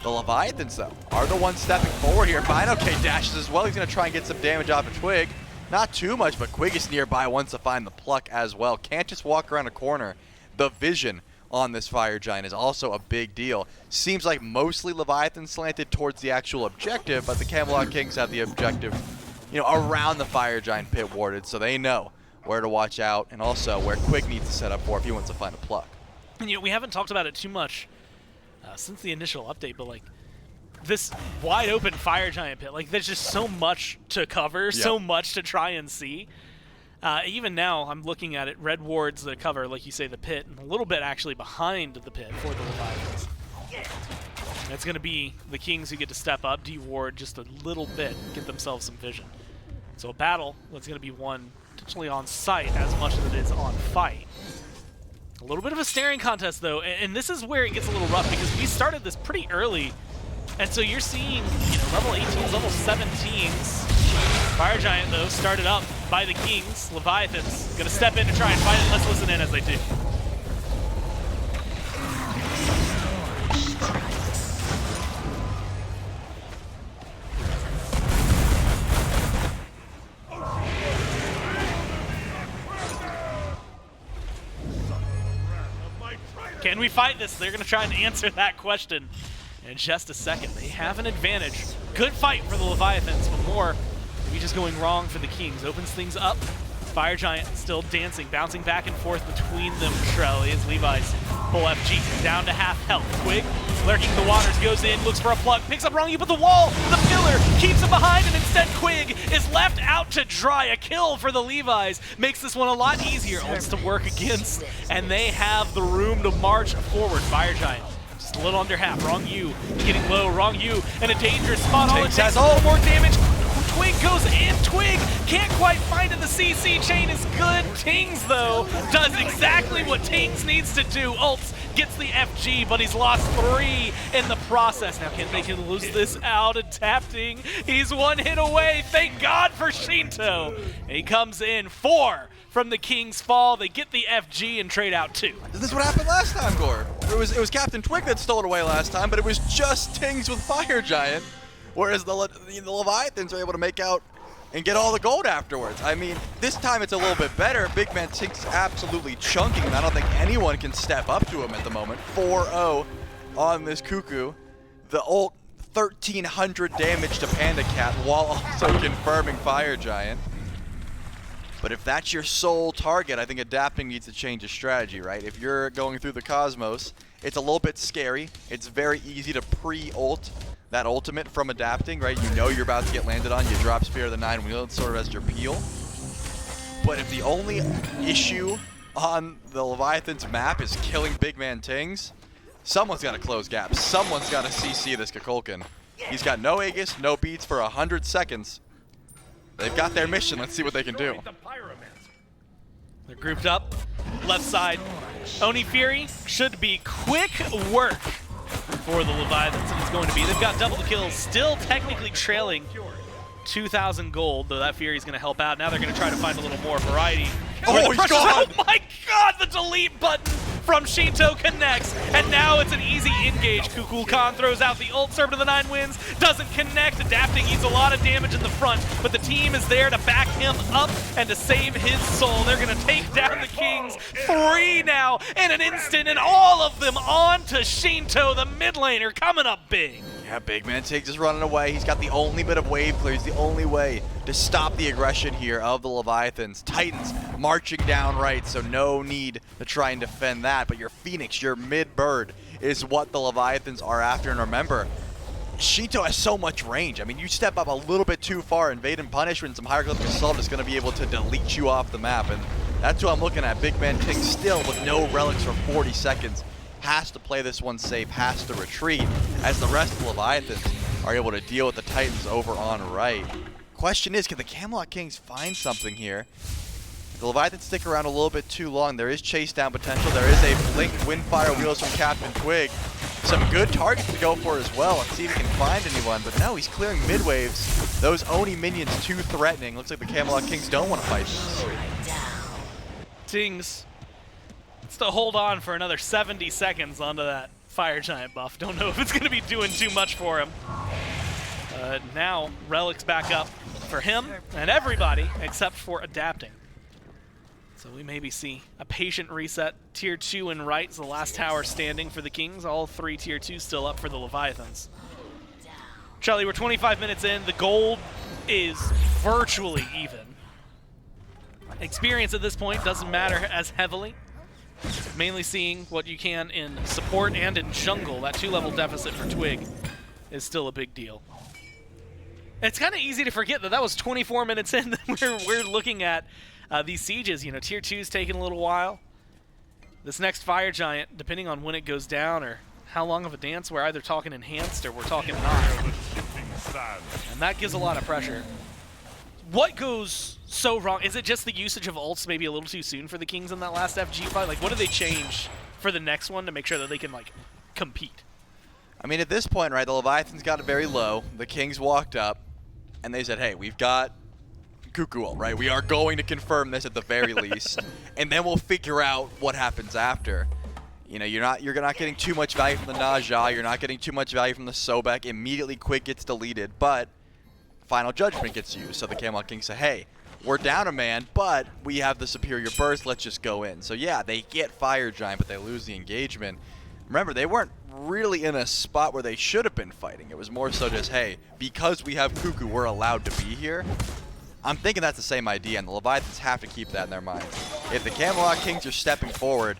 The Leviathans, though, are the ones stepping forward here. Fine, okay, dashes as well. He's going to try and get some damage off of Twig. Not too much, but Quig is nearby, wants to find the pluck as well. Can't just walk around a corner. The vision on this Fire Giant is also a big deal. Seems like mostly Leviathan slanted towards the actual objective, but the Camelot Kings have the objective, you know, around the Fire Giant pit warded, so they know where to watch out and also where Quig needs to set up for if he wants to find a pluck. And, you know, we haven't talked about it too much since the initial update, but like this wide open Fire Giant pit, like there's just so much to cover, so much to try and see. Even now, I'm looking at it, red wards the cover, like you say, the pit, and a little bit actually behind the pit for the Leviathans. And it's going to be the Kings who get to step up, de-ward just a little bit, get themselves some vision. So a battle that's going to be won potentially on sight as much as it is on fight. A little bit of a staring contest, though, and this is where it gets a little rough because we started this pretty early, and so you're seeing, you know, level 18s, level 17s. Fire Giant, though, started up by the Kings. Leviathans gonna step in to try and fight it. Let's listen in as they do. Can we fight this? They're gonna try and answer that question in just a second. They have an advantage. Good fight for the Leviathans, but more maybe just going wrong for the Kings. Opens things up. Fire Giant still dancing, bouncing back and forth between them. Trelly as Levi's full FG down to half health. Quig lurking the waters, goes in, looks for a plug, picks up wrong you, but the wall, the pillar, keeps him behind, and instead Quig is left out to dry. A kill for the Levi's makes this one a lot easier. Ults to work against, and they have the room to march forward. Fire Giant just a little under half. Wrong you, getting low, wrong you, and a dangerous spot. All it takes is a little more damage. Quig goes in, Quig can't quite find it. The CC chain is good. Tings, though, does exactly what Tings needs to do. Ults gets the FG, but he's lost 3 in the process. Now they can lose this out. Adapting, he's 1 hit away. Thank God for Shinto. He comes in 4 from the King's fall. They get the FG and trade out 2. Is this what happened last time, Gore? It was Captain Twig that stole it away last time, but it was just Tings with Fire Giant. Whereas the Leviathans are able to make out and get all the gold afterwards. I mean, this time it's a little bit better. Big Man Tink's absolutely chunking him. I don't think anyone can step up to him at the moment. 4-0 on this Cuckoo. The ult, 1,300 damage to Panda Cat while also confirming Fire Giant. But if that's your sole target, I think Adapting needs to change his strategy, right? If you're going through the Cosmos, it's a little bit scary. It's very easy to pre-ult that ultimate from Adapting, right? You know you're about to get landed on. You drop Spear of the Nine Wheel sort of as your peel. But if the only issue on the Leviathan's map is killing Big Man Tings, someone's got to close gaps. Someone's got to CC this Kukulkan. He's got no Aegis, no beats for 100 seconds. They've got their mission. Let's see what they can do. They're grouped up. Left side. Oni Fury should be quick work for the Leviathans, and it's going to be. They've got double the kills, still technically trailing 2,000 gold, though that Fury's going to help out. Now they're going to try to find a little more variety. Oh, he's gone! Oh my God, the delete button from Shinto connects, and now it's an easy engage. Kukulkan throws out the ult, Servant of the Nine wins, doesn't connect. Adapting, eats a lot of damage in the front, but the team is there to back him up and to save his soul. They're going to take down the Kings. 3 now in an instant, and all of them on to Shinto, the mid laner, coming up big. Yeah, Big Man Tiggs is running away. He's got the only bit of wave clear. He's the only way to stop the aggression here of the Leviathans. Titans marching down right, so no need to try and defend that. But your Phoenix, your mid-bird, is what the Leviathans are after. And remember, Shinto has so much range. I mean, you step up a little bit too far, invade and punish when some hieroglyphic assault is going to be able to delete you off the map. And that's who I'm looking at. Big Man Tiggs still with no relics for 40 seconds. Has to play this one safe, has to retreat, as the rest of the Leviathans are able to deal with the Titans over on right. Question is, can the Camelot Kings find something here? If the Leviathans stick around a little bit too long, there is chase down potential. There is a blink Windfire Wheels from Captain Twig. Some good targets to go for as well. Let's see if he can find anyone, but no, he's clearing mid waves. Those Oni minions too threatening. Looks like the Camelot Kings don't want to fight this. Tings to hold on for another 70 seconds onto that Fire Giant buff. Don't know if it's going to be doing too much for him. Now, Relic's back up for him and everybody except for Adapting. So we maybe see a patient reset. Tier 2 and right is the last tower standing for the Kings. All 3 Tier 2 still up for the Leviathans. Charlie, we're 25 minutes in. The gold is virtually even. Experience at this point doesn't matter as heavily. Mainly seeing what you can in support and in jungle. That 2-level deficit for Twig is still a big deal. It's kind of easy to forget that was 24 minutes in that we're looking at these sieges. You know, Tier 2's taking a little while. This next Fire Giant, depending on when it goes down or how long of a dance, we're either talking enhanced or we're talking not. And that gives a lot of pressure. What goes so wrong? Is it just the usage of ults maybe a little too soon for the Kings in that last FG fight? Like, what do they change for the next one to make sure that they can, like, compete? I mean, at this point, right, the Leviathans got it very low. The Kings walked up, and they said, hey, we've got Cuckoo ult, right? We are going to confirm this at the very least, and then we'll figure out what happens after. You know, you're not getting too much value from the Naja. You're not getting too much value from the Sobek. Immediately, Quick gets deleted, but Final Judgment gets used. So the Camelot Kings say, hey, we're down a man, but we have the superior burst. Let's just go in. So yeah, they get Fire Giant, but they lose the engagement. Remember, they weren't really in a spot where they should have been fighting. It was more so just, hey, because we have Cuckoo, we're allowed to be here. I'm thinking that's the same idea, and the Leviathans have to keep that in their mind. If the Camelot Kings are stepping forward,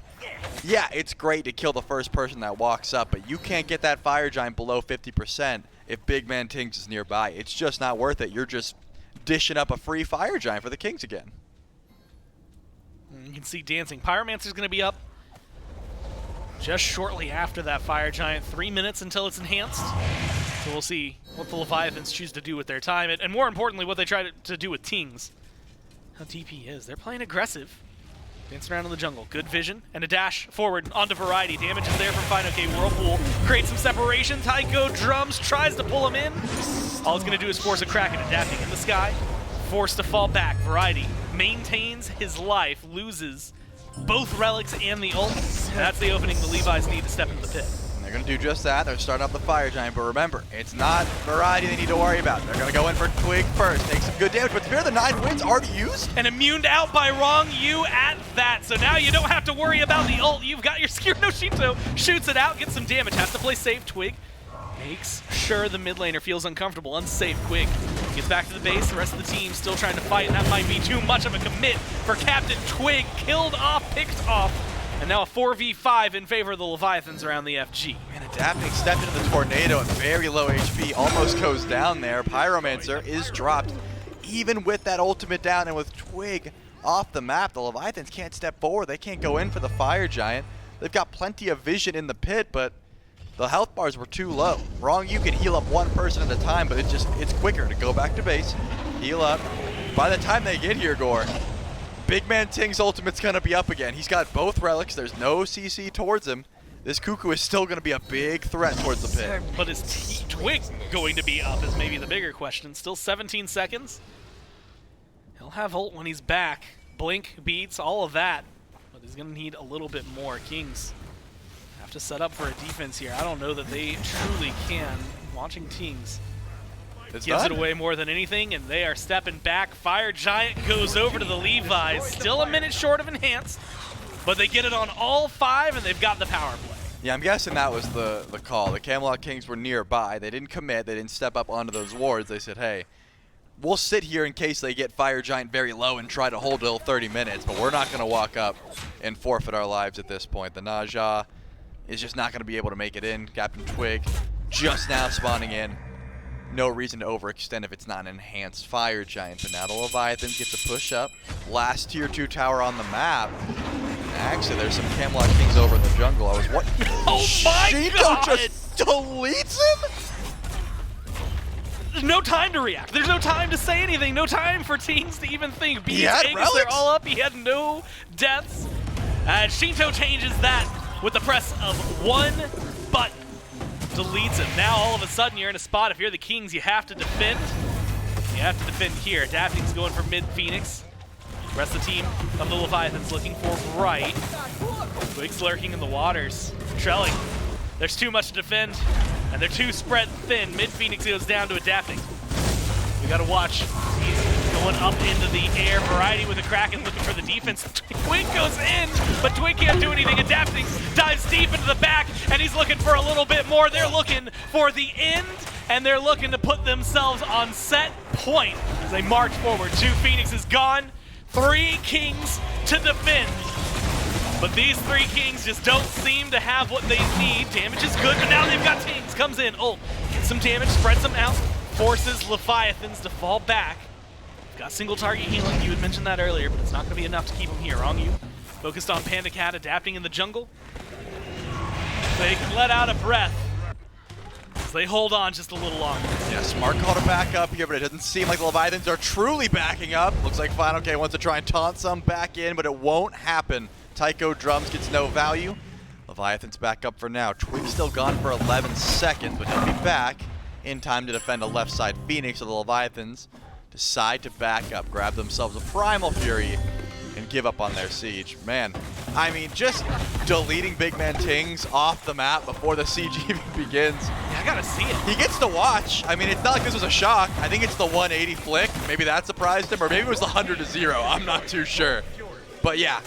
yeah, it's great to kill the first person that walks up, but you can't get that Fire Giant below 50% if Big Man Tings is nearby. It's just not worth it. You're just dishing up a free Fire Giant for the Kings again. You can see dancing. Pyromancer's going to be up just shortly after that Fire Giant. 3 minutes until it's enhanced. So we'll see what the Leviathans choose to do with their time, and more importantly, what they try to do with Tings. How deep he is. They're playing aggressive. Dancing around in the jungle. Good vision. And a dash forward onto Variety. Damage is there from Fine OK. Whirlpool creates some separation. Tycho Drums tries to pull him in. All it's going to do is force a Kraken. Adapting in the sky. Forced to fall back. Variety maintains his life. Loses both relics and the ult. And that's the opening the Levi's need to step into the pit. They're going to do just that. They're starting up the Fire Giant, but remember, it's not Variety they need to worry about. They're going to go in for Twig first, take some good damage, but Spear the 9 wins already used. And immuned out by Wrong You at that. So now you don't have to worry about the ult. You've got your Skewer no Shinto. Shoots it out, gets some damage, has to play safe. Twig makes sure the mid laner feels uncomfortable, unsafe. Twig gets back to the base. The rest of the team still trying to fight, and that might be too much of a commit for Captain Twig. Killed off, picked off. And now a 4v5 in favor of the Leviathans around the FG. And Adapting stepped into the tornado at very low HP, almost goes down there. Pyromancer is dropped. Even with that ultimate down and with Twig off the map, the Leviathans can't step forward. They can't go in for the Fire Giant. They've got plenty of vision in the pit, but the health bars were too low. Wrong, you can heal up one person at a time, but it's quicker to go back to base, heal up. By the time they get here, Gore, Big Man Ting's ultimate's gonna be up again. He's got both relics. There's no CC towards him. This Cuckoo is still gonna be a big threat towards the pit. But is Twig going to be up is maybe the bigger question. Still 17 seconds. He'll have ult when he's back. Blink, beats, all of that. But he's gonna need a little bit more. Kings have to set up for a defense here. I don't know that they truly can. Watching Tings gives it away more than anything, and they are stepping back. Fire Giant goes over to the Levi's. Still a minute short of enhanced, but they get it on all 5, and they've got the power play. Yeah, I'm guessing that was the call. The Camelot Kings were nearby. They didn't commit. They didn't step up onto those wards. They said, hey, we'll sit here in case they get Fire Giant very low and try to hold till 30 minutes, but we're not going to walk up and forfeit our lives at this point. The Naja is just not going to be able to make it in. Captain Twig just now spawning in. No reason to overextend if it's not an enhanced Fire Giant. But now the Leviathans get to push up. Last tier 2 tower on the map. Actually, there's some Camelot Kings over in the jungle. I was what? Oh my God! Just deletes him? There's no time to react. There's no time to say anything. No time for teams to even think. Beats, they're all up. He had no deaths. And Shinto changes that with the press of one button. Deletes him. Now all of a sudden you're in a spot. If you're the Kings, you have to defend. You have to defend here. Adapting's going for mid Phoenix. The rest of the team of the Leviathans looking for right. Twig's lurking in the waters. Trelling. There's too much to defend, and they're too spread thin. Mid Phoenix goes down to Adapting. We gotta watch. He's one up into the air. Variety with a Kraken looking for the defense. Twig goes in, but Twig can't do anything. Adapting dives deep into the back, and he's looking for a little bit more. They're looking for the end, and they're looking to put themselves on set point as they march forward. 2 Phoenixes gone, 3 Kings to defend. But these 3 Kings just don't seem to have what they need. Damage is good, but now they've got Kings. Comes in, gets some damage, spreads them out, forces Leviathans to fall back. Got single target healing, you had mentioned that earlier, but it's not going to be enough to keep him here. On you, focused on Panda Cat adapting in the jungle. They can let out a breath as they hold on just a little longer. Yeah, smart call to back up here, but it doesn't seem like the Leviathans are truly backing up. Looks like Final K wants to try and taunt some back in, but it won't happen. Tycho Drums gets no value. Leviathans back up for now. Twig's still gone for 11 seconds, but he'll be back in time to defend a left side Phoenix. So the Leviathans decide to back up, grab themselves a Primal Fury, and give up on their siege. Man, I mean, just deleting Big Man Tings off the map before the siege even begins. Yeah, I gotta see it. He gets to watch. I mean, it's not like this was a shock. I think it's the 180 flick. Maybe that surprised him, or maybe it was the 100-0. I'm not too sure. But yeah,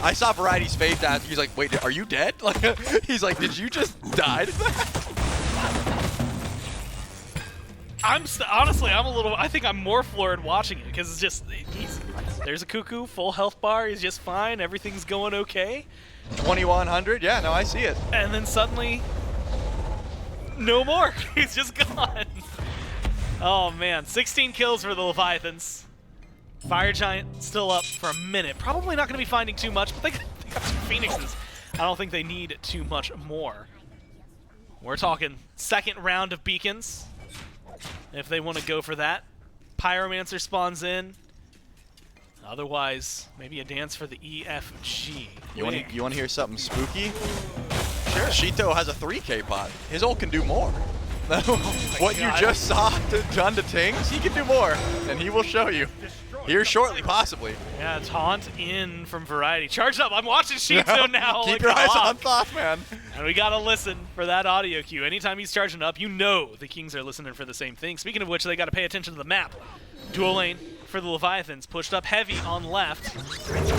I saw Variety's face after. He's like, wait, are you dead? Like, he's like, did you just die to that? Honestly, I think I'm more floored watching it because it's just, there's a Cuckoo, full health bar, he's just fine, everything's going okay. 2100, yeah, no, I see it. And then suddenly, no more, he's just gone. Oh man, 16 kills for the Leviathans. Fire Giant still up for a minute. Probably not going to be finding too much, but they got 2 Phoenixes. I don't think they need too much more. We're talking second round of beacons, if they want to go for that. Pyromancer spawns in. Otherwise, maybe a dance for the EFG. You want to hear something spooky? Sure. Shito has a 3K pot. His ult can do more. What you just saw done to Tings, he can do more, and he will show you. Here shortly, possibly. Yeah, taunt in from Variety. Charged up. I'm watching Shito now. Keep your eyes on Thoth, man. And we gotta listen for that audio cue. Anytime he's charging up, you know the Kings are listening for the same thing. Speaking of which, they gotta pay attention to the map. Dual lane for the Leviathans, pushed up heavy on left.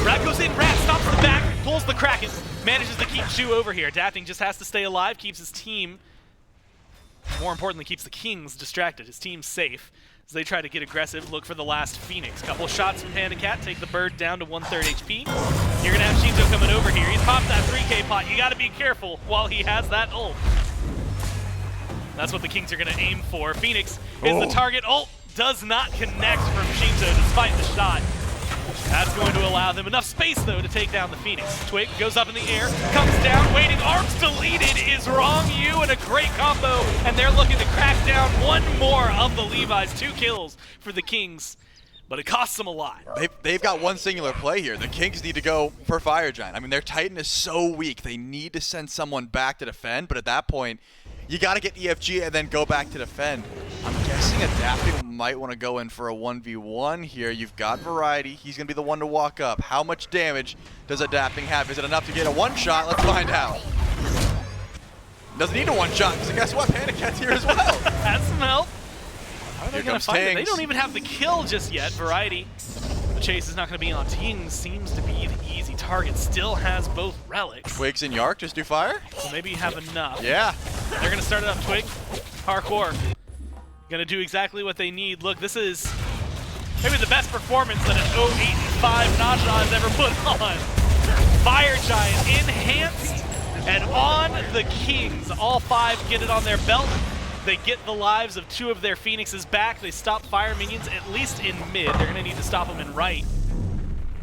Rat goes in, Rat stops the back, pulls the Kraken, manages to keep Shu over here. Adapting just has to stay alive, keeps his team, more importantly, keeps the Kings distracted, his team safe. As they try to get aggressive, look for the last Phoenix. Couple shots from Panda Cat, take the bird down to 1/3 HP. You're gonna have Shinzo coming over here. He's popped that 3K pot. You gotta be careful while he has that ult. That's what the Kings are gonna aim for. Phoenix is the target. Ult does not connect from Shinzo despite the shot. That's going to allow them enough space, though, to take down the Phoenix. Twig goes up in the air, comes down, waiting, arms deleted is Wrong You, and a great combo, and they're looking to crack down one more of the Levi's. 2 kills for the Kings, but it costs them a lot. They've got one singular play here. The Kings need to go for Fire Giant. I mean, their Titan is so weak. They need to send someone back to defend, but at that point, you got to get EFG and then go back to defend. I'm guessing Adapting might want to go in for a 1v1 here. You've got Variety. He's going to be the one to walk up. How much damage does Adapting have? Is it enough to get a one-shot? Let's find out. Doesn't need a one-shot, because guess what? Panda Cat's here as well. Has some help. How are they Here going comes to find it? They Tings. don't even have the kill just yet. Variety. The chase is not going to be on. Tings seems to be the easy target. Still has both relics. Twigs and Yark just do fire? So maybe you have enough. Yeah. They're going to start it up. Twig. Hardcore. Going to do exactly what they need. Look, this is maybe the best performance that an 0-8-5 Nasha has ever put on. Fire Giant enhanced and on the Kings. All 5 get it on their belt. They get the lives of 2 of their Phoenixes back. They stop fire minions, at least in mid. They're going to need to stop them in right.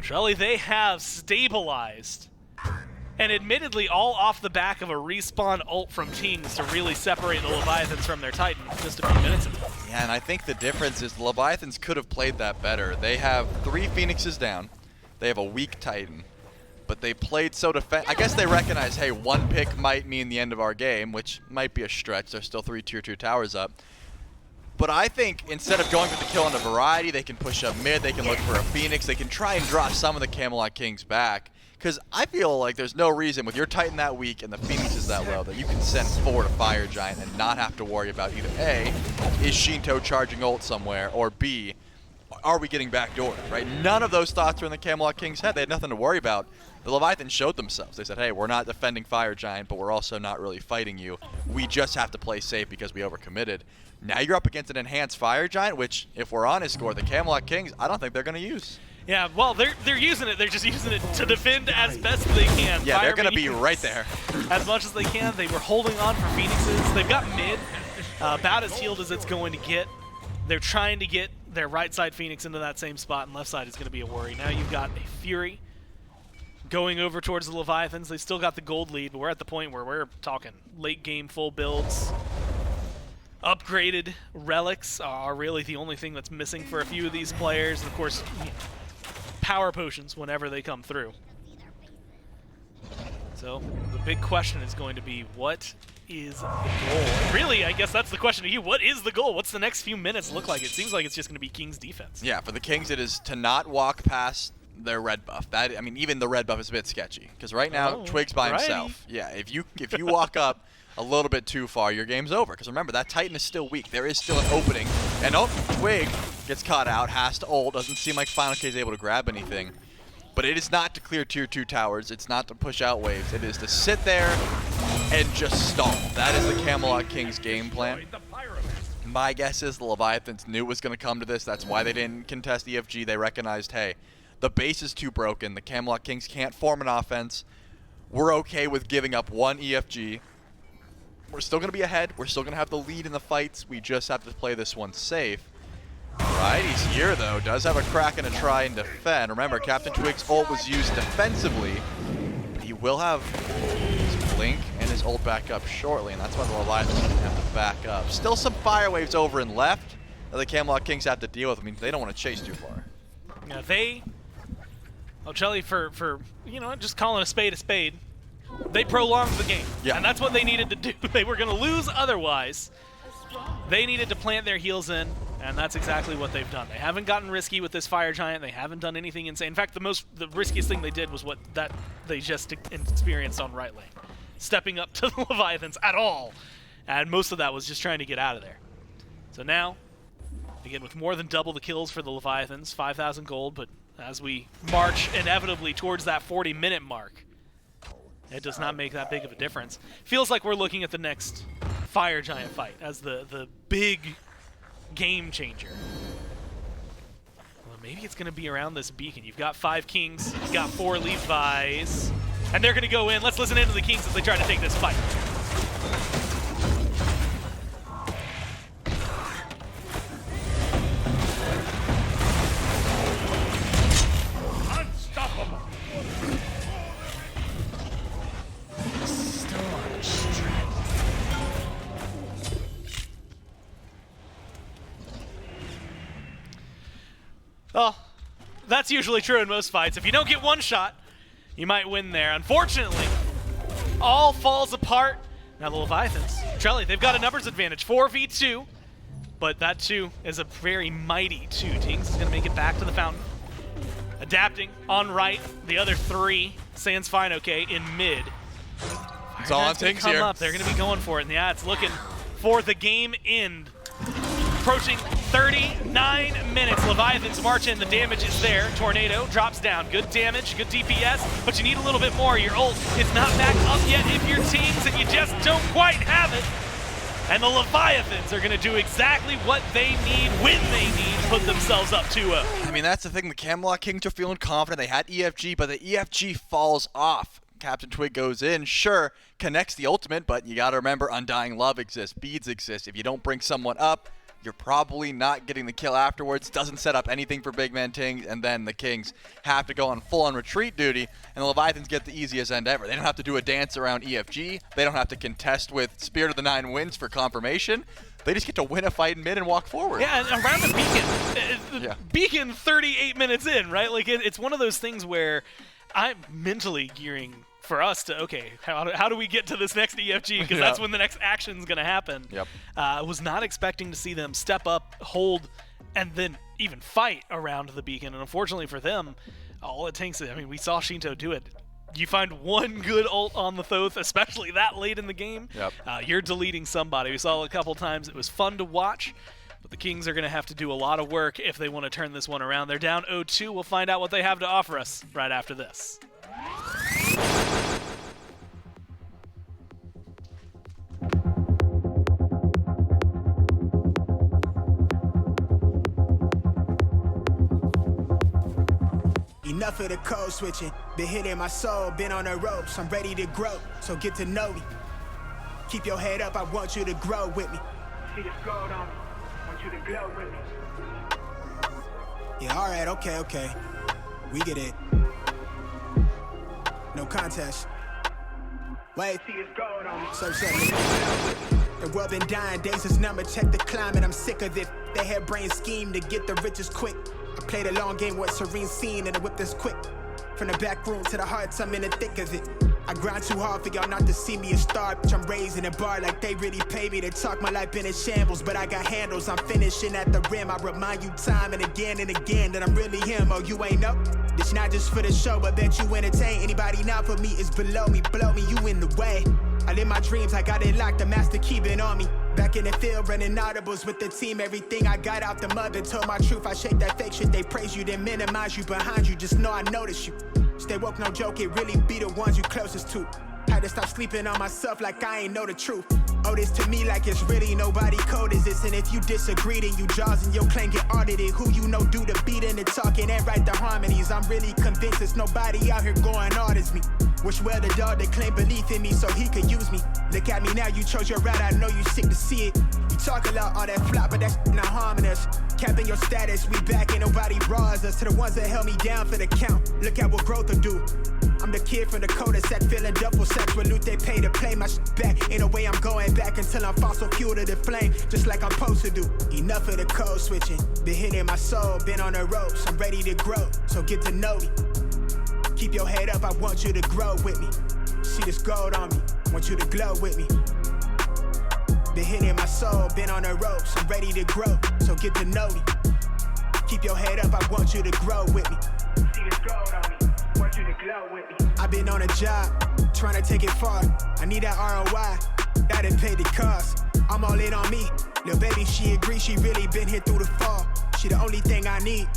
Trelly, they have stabilized. And admittedly, all off the back of a respawn ult from Tings to really separate the Leviathans from their Titan just a few minutes ago. Yeah, and I think the difference is the Leviathans could have played that better. They have 3 Phoenixes down. They have a weak Titan. But they played so I guess they recognize, hey, 1 pick might mean the end of our game, which might be a stretch. There's still 3 tier 2 towers up. But I think instead of going for the kill on the Variety, they can push up mid, they can look for a Phoenix, they can try and draw some of the Camelot Kings back. Because I feel like there's no reason, with your Titan that weak and the Phoenix is that low, that you can send 4 to Fire Giant and not have to worry about either A, is Shinto charging ult somewhere, or B, are we getting backdoored, right? None of those thoughts were in the Camelot Kings' head. They had nothing to worry about. The Leviathans showed themselves. They said, hey, we're not defending Fire Giant, but we're also not really fighting you. We just have to play safe because we overcommitted. Now you're up against an enhanced Fire Giant, which, if we're honest, Score, the Camelot Kings, I don't think they're going to use. Yeah, well, they're using it. They're just using it to defend as best they can. Yeah, they're Fire going to be minions right there. as much as they can. They were holding on for Phoenixes. They've got mid about as healed as it's going to get. They're trying to get their right side Phoenix into that same spot, and left side is going to be a worry. Now you've got a Fury going over towards the Leviathans. They still got the gold lead, but we're at the point where we're talking late game full builds. Upgraded relics are really the only thing that's missing for a few of these players. And of course, power potions whenever they come through. So the big question is going to be, what is the goal? And really, I guess that's the question to you. What is the goal? What's the next few minutes look like? It seems like it's just going to be King's defense. Yeah, for the Kings, it is to not walk past their red buff. That, I mean, even the red buff is a bit sketchy because right now Twig's by himself. Yeah, if you walk up a little bit too far, your game's over. Because remember, that Titan is still weak. There is still an opening, and Twig gets caught out, has to ult. Doesn't seem like Final K is able to grab anything. But it is not to clear tier 2 towers. It's not to push out waves. It is to sit there and just stall. That is the Camelot Kings game plan. My guess is the Leviathans knew it was going to come to this. That's why they didn't contest EFG. They recognized, hey, the base is too broken. The Camelot Kings can't form an offense. We're okay with giving up one EFG. We're still going to be ahead. We're still going to have the lead in the fights. We just have to play this one safe. Right, he's here though. Does have a crack and a try and defend. Remember, Captain Twig's ult was used defensively. But he will have his blink and his ult back up shortly, and that's why the Leviathans have to back up. Still some fire waves over and left that the Camelot Kings have to deal with. I mean, they don't want to chase too far. Yeah, Ochelli, for just calling a spade, they prolonged the game. Yeah. And that's what they needed to do. They were going to lose otherwise. They needed to plant their heels in, and that's exactly what they've done. They haven't gotten risky with this Fire Giant. They haven't done anything insane. In fact, the riskiest thing they did was what they just experienced on right lane. Stepping up to the Leviathans at all. And most of that was just trying to get out of there. So now, again, with more than double the kills for the Leviathans, 5,000 gold, but as we march inevitably towards that 40-minute mark, it does not make that big of a difference. Feels like we're looking at the next Fire Giant fight as the big game changer. Well, maybe it's going to be around this beacon. You've got 5 Kings, you've got 4 Levis, and they're going to go in. Let's listen in to the Kings as they try to take this fight. Unstoppable. Well, that's usually true in most fights. If you don't get one shot, you might win there. Unfortunately, all falls apart. Now the Leviathans, Trelly, they've got a numbers advantage, 4v2, but that 2 is a very mighty 2. Tings is going to make it back to the fountain. Adapting on right, the other 3, Sans fine, okay, in mid. It's all on Tings here. Up. They're going to be going for it, and yeah, it's looking for the game end. Approaching 39 minutes. Leviathans march in. The damage is there. Tornado drops down. Good damage, good DPS, but you need a little bit more. Your ult is not back up yet if you're Teams, and you just don't quite have it. And the Leviathans are going to do exactly what they need when they need to put themselves up 2-0. I mean, that's the thing. The Camelot Kings are feeling confident. They had EFG, but the EFG falls off. Captain Twig goes in, sure, connects the ultimate, but you got to remember Undying Love exists, beads exist. If you don't bring someone up, you're probably not getting the kill afterwards. Doesn't set up anything for big man Tings, and then the Kings have to go on full-on retreat duty, and the Leviathans get the easiest end ever. They don't have to do a dance around EFG. They don't have to contest with Spirit of the Nine Winds for confirmation. They just get to win a fight in mid and walk forward. Yeah, and around the beacon. Beacon 38 minutes in, right? Like, it's one of those things where I'm mentally gearing for us to, okay, how do we get to this next EFG? Because that's when the next action's going to happen. Yep. Was not expecting to see them step up, hold, and then even fight around the beacon. And unfortunately for them, all it takes is, I mean, we saw Shinto do it. You find one good ult on the Thoth, especially that late in the game, you're deleting somebody. We saw it a couple times. It was fun to watch, But the Kings are going to have to do a lot of work if they want to turn this one around. They're down 0-2. We'll find out what they have to offer us right after this. Enough of the code switching. Been hitting my soul, been on the ropes. I'm ready to grow, so get to know me. Keep your head up, I want you to grow with me. See this gold on me, want you to glow with me. Yeah, alright, okay. We get it. No contest. Wait, see this gold on me. So the world been dying, days is numbered, check the climate, I'm sick of it. They had brain scheme to get the riches quick. I played a long game with serene scene and the whip this quick. From the back room to the hearts, I'm in the thick of it. I grind too hard for y'all not to see me a star, bitch. I'm raising a bar like they really pay me to talk. My life been in shambles, but I got handles. I'm finishing at the rim. I remind you time and again that I'm really him. Oh, you ain't know? This not just for the show, but bet you entertain. Anybody not for me is below me, blow me, you in the way. I live my dreams, I got it locked, the master key been on me. Back in the field, running audibles with the team. Everything I got out the mud and told my truth. I shake that fake shit, they praise you, then minimize you behind you. Just know I notice you. Stay woke, no joke, it really be the ones you closest to. Had to stop sleeping on myself like I ain't know the truth. Oh, this to me like it's really nobody code is this. And if you disagree, then you jaws and your claim get audited. Who you know do the beating and talking and write the harmonies. I'm really convinced there's nobody out here going hard as me. Wish well the dog that claimed belief in me so he could use me. Look at me now, you chose your route, I know you sick to see it. You talk a lot, all that flop, but that's not harming us. Capping your status, we back, ain't nobody bras us. To the ones that held me down for the count, look at what growth will do. I'm the kid from the cul-de-sac, feeling double sex with loot they pay to play my shit back. Ain't no way I'm going back until I'm fossil fuel to the flame, just like I'm supposed to do. Enough of the code switching, been hitting my soul, been on the ropes. I'm ready to grow, so get to know me. Keep your head up, I want you to grow with me. See this gold on me, want you to glow with me. Been hitting my soul, been on the ropes. I'm ready to grow, so get to know me. Keep your head up, I want you to grow with me. See this gold on me, want you to glow with me. I've been on a job, trying to take it far. I need that ROI, that done paid the cost. I'm all in on me, little baby, she agrees. She really been here through the fall. She the only thing I need.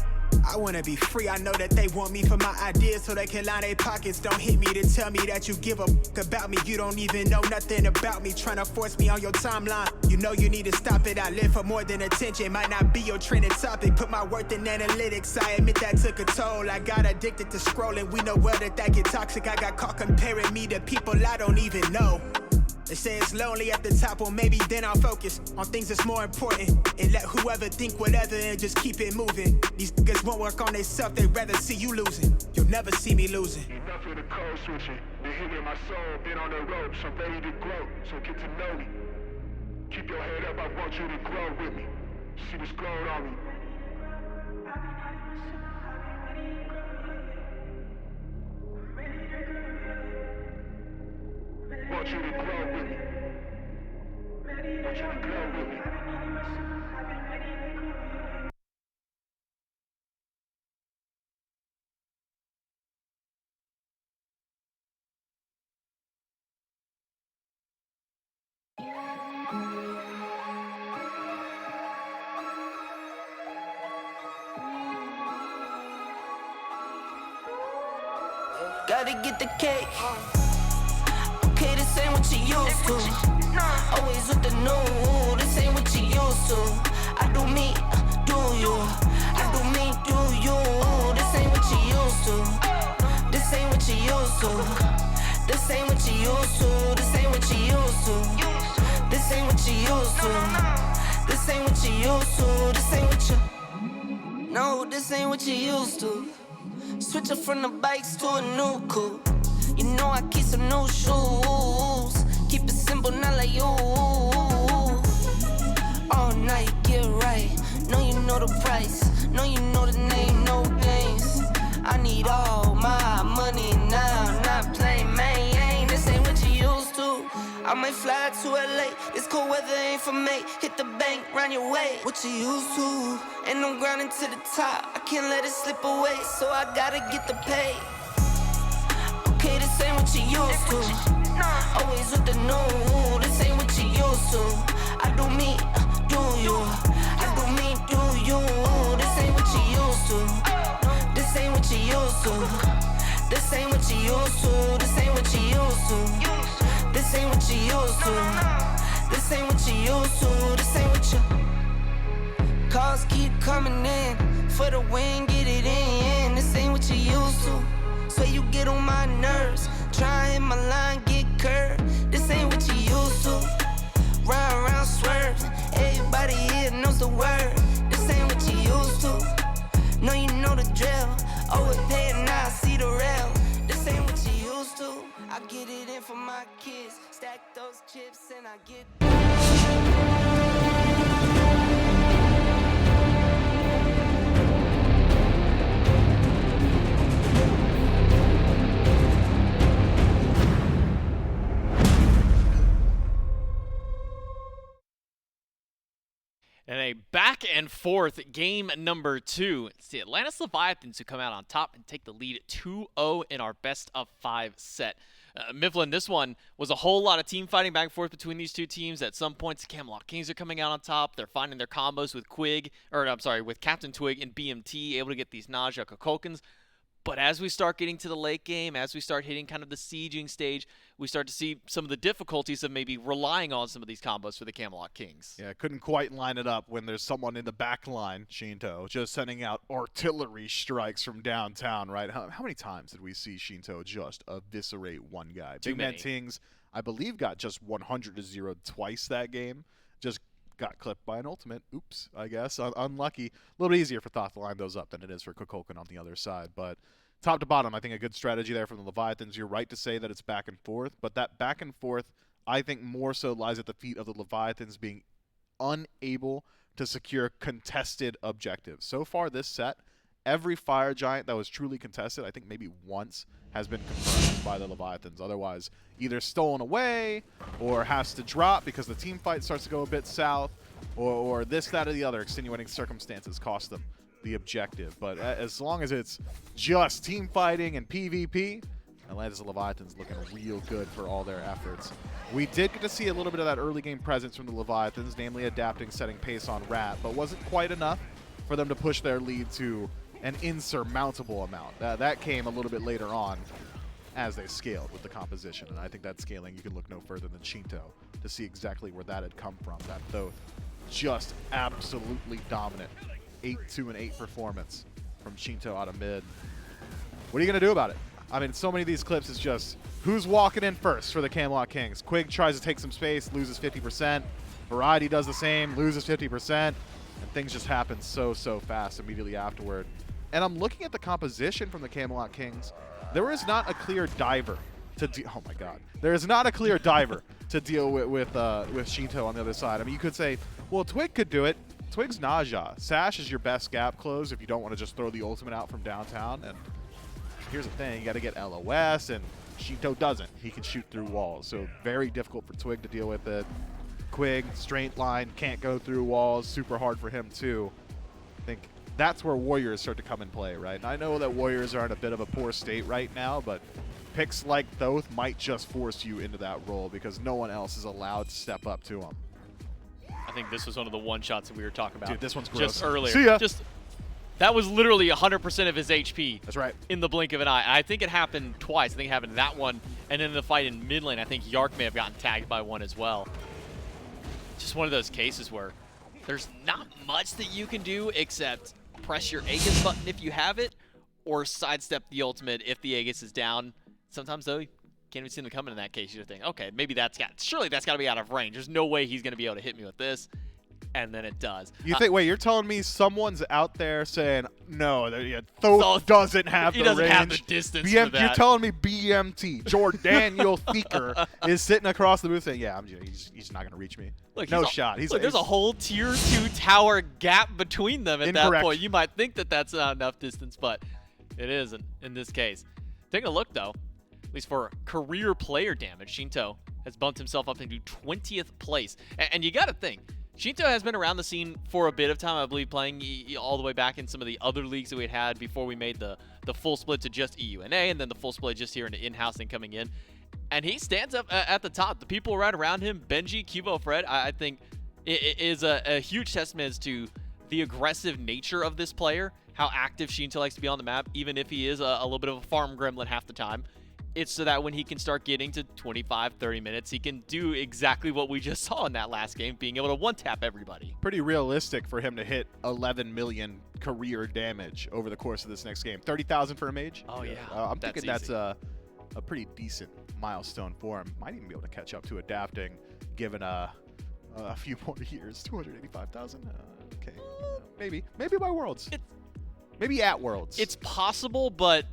I wanna be free, I know that they want me for my ideas so they can line their pockets. Don't hit me to tell me that you give a f about me. You don't even know nothing about me, trying to force me on your timeline. You know you need to stop it, I live for more than attention. Might not be your trending topic, put my worth in analytics. I admit that took a toll, I got addicted to scrolling. We know well that get toxic. I got caught comparing me to people I don't even know. They say it's lonely at the top, well maybe then I'll focus on things that's more important and let whoever think whatever and just keep it moving. These niggas won't work on themselves, they'd rather see you losing. You'll never see me losing. Enough of the code switching, been hitting my soul, been on the ropes. I'm ready to grow, so get to know me. Keep your head up, I want you to grow with me. See this gold on me. Want you to grow with me. Want you to grow with me. Gotta get the cake. Okay, this ain't what you used to. Always with the new, this ain't what you used to. I do me, do you? I do me, do you? This ain't what you used to. This ain't what you used to. This ain't what you used to. This ain't what you used to. This ain't what you used to. This ain't what you used to. This ain't what you. No, this ain't what you used to. Switching from the bikes to a new coupe. You know I keep some new shoes. Keep it simple, not like you. All night, get right. Know you know the price. Know you know the name, no games. I need all my money now. Not playing, man. This ain't what you used to. I might fly to LA. This cold weather ain't for me. Hit the bank, round your way. What you used to? And I'm grinding to the top. I can't let it slip away, so I gotta get the pay. Okay, this ain't what you used to. Always with the new, this ain't what you used to. I do me, do you? I do you used to. This ain't what you used to. This ain't what you used to. This ain't what you used to. This ain't what you. Calls keep coming in for the win, get it in. This ain't what you used to. So you get on my nerves. Try hit my line, get curved. This ain't what you used to. Round, round, swerve. Everybody here knows the word. This ain't what you used to. No, you know the drill. Overpay and now I see the rail. This ain't what you used to. I get it in for my kids. Stack those chips and I get. And a back and forth game number 2. It's the Atlantis Leviathans who come out on top and take the lead 2-0 in our best of 5 set. Mifflin, this one was a whole lot of team fighting back and forth between these two teams. At some points, the Camelot Kings are coming out on top. They're finding their combos with with Captain Twig and BMT, able to get these Naja Kokolkins. But as we start getting to the late game, as we start hitting kind of the sieging stage, we start to see some of the difficulties of maybe relying on some of these combos for the Camelot Kings. Yeah, couldn't quite line it up when there's someone in the back line, Shinto, just sending out artillery strikes from downtown, right? How many times did we see Shinto just eviscerate one guy? Too Big Man many. Tings, I believe, got just 100-0 twice that game. Just got clipped by an ultimate. Oops, I guess. Unlucky. A little easier for Thoth to line those up than it is for Kokolkin on the other side. But top to bottom, I think a good strategy there from the Leviathans. You're right to say that it's back and forth, but that back and forth, I think more so lies at the feet of the Leviathans being unable to secure contested objectives. So far this set, every Fire Giant that was truly contested, I think maybe once, has been confirmed by the Leviathans. Otherwise, either stolen away or has to drop because the team fight starts to go a bit south, or this, that, or the other extenuating circumstances cost them the objective. But as long as it's just team fighting and PvP, Atlantis Leviathans looking real good for all their efforts. We did get to see a little bit of that early game presence from the Leviathans, namely adapting, setting pace on Rat, but wasn't quite enough for them to push their lead to an insurmountable amount. That came a little bit later on as they scaled with the composition, and I think that scaling, you can look no further than Shinto to see exactly where that had come from. That Thoth just absolutely dominant 8-2 and 8 performance from Shinto out of mid. What are you going to do about it? I mean, so many of these clips is just who's walking in first for the Camelot Kings. Quig tries to take some space, loses 50%. Variety does the same, loses 50%. And things just happen so fast immediately afterward. And I'm looking at the composition from the Camelot Kings. There is not a clear diver to oh my god. There is not a clear diver to deal with Shinto on the other side. I mean, you could say, well, Twig could do it. Twig's Naja. Sash is your best gap close if you don't want to just throw the ultimate out from downtown. And here's the thing, you got to get LOS, and Shinto doesn't. He can shoot through walls, so very difficult for Twig to deal with it. Quig, straight line, can't go through walls, super hard for him too. I think that's where Warriors start to come in play, right? And I know that Warriors are in a bit of a poor state right now, but picks like Thoth might just force you into that role because no one else is allowed to step up to him. I think this was one of the one-shots that we were talking about. Dude, this one's gross. Just earlier. See ya. That was literally 100% of his HP. That's right. In the blink of an eye. I think it happened twice. I think it happened that one, and then in the fight in mid lane, I think Yark may have gotten tagged by one as well. Just one of those cases where there's not much that you can do except press your Aegis button if you have it, or sidestep the ultimate if the Aegis is down. Sometimes, though, you can't even see them coming in that case. You think, okay, maybe surely that's got to be out of range. There's no way he's going to be able to hit me with this. And then it does. You think, wait, you're telling me someone's out there saying, no, Thoth doesn't have the range. He doesn't have the distance for that. You're telling me BMT, Jordaniel Theaker, is sitting across the booth saying, yeah, he's not going to reach me. Look, no shot. There's a whole tier 2 tower gap between them at that point. You might think that that's not enough distance, but it isn't in this case. Taking a look, though, at least for career player damage, Shinto has bumped himself up into 20th place. And you got to think, Shinto has been around the scene for a bit of time, I believe, playing all the way back in some of the other leagues that we had before we made the full split to just EUNA, and then the full split just here into in-house and coming in. And he stands up at the top. The people right around him, Benji, Cubo, Fred, I think it is a huge testament as to the aggressive nature of this player, how active Shinto likes to be on the map, even if he is a little bit of a farm gremlin half the time. it's so that when he can start getting to 25, 30 minutes, he can do exactly what we just saw in that last game, being able to one-tap everybody. Pretty realistic for him to hit 11 million career damage over the course of this next game. 30,000 for a mage? Oh, yeah. I'm That's thinking that's easy. a pretty decent milestone for him. Might even be able to catch up to adapting, given a few more years. 285,000? Okay. Maybe by Worlds. Maybe at Worlds. It's possible, but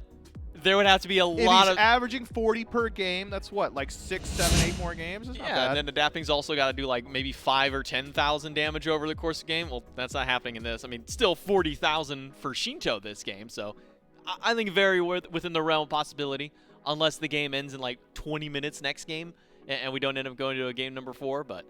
there would have to be a if lot he's of... averaging 40 per game, that's what, like 6, 7, 8 more games? That's not Yeah, bad. and then adapting's also got to do like maybe 5 or 10,000 damage over the course of the game. Well, that's not happening in this. I mean, still 40,000 for Shinto this game, so I think very within the realm of possibility, unless the game ends in like 20 minutes next game and we don't end up going to a game number 4. But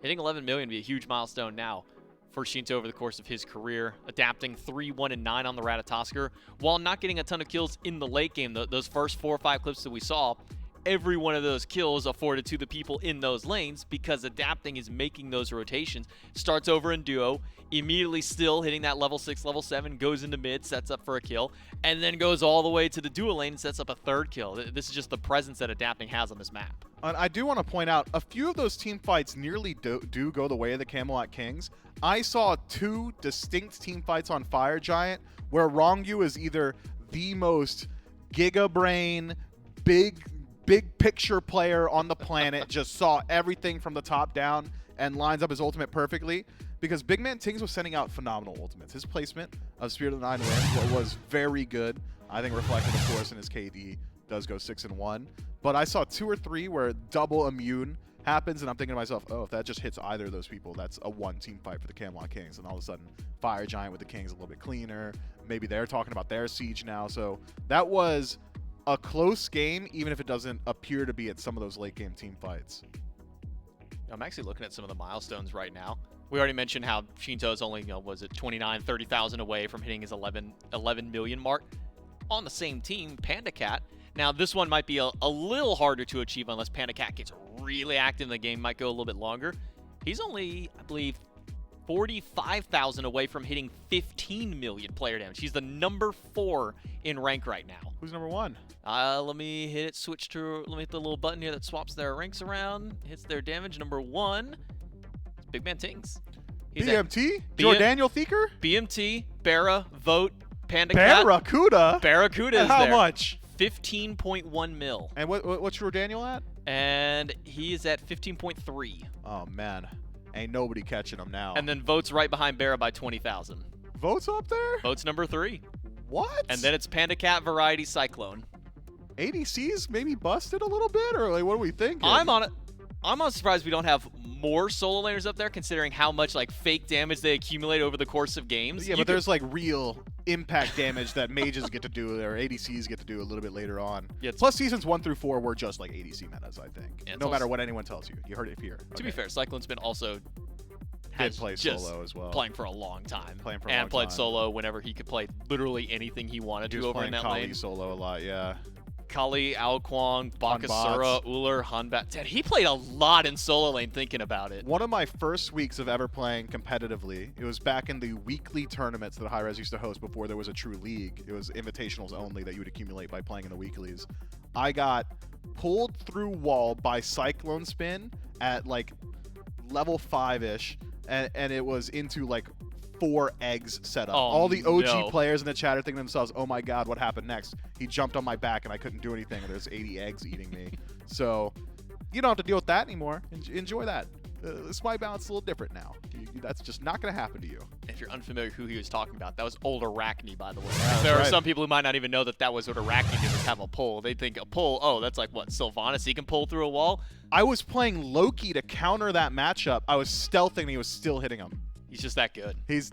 hitting 11 million would be a huge milestone now for Shinto over the course of his career, adapting 3, 1, and 9 on the Ratatosker, while not getting a ton of kills in the late game. Those first 4 or 5 clips that we saw, every one of those kills afforded to the people in those lanes because adapting is making those rotations. Starts over in duo, immediately still hitting that level 6, level 7, goes into mid, sets up for a kill, and then goes all the way to the duo lane and sets up a 3rd kill. This is just the presence that adapting has on this map. And I do want to point out, a few of those team fights nearly do go the way of the Camelot Kings. I saw 2 distinct team fights on Fire Giant where Rongyu is either the most giga brain, big picture player on the planet, just saw everything from the top down and lines up his ultimate perfectly, because Big Man Tings was sending out phenomenal ultimates. His placement of Spirit of the Nine Winds was very good. I think reflected, of course, in his KD does go 6 and 1. But I saw 2 or 3 where double immune happens, and I'm thinking to myself, oh, if that just hits either of those people, that's a 1-team fight for the Camelot Kings. And all of a sudden, Fire Giant with the Kings a little bit cleaner. Maybe they're talking about their siege now. So that was a close game, even if it doesn't appear to be at some of those late game team fights. I'm actually looking at some of the milestones right now. We already mentioned how Shinto's only, was it 29, 30,000 away from hitting his 11 million mark. On the same team, Panda Cat. Now, this one might be a little harder to achieve unless Panda Cat gets really active in the game, might go a little bit longer. He's only, I believe, 45,000 away from hitting 15 million player damage. He's the number 4 in rank right now. Who's number 1? Let me hit it, let me hit the little button here that swaps their ranks around, hits their damage. Number 1, it's Big Man Tings. He's BMT? Jordaniel Thieker? BMT, Barra, Vote, Panda Cat. Barracuda is how there. much? 15.1 mil. And what's Jordaniel at? And he is at 15.3. Oh, man. Ain't nobody catching him now. And then Vote's right behind Barra by 20,000. Vote's up there? Vote's number 3. What? And then it's Panda Cat Variety Cyclone. ADC's maybe busted a little bit, or like, what are we thinking? I'm not surprised we don't have more solo laners up there, considering how much like fake damage they accumulate over the course of games. Yeah, but there's like real impact damage that mages get to do, or ADCs get to do a little bit later on. Yeah, plus seasons 1 through 4 were just like ADC metas, I think. Yeah, no matter what anyone tells you. You heard it here. To be fair, Cyclone's been also did play solo as well. Playing for a long time. And played solo whenever he could play literally anything he wanted to over in that Kali lane. solo a lot, yeah. Kali, Aokwang, Bakasura, Uller, Hanbat. Dad, he played a lot in solo lane thinking about it. One of my first weeks of ever playing competitively, it was back in the weekly tournaments that Hi-Rez used to host before there was a true league. It was invitationals only that you would accumulate by playing in the weeklies. I got pulled through wall by Cyclone Spin at like level 5-ish, and it was into like 4 eggs set up. Oh, all the OG no. players in the chat are thinking to themselves, oh my god, what happened next? He jumped on my back and I couldn't do anything, and there's 80 eggs eating me. So you don't have to deal with that anymore. Enjoy that. The Smite balance is a little different now. That's just not going to happen to you. If you're unfamiliar who he was talking about, that was old Arachne, by the way. Yeah, there are right. some people who might not even know that was what Arachne did, was have a pull. They think a pull, oh, that's like what, Sylvanas, he can pull through a wall? I was playing Loki to counter that matchup. I was stealthing and he was still hitting him. He's just that good. He's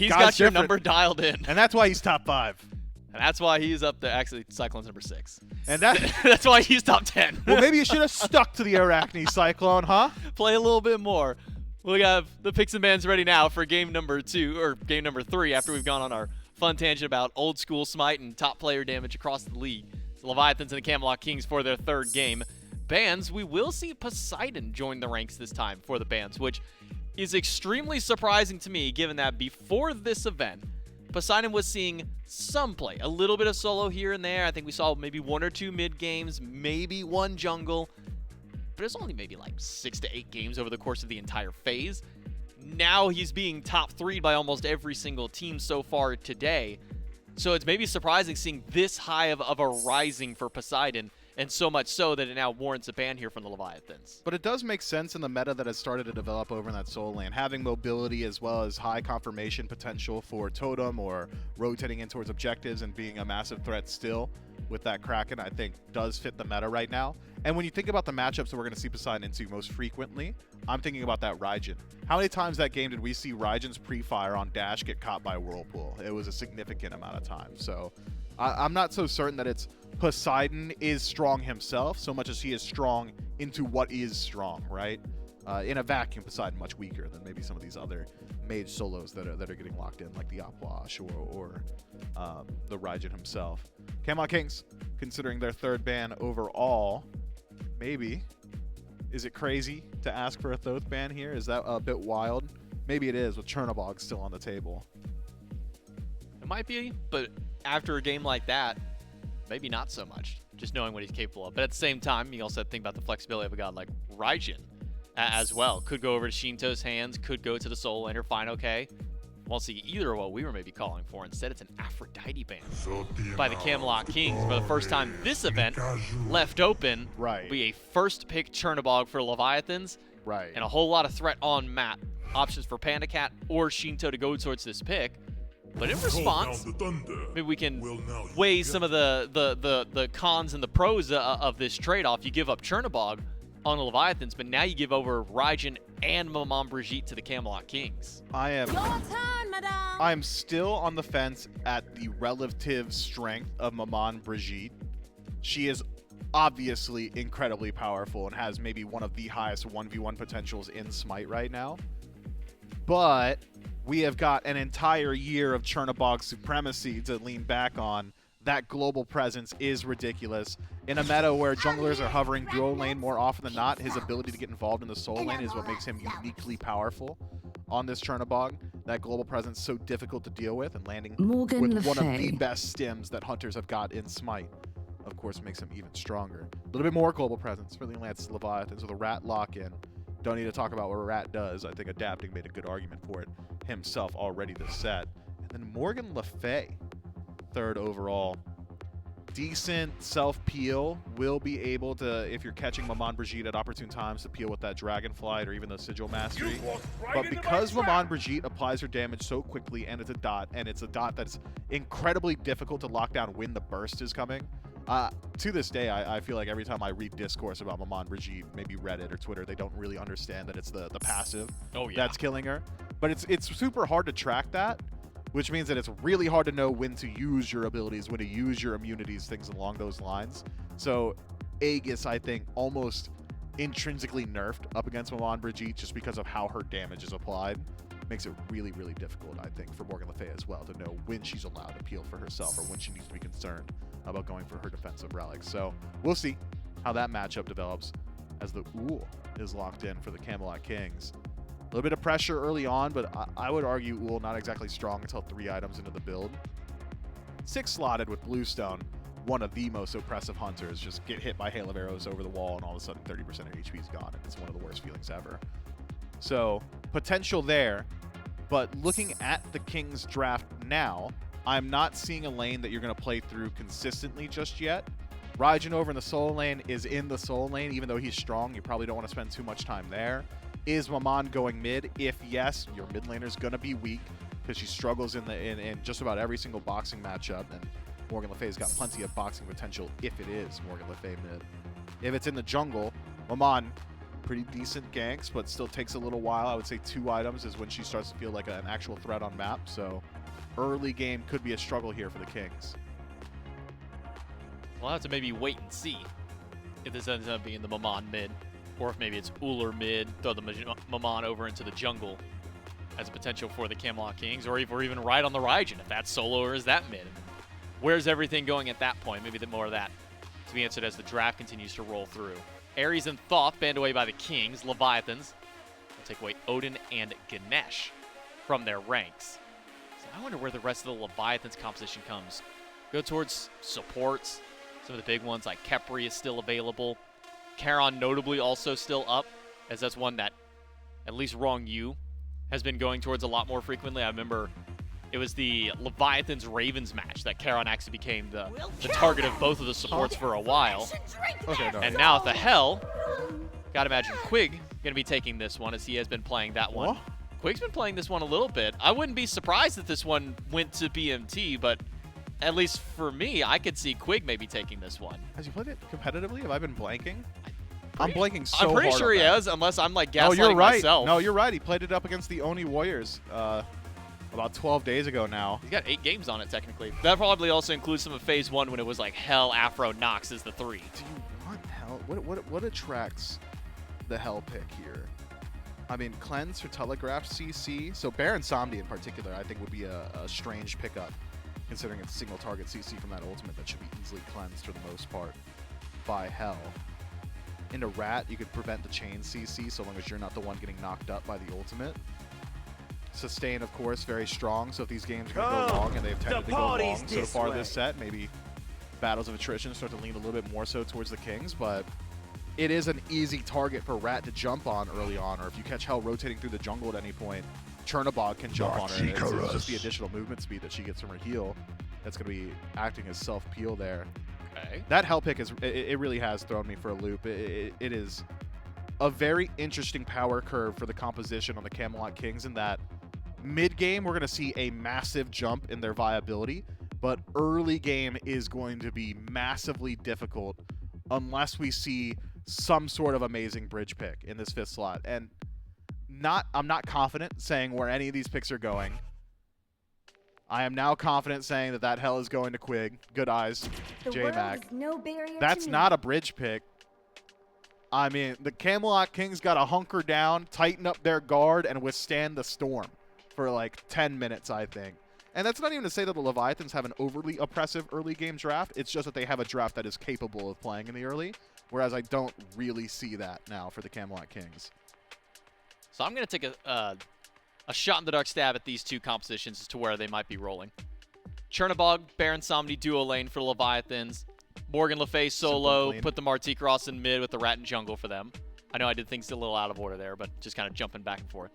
got your number dialed in. And that's why he's top 5. And that's why he's up there. Actually, Cyclone's number 6. And that that's why he's top 10. Well, maybe you should have stuck to the Arachne Cyclone, huh? Play a little bit more. We have the picks and bans ready now for game number 2, or game number 3, after we've gone on our fun tangent about old school Smite and top player damage across the league. The Leviathans and the Camelot Kings for their 3rd game. Bans, we will see Poseidon join the ranks this time for the bans, which is extremely surprising to me, given that before this event, Poseidon was seeing some play, a little bit of solo here and there. I think we saw maybe 1 or 2 mid games, maybe 1 jungle, but it's only maybe like 6 to 8 games over the course of the entire phase. Now he's being top 3'd by almost every single team so far today. So it's maybe surprising seeing this high of a rising for Poseidon, and so much so that it now warrants a ban here from the Leviathans. But it does make sense in the meta that has started to develop over in that solo lane. Having mobility as well as high confirmation potential for Totem or rotating in towards objectives and being a massive threat still with that Kraken, I think does fit the meta right now. And when you think about the matchups that we're going to see Poseidon into most frequently, I'm thinking about that Raijin. How many times that game did we see Raijin's pre-fire on dash get caught by Whirlpool? It was a significant amount of time. So I'm not so certain that it's Poseidon is strong himself so much as he is strong into what is strong, right? In a vacuum, Poseidon much weaker than maybe some of these other mage solos that are getting locked in, like the Apwash or the Raijin himself. Camelot Kings, considering their 3rd ban overall, maybe. Is it crazy to ask for a 3rd ban here? Is that a bit wild? Maybe it is, with Chernobog still on the table. It might be, but after a game like that, maybe not so much, just knowing what he's capable of. But at the same time, you also think about the flexibility of a god like Raijin as well. Could go over to Shinto's hands, could go to the solo laner, fine, okay. Won't see either of what we were maybe calling for. Instead, it's an Aphrodite ban by the Camelot Kings. For the first time this event, left open, be a first pick Chernobog for Leviathans, and a whole lot of threat on map. Options for Panda Cat or Shinto to go towards this pick. But in response, maybe we can weigh some of the cons and the pros of this trade-off. You give up Chernobog on the Leviathans, but now you give over Raijin and Maman Brigitte to the Camelot Kings. I am still on the fence at the relative strength of Maman Brigitte. She is obviously incredibly powerful and has maybe one of the highest 1v1 potentials in Smite right now. But we have got an entire year of Chernobog supremacy to lean back on. That global presence is ridiculous. In a meta where junglers are hovering duo lane more often than not, his ability to get involved in the solo lane is what makes him uniquely powerful on this Chernobog. That global presence so difficult to deal with, and landing with one of the best stims that hunters have got in Smite, of course, makes him even stronger. A little bit more global presence for the Atlantis Leviathans with a Rat lock-in. Don't need to talk about what Rat does. I think Adapting made a good argument for it himself already this set. And then Morgan Le Fay, 3rd overall. Decent self-peel. Will be able to, if you're catching Maman Brigitte at opportune times, to peel with that Dragonflight or even the Sigil Mastery. But because Maman Brigitte applies her damage so quickly, and it's a dot that's incredibly difficult to lock down when the burst is coming, to this day, I feel like every time I read discourse about Maman Brigitte, maybe Reddit or Twitter, they don't really understand that it's the passive that's killing her. But it's super hard to track that, which means that it's really hard to know when to use your abilities, when to use your immunities, things along those lines. So Aegis, I think, almost intrinsically nerfed up against Maman Brigitte just because of how her damage is applied. Makes it really, really difficult, I think, for Morgan Le Fay as well to know when she's allowed to peel for herself or when she needs to be concerned about going for her defensive relics. So we'll see how that matchup develops as the Uhl is locked in for the Camelot Kings. A little bit of pressure early on, but I would argue Uhl not exactly strong until 3 items into the build. 6 slotted with Bluestone, one of the most oppressive hunters. Just get hit by hail of arrows over the wall and all of a sudden 30% of HP is gone, and it's one of the worst feelings ever. So potential there, but looking at the Kings draft now, I'm not seeing a lane that you're going to play through consistently just yet. Raijin over in the solo lane is in the solo lane, even though he's strong. You probably don't want to spend too much time there. Is Maman going mid? If yes, your mid laner's going to be weak because she struggles in just about every single boxing matchup, and Morgan Le Fay's got plenty of boxing potential if it is Morgan Le Fay mid. If it's in the jungle, Maman, pretty decent ganks, but still takes a little while. I would say 2 items is when she starts to feel like an actual threat on map, so early game could be a struggle here for the Kings. We'll have to maybe wait and see if this ends up being the Maman mid, or if maybe it's Uller mid, throw the Maman over into the jungle as a potential for the Camelot Kings, or even right on the Raijin, if that's solo or is that mid. Where's everything going at that point? Maybe more of that to be answered as the draft continues to roll through. Ares and Thoth banned away by the Kings. Leviathans will take away Odin and Ganesh from their ranks. So I wonder where the rest of the Leviathans composition comes. Go towards supports. Some of the big ones like Kepri is still available. Charon notably also still up, as that's one that at least Wrong U has been going towards a lot more frequently. I remember it was the Leviathans Ravens match that Charon actually became the target of both of the supports for a while. Okay, no. And now at the Hell, gotta imagine Quig gonna be taking this one as he has been playing that one. What? Quig's been playing this one a little bit. I wouldn't be surprised if this one went to BMT, but at least for me, I could see Quig maybe taking this one. Has he played it competitively? Have I been blanking? I'm blanking so hard. I'm pretty sure on he that. has, unless I'm like No, gaslighting you're right. myself. No, you're right. He played it up against the Oni Warriors about 12 days ago now. He's got 8 games on it, technically. That probably also includes some of Phase 1 when it was like Hell, Afro, Nox is the 3. Do you want Hell? What attracts the Hell pick here? I mean, Cleanse for Telegraph CC. So Baron Somni in particular, I think, would be a strange pickup, considering it's a single target CC from that ultimate that should be easily cleansed for the most part by Hell. Into Rat, you could prevent the chain CC so long as you're not the one getting knocked up by the ultimate. Sustain, of course, very strong. So if these games are going to go long, and they've tended to go long so far this set, maybe Battles of Attrition start to lean a little bit more so towards the Kings, but it is an easy target for Rat to jump on early on, or if you catch Hell rotating through the jungle at any point, Chernobog can jump on her. It's just the additional movement speed that she gets from her heal that's going to be acting as self-peel there. Okay. That Hell pick, it really has thrown me for a loop. It is a very interesting power curve for the composition on the Camelot Kings in that mid-game, we're going to see a massive jump in their viability, but early game is going to be massively difficult unless we see some sort of amazing bridge pick in this 5th slot. And I'm not confident saying where any of these picks are going. I am now confident saying that Hell is going to Quig. Good eyes, J-Mac. That's not a bridge pick. I mean, the Camelot Kings got to hunker down, tighten up their guard, and withstand the storm for like 10 minutes, I think. And that's not even to say that the Leviathans have an overly oppressive early game draft. It's just that they have a draft that is capable of playing in the early, whereas I don't really see that now for the Camelot Kings. So I'm going to take a shot in the dark stab at these two compositions as to where they might be rolling. Chernobog, Baron Somni duo lane for Leviathans. Morgan Le Fay solo, put the Marti Cross in mid with the Rat and jungle for them. I know I did things a little out of order there, but just kind of jumping back and forth.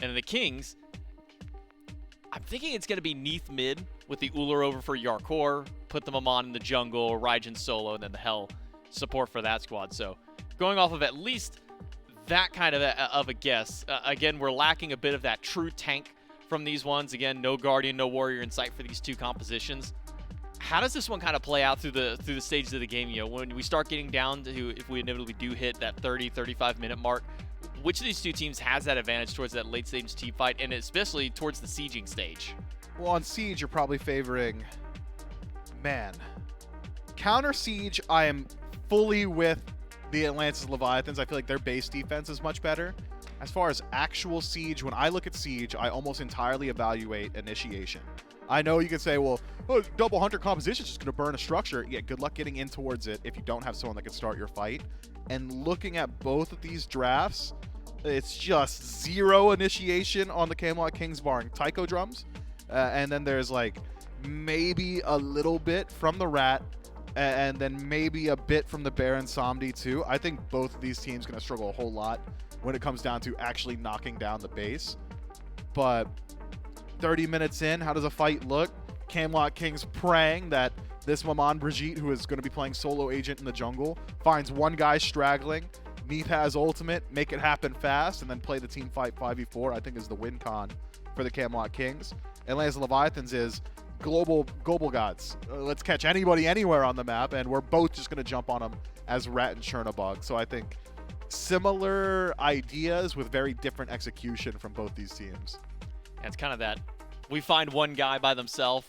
And then the Kings, I'm thinking it's going to be Neath mid with the Uller over for Yarkor, put the Mammon in the jungle, Raijin solo, and then the Hell support for that squad. So going off of at least that kind of a guess. Again, we're lacking a bit of that true tank from these ones. Again, no Guardian, no Warrior in sight for these two compositions. How does this one kind of play out through the stages of the game? You know, when we start getting down to, if we inevitably do hit that 30-35 minute mark, which of these two teams has that advantage towards that late stage team fight, and especially towards the sieging stage? Well, on Siege, you're probably favoring, man, counter Siege, I am fully with the Atlantis Leviathans. I feel like their base defense is much better. As far as actual Siege, when I look at Siege, I almost entirely evaluate initiation. I know you can say, well, double hunter composition is just going to burn a structure. Yeah, good luck getting in towards it if you don't have someone that can start your fight. And looking at both of these drafts, it's just zero initiation on the Camelot Kings barring Taiko drums. And then there's like maybe a little bit from the Rat, and then maybe a bit from the Baron Somni too. I think both of these teams are going to struggle a whole lot when it comes down to actually knocking down the base. But 30 minutes in, how does a fight look? Camelot Kings praying that this Maman Brigitte, who is going to be playing solo agent in the jungle, finds one guy straggling. Neath has ultimate, make it happen fast, and then play the team fight 5v4, I think is the win con for the Camelot Kings. Atlantis Leviathans is global gods. Let's catch anybody anywhere on the map, and we're both just going to jump on them as Rat and Chernobog. So I think similar ideas with very different execution from both these teams. And it's kind of that we find one guy by themselves,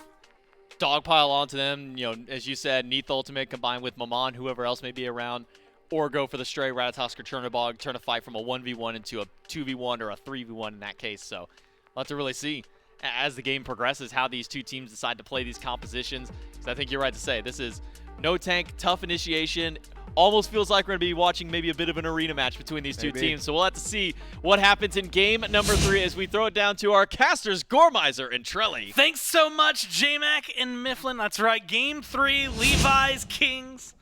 dogpile onto them, you know, as you said, Neath ultimate combined with Maman, whoever else may be around, or go for the stray Ratatosk or Chernobog, turn a fight from a 1v1 into a 2v1 or a 3v1 in that case. So we'll have to really see as the game progresses how these two teams decide to play these compositions. Because I think you're right to say this is no tank, tough initiation, almost feels like we're going to be watching maybe a bit of an arena match between these two teams. So we'll have to see what happens in game number 3 as we throw it down to our casters, Gormizer and Trelly. Thanks so much, J-Mac and Mifflin. That's right, game 3, Levi's Kings.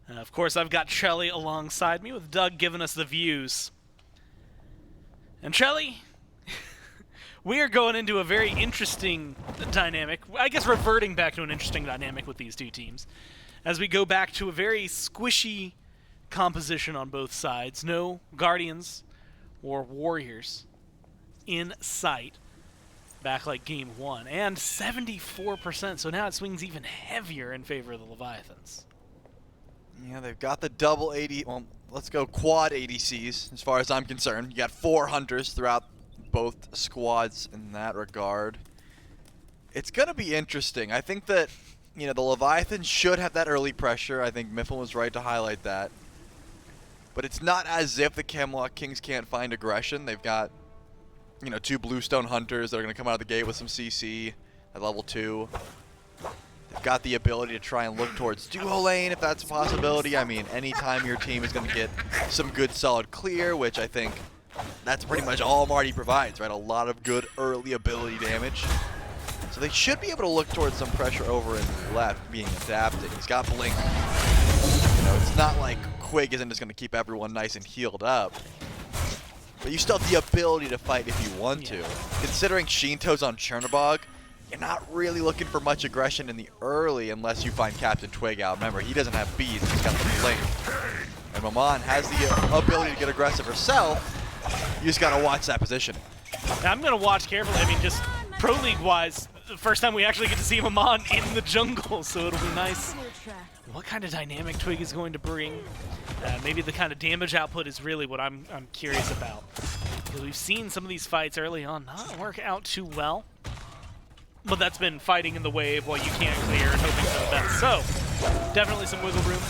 Of course, I've got Trelly alongside me with Doug giving us the views. And Trelly, we are going into a very interesting dynamic, I guess reverting back to an interesting dynamic with these two teams, as we go back to a very squishy composition on both sides. No Guardians or Warriors in sight, back like game 1, and 74%, so now it swings even heavier in favor of the Leviathans. Yeah, they've got the double 80, well, let's go quad ADCs as far as I'm concerned. You got 4 hunters throughout both squads in that regard. It's going to be interesting. I think that, the Leviathans should have that early pressure. I think Mifflin was right to highlight that. But it's not as if the Camelot Kings can't find aggression. They've got, 2 Bluestone Hunters that are going to come out of the gate with some CC at level 2. They've got the ability to try and look towards duo lane if that's a possibility. I mean, anytime your team is going to get some good solid clear, which I think that's pretty much all Marty provides, right? A lot of good early ability damage. So they should be able to look towards some pressure over in the left being adapted. He's got Blink. It's not like Quig isn't just going to keep everyone nice and healed up. But you still have the ability to fight if you want to. Considering Shinto's on Chernobog, you're not really looking for much aggression in the early unless you find Captain Twig out. Remember, he doesn't have beads, he's got the Blink. And Maman has the ability to get aggressive herself. You just got to watch that positioning. I'm going to watch carefully. I mean, just Pro League-wise, the first time we actually get to see Maman in the jungle, so it'll be nice. What kind of dynamic Twig is going to bring? Maybe the kind of damage output is really what I'm curious about. Because we've seen some of these fights early on not work out too well. But that's been fighting in the wave while you can't clear and hoping for the best. So, definitely some wiggle room.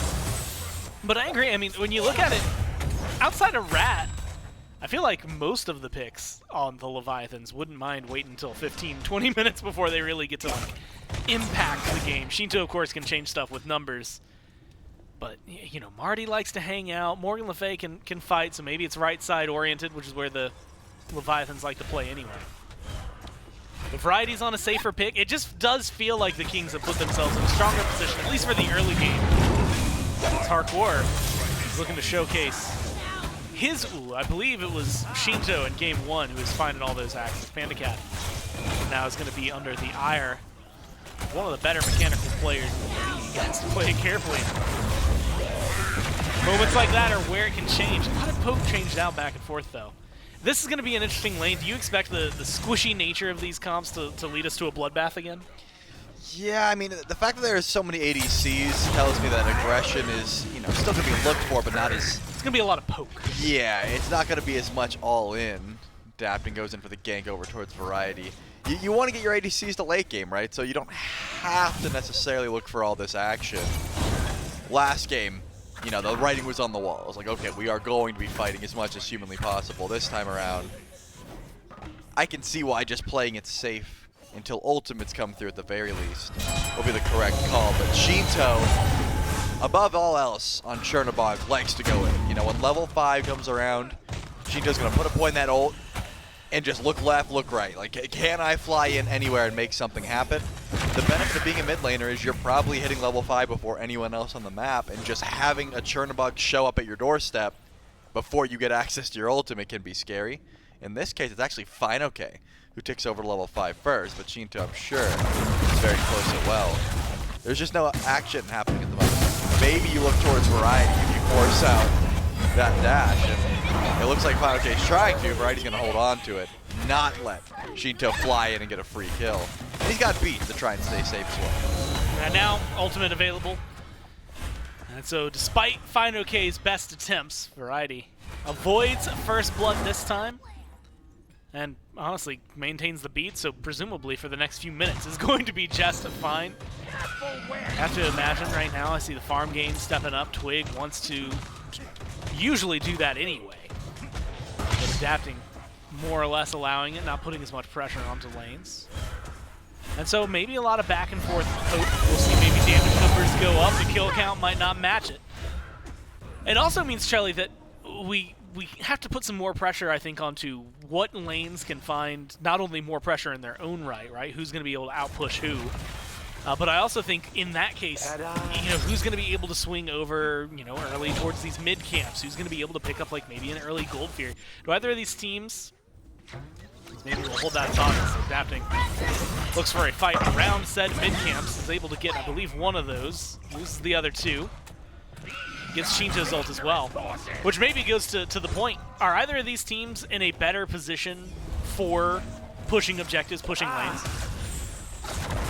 But I agree. I mean, when you look at it, outside of Rat, I feel like most of the picks on the Leviathans wouldn't mind waiting until 15, 20 minutes before they really get to impact the game. Shinto, of course, can change stuff with numbers. But, Marty likes to hang out. Morgan Le Fay can fight, so maybe it's right side oriented, which is where the Leviathans like to play anyway. The Variety's on a safer pick. It just does feel like the Kings have put themselves in a stronger position, at least for the early game. Hardcore is looking to showcase his, I believe it was Shinto in game 1 who was finding all those axes. Panda Cat now is going to be under the ire of one of the better mechanical players in the league. He has to play it carefully. Moments like that are where it can change. A lot of poke changed out back and forth, though. This is going to be an interesting lane. Do you expect the squishy nature of these comps to lead us to a bloodbath again? Yeah, I mean, the fact that there are so many ADCs tells me that aggression is, still going to be looked for, but not as... It's going to be a lot of poke. Yeah, it's not going to be as much all in. Adapting goes in for the gank over towards Variety. You want to get your ADCs to late game, right? So you don't have to necessarily look for all this action. Last game, the writing was on the wall. It was like, okay, we are going to be fighting as much as humanly possible. This time around, I can see why just playing it safe until ultimates come through at the very least will be the correct call. But Shinto, above all else on Chernobog, likes to go in. When level 5 comes around, Shinto's going to put a point in that ult and just look left, look right. Like, can I fly in anywhere and make something happen? The benefit of being a mid laner is you're probably hitting level 5 before anyone else on the map, and just having a Chernobog show up at your doorstep before you get access to your ultimate can be scary. In this case, it's actually Finoke who ticks over to level 5 first, but Shinto, I'm sure, is very close as well. There's just no action happening at the moment. Maybe you look towards Variety if you force out that dash, and it looks like Finoke's trying to. Variety's going to hold on to it, not let Shinto fly in and get a free kill. And he's got beats to try and stay safe as well. And now, ultimate available. And so, despite Finoke's best attempts, Variety avoids first blood this time. And honestly, maintains the beat, so presumably for the next few minutes is going to be just fine. I have to imagine right now, I see the farm gain stepping up. Twig wants to usually do that anyway. But adapting, more or less allowing it, not putting as much pressure onto lanes. And so maybe a lot of back and forth hope. We'll see maybe damage numbers go up. The kill count might not match it. It also means, Charlie, that we have to put some more pressure, I think, onto what lanes can find not only more pressure in their own right? Who's going to be able to outpush who? But I also think in that case, who's going to be able to swing over, early towards these mid camps? Who's going to be able to pick up like maybe an early Gold Fury? Do either of these teams? Maybe we'll hold that thought as Adapting looks for a fight around said mid camps. Is able to get, I believe, one of those. Loses the other two. Gets Shinto's ult as well, which maybe goes to the point. Are either of these teams in a better position for pushing objectives, pushing lanes?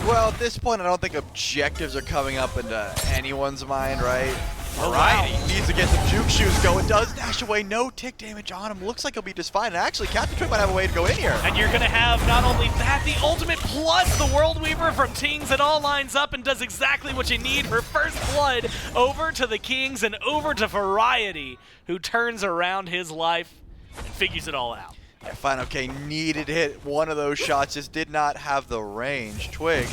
Well, at this point, I don't think objectives are coming up into anyone's mind, right? Oh, Variety wow. needs to get some juke shoes going. Does dash away, no tick damage on him. Looks like he'll be just fine. And actually, Captain Twig might have a way to go in here. And you're going to have not only that, the ultimate plus the World Weaver from Tings. It all lines up and does exactly what you need for first blood over to the Kings and over to Variety, who turns around his life and figures it all out. Yeah, fine, okay, needed to hit one of those shots, just did not have the range. Twig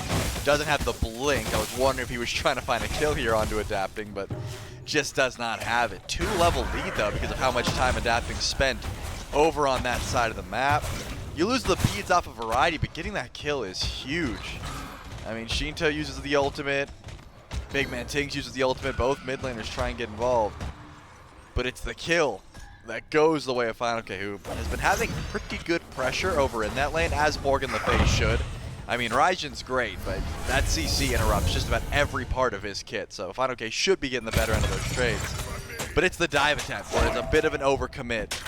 doesn't have the blink. I was wondering if he was trying to find a kill here onto Adapting, but just does not have it. 2-level lead, though, because of how much time Adapting spent over on that side of the map. You lose the beads off of Variety, but getting that kill is huge. I mean, Shinto uses the ultimate. Big Man Tings uses the ultimate. Both mid laners try and get involved. But it's the kill that goes the way of FinalK, who has been having pretty good pressure over in that lane, as Morgan Le Fay should. I mean, Raijin's great, but that CC interrupts just about every part of his kit, so FinalK should be getting the better end of those trades. But it's the dive attempt where it's a bit of an overcommit,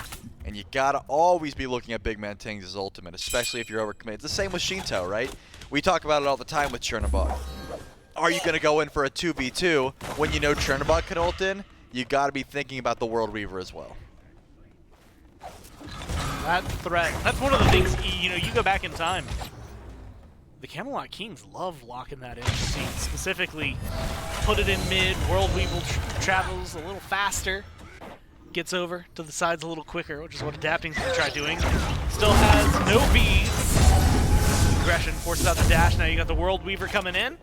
and you gotta always be looking at Big Man Tings' ultimate, especially if you're overcommitted. It's the same with Shinto, right? We talk about it all the time with Chernobog. Are you gonna go in for a 2v2 when you know Chernobog can ult in? You gotta be thinking about the World Weaver as well. That threat, that's one of the things, you go back in time. The Camelot Kings love locking that in. Specifically, put it in mid, World Weaver travels a little faster, gets over to the sides a little quicker, which is what Adapting's going to try doing. Still has no beads. Aggression forces out the dash. Now you got the World Weaver coming in.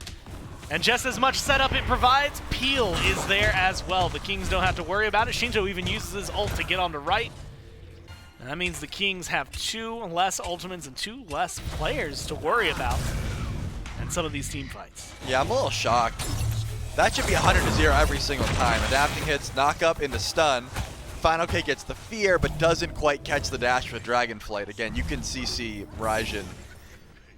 And just as much setup it provides, Peel is there as well. The Kings don't have to worry about it. Shinto even uses his ult to get on the right. And that means the Kings have 2 less ultimates and 2 less players to worry about in some of these team fights. Yeah, I'm a little shocked. That should be 100-0 every single time. Adapting hits, knock up into stun. FinalK gets the fear, but doesn't quite catch the dash with Dragonflight. Again, you can CC Raijin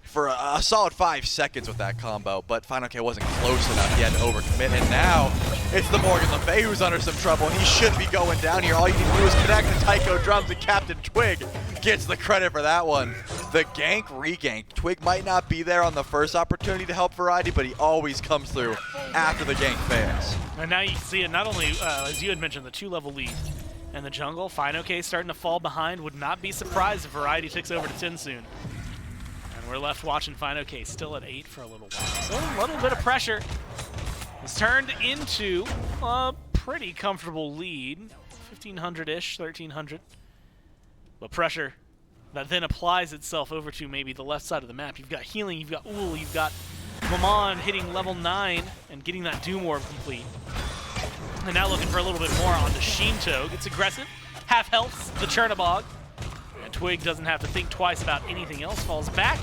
for a solid 5 seconds with that combo, but FinalK wasn't close enough. He had to overcommit, and now it's the Morgan Le Fay who's under some trouble, and he should be going down here. All you need to do is connect the Taiko drums, and Captain Twig gets the credit for that one. The gank regank. Twig might not be there on the first opportunity to help Variety, but he always comes through after the gank fails. And now you can see it not only, as you had mentioned, the 2-level lead in the jungle. FinalK starting to fall behind. Would not be surprised if Variety takes over to 10 soon. And we're left watching FinalK still at 8 for a little while. So a little bit of pressure has turned into a pretty comfortable lead. 1,500-ish, 1,300. But pressure that then applies itself over to maybe the left side of the map. You've got healing, you've got Ul, you've got Maman hitting level 9 and getting that Doom Orb complete. And now looking for a little bit more onto Shinto. Gets aggressive, half health, the Chernobog. And Twig doesn't have to think twice about anything else, falls back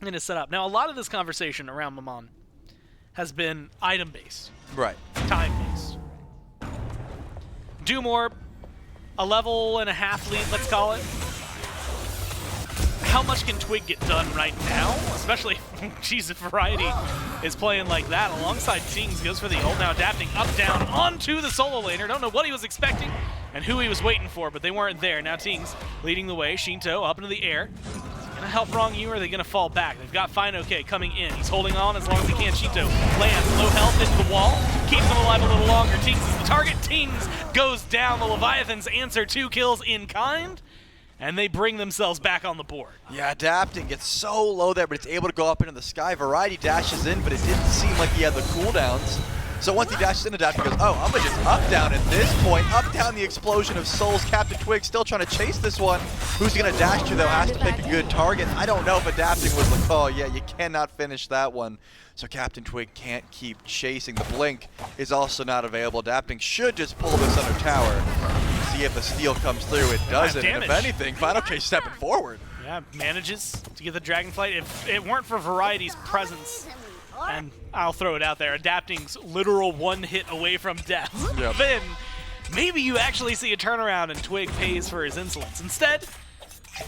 and is set up. Now, a lot of this conversation around Maman has been item-based. Right. Time-based. Doom Orb, a level and a half lead, let's call it. How much can Twig get done right now? Especially, geez, if Variety is playing like that. Alongside Tings, goes for the ult. Now Adapting up, down, onto the solo laner. Don't know what he was expecting and who he was waiting for, but they weren't there. Now Tings leading the way. Shinto up into the air. Gonna help Wrong You, or are they gonna fall back? They've got FinalK coming in. He's holding on as long as he can. Shinto lands low health into the wall. Keeps him alive a little longer. Tings is the target. Tings goes down. The Leviathans answer 2 kills in kind. And they bring themselves back on the board. Yeah, Adapting gets so low there, but it's able to go up into the sky. Variety dashes in, but it didn't seem like he had the cooldowns So once he dashes in, Adapt, he goes, oh, I'm gonna just up down at this point. Up down the explosion of souls. Captain Twig still trying to chase this one. Who's he gonna dash to though? Has to pick a good target. I don't know if adapting was the call. Yeah, you cannot finish that one. So Captain Twig can't keep chasing. The blink is also not available. Adapting should just pull this under tower. See if the steal comes through. It doesn't. And if anything, Final K stepping forward. Yeah, manages to get the Dragonflight. If it weren't for Variety's presence, and I'll throw it out there, Adapting's literal one hit away from death, then maybe you actually see a turnaround and Twig pays for his insolence. Instead,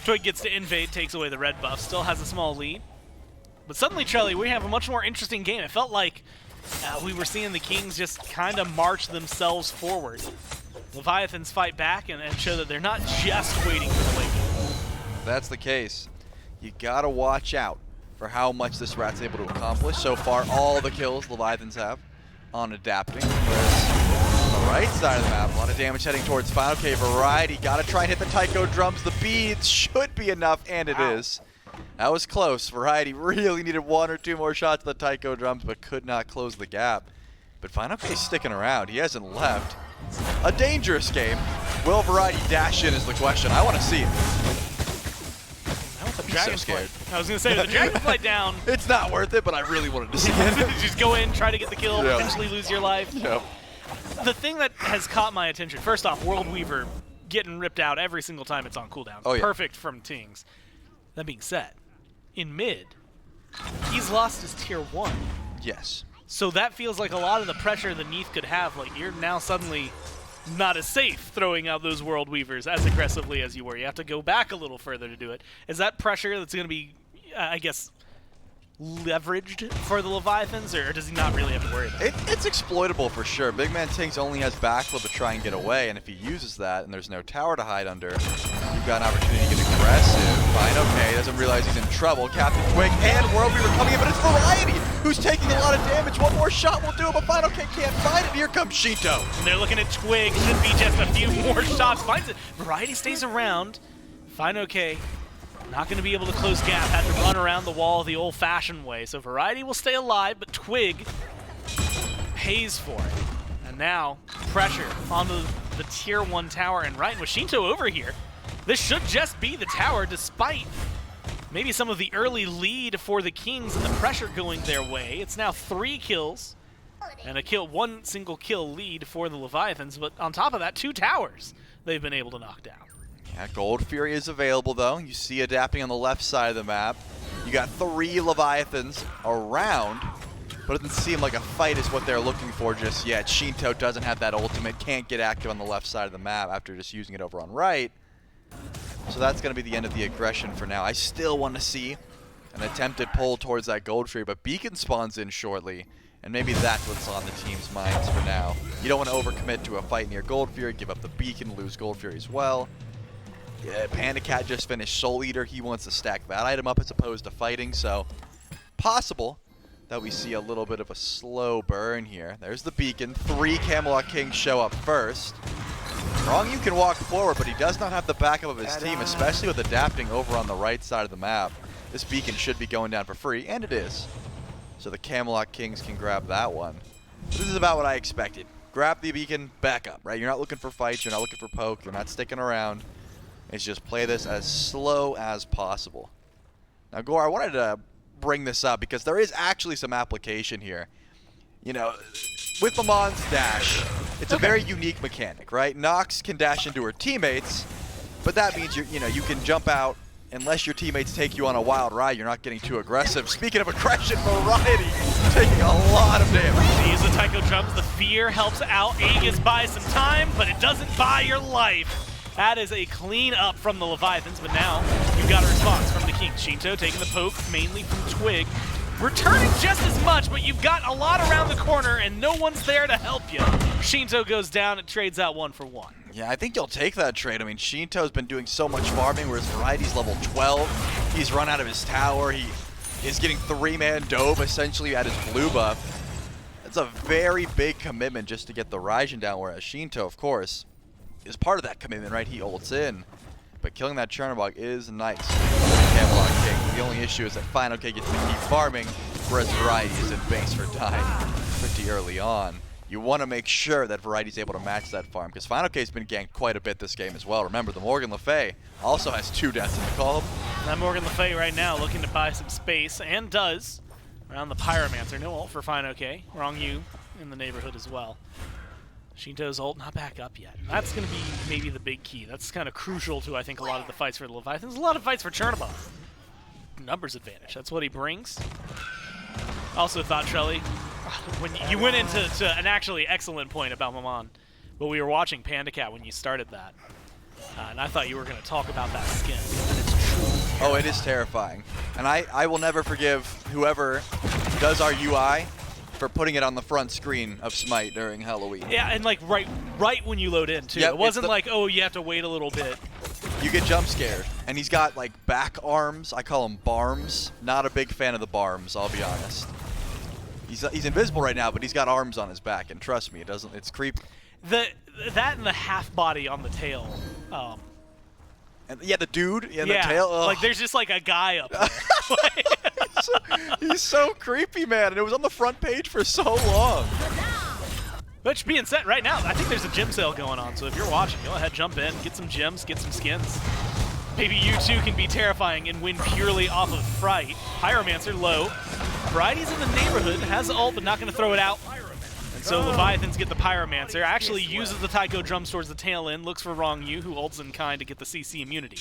Twig gets to invade, takes away the red buff, still has a small lead. But suddenly, Trelly, we have a much more interesting game. It felt like we were seeing the Kings just kind of march themselves forward. Leviathans fight back and show that they're not just waiting for the wake. If that's the case, you gotta watch out for how much this rat's able to accomplish. So far, all the kills Leviathans have on Adapting. Whereas on the right side of the map, a lot of damage heading towards Final K. Variety, gotta try and hit the Taiko drums. The beads should be enough, and it is. That was close. Variety really needed 1 or 2 more shots of the Taiko drums, but could not close the gap. But Final K's sticking around. He hasn't left. A dangerous game. Will Variety dash in is the question. I want to see it. Dragonflight. I was going to say, with the Dragonflight down, it's not worth it, but I really wanted to see it. Just go in, try to get the kill, potentially lose your life. Yep. The thing that has caught my attention, first off, World Weaver getting ripped out every single time it's on cooldown. Oh, yeah. Perfect from Tings. That being said, in mid, he's lost his tier 1. Yes. So that feels like a lot of the pressure that Neath could have. Like, you're now suddenly not as safe throwing out those World Weavers as aggressively as you were. You have to go back a little further to do it. Is that pressure that's going to be, I guess, leveraged for the Leviathans, or does he not really have to worry about it? It's exploitable for sure. Big Man Tinks only has backflip to try and get away, and if he uses that and there's no tower to hide under, you've got an opportunity to get aggressive. Fine, okay, doesn't realize he's in trouble. Captain Twig and World Weaver coming in, but it's Variety who's taking a lot of damage. One more shot will do it, but Final K can't find it. Here comes Shinto. And they're looking at Twig. Should be just a few more shots. Finds it. Variety stays around. Final K not going to be able to close gap. Had to run around the wall the old-fashioned way. So Variety will stay alive, but Twig pays for it. And now pressure onto the tier 1 tower. And right with Shinto over here, this should just be the tower, despite maybe some of the early lead for the Kings and the pressure going their way. It's now 3 kills and one single kill lead for the Leviathans. But on top of that, 2 towers they've been able to knock down. Yeah, Gold Fury is available though. You see Adapting on the left side of the map. You got 3 Leviathans around, but it doesn't seem like a fight is what they're looking for just yet. Shinto doesn't have that ultimate, can't get active on the left side of the map after just using it over on right. So that's going to be the end of the aggression for now. I still want to see an attempted pull towards that Gold Fury, but Beacon spawns in shortly, and maybe that's what's on the team's minds for now. You don't want to overcommit to a fight near Gold Fury, give up the Beacon, lose Gold Fury as well. Yeah, Panda Cat just finished Soul Eater. He wants to stack that item up as opposed to fighting, so possible that we see a little bit of a slow burn here. There's the Beacon. 3 Camelot Kings show up first. Wrong, you can walk forward, but he does not have the backup of his team, especially with Adapting over on the right side of the map. This Beacon should be going down for free, and it is. So the Camelot Kings can grab that one. This is about what I expected. Grab the Beacon, back up, right? You're not looking for fights, you're not looking for poke, you're not sticking around. It's just play this as slow as possible. Now, Gore, I wanted to bring this up because there is actually some application here. You know, with Mamon's dash, it's a very unique mechanic, right? Nox can dash into her teammates, but that means you can jump out unless your teammates take you on a wild ride. You're not getting too aggressive. Speaking of aggression, Variety taking a lot of damage. They use the Taiko drums. The fear helps out Aegis buy some time, but it doesn't buy your life. That is a clean up from the Leviathans, but now you've got a response from the King. Shinto taking the poke, mainly from Twig. Returning just as much, but you've got a lot around the corner, and no one's there to help you. Shinto goes down and trades out 1 for 1. Yeah, I think you'll take that trade. I mean, Shinto's been doing so much farming, whereas Variety's level 12. He's run out of his tower. He is getting 3-man dove, essentially, at his blue buff. That's a very big commitment just to get the Raijin down, whereas Shinto, of course, is part of that commitment, right? He ults in. But killing that Chernobog is nice. Camelot King. The only issue is that Final K gets to keep farming, whereas Variety is in base for time. pretty early on. You want to make sure that Variety's able to match that farm, because Final K's been ganked quite a bit this game as well. Remember, the Morgan Le Fay also has 2 deaths in the column. That Morgan Le Fay right now looking to buy some space, and does, around the Pyromancer. No ult for Final K. Wrong you in the neighborhood as well. Shinto's ult not back up yet. That's going to be maybe the big key. That's kind of crucial to, I think, a lot of the fights for the Leviathans. A lot of fights for Chernobog. Numbers advantage. That's what he brings. Also thought, Trelly, when you went into an actually excellent point about Maman, but we were watching Panda Cat when you started that, and I thought you were going to talk about that skin. And it's true. Oh, it is terrifying. And I will never forgive whoever does our UI for putting it on the front screen of Smite during Halloween. Yeah, and like right when you load in, too. Yep, it wasn't like, oh, you have to wait a little bit. You get jump scared. And he's got like back arms. I call them barms. Not a big fan of the barms, I'll be honest. He's invisible right now, but he's got arms on his back, and trust me, it's creepy. That and the half body on the tail. And yeah, the dude in the tail. Ugh. Like there's just like a guy up there. He's so creepy, man, and it was on the front page for so long. Which being said, right now, I think there's a gem sale going on, so if you're watching, go ahead, jump in, get some gems, get some skins. Maybe you too can be terrifying and win purely off of fright. Pyromancer low. Variety's in the neighborhood, has ult, but not going to throw it out. And so Leviathans get the Pyromancer, actually uses the Taiko drums towards the tail end, looks for Wrong You, who ults in kind to get the CC immunity.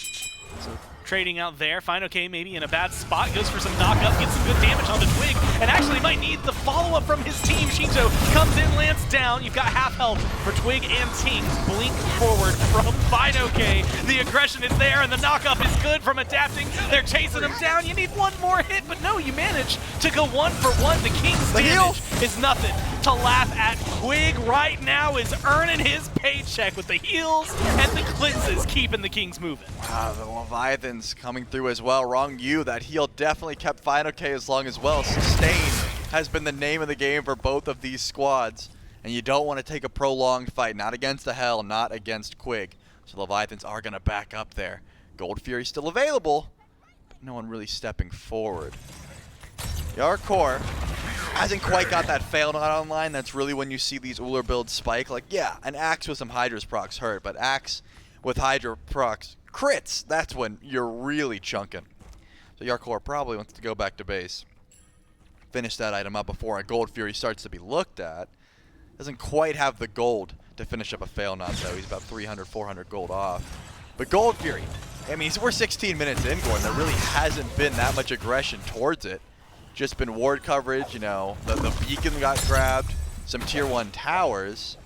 So trading out there, Final K maybe in a bad spot, goes for some knock-up, gets some good damage on the Twig, and actually might need the follow-up from his team. Shinto comes in, lands down. You've got half health for Twig and Tings. Blink forward from Final K. The aggression is there, and the knock-up is good from Adapting. They're chasing him down. You need one more hit, but no, you manage to go 1 for 1. The King's damage is nothing to laugh at. Twig right now is earning his paycheck with the heals and the cleanses, keeping the Kings moving. Wow, the Leviathans coming through as well. Wrong You, that heal definitely kept Final K as long as well. Sustain has been the name of the game for both of these squads. And you don't want to take a prolonged fight, not against the Hell, not against Quig. So Leviathans are going to back up there. Gold Fury still available, but no one really stepping forward. Yarkor hasn't quite got that fail not online. That's really when you see these Uller builds spike. Like, yeah, an Axe with some Hydra's procs hurt, but Axe with Hydra procs crits, that's when you're really chunking. So Yarkor probably wants to go back to base. Finish that item up before a Gold Fury starts to be looked at. Doesn't quite have the gold to finish up a fail knot though. He's about 300, 400 gold off. But Gold Fury, I mean, we're 16 minutes in, Gordon. There really hasn't been that much aggression towards it. Just been ward coverage, you know, the beacon got grabbed, some tier 1 towers.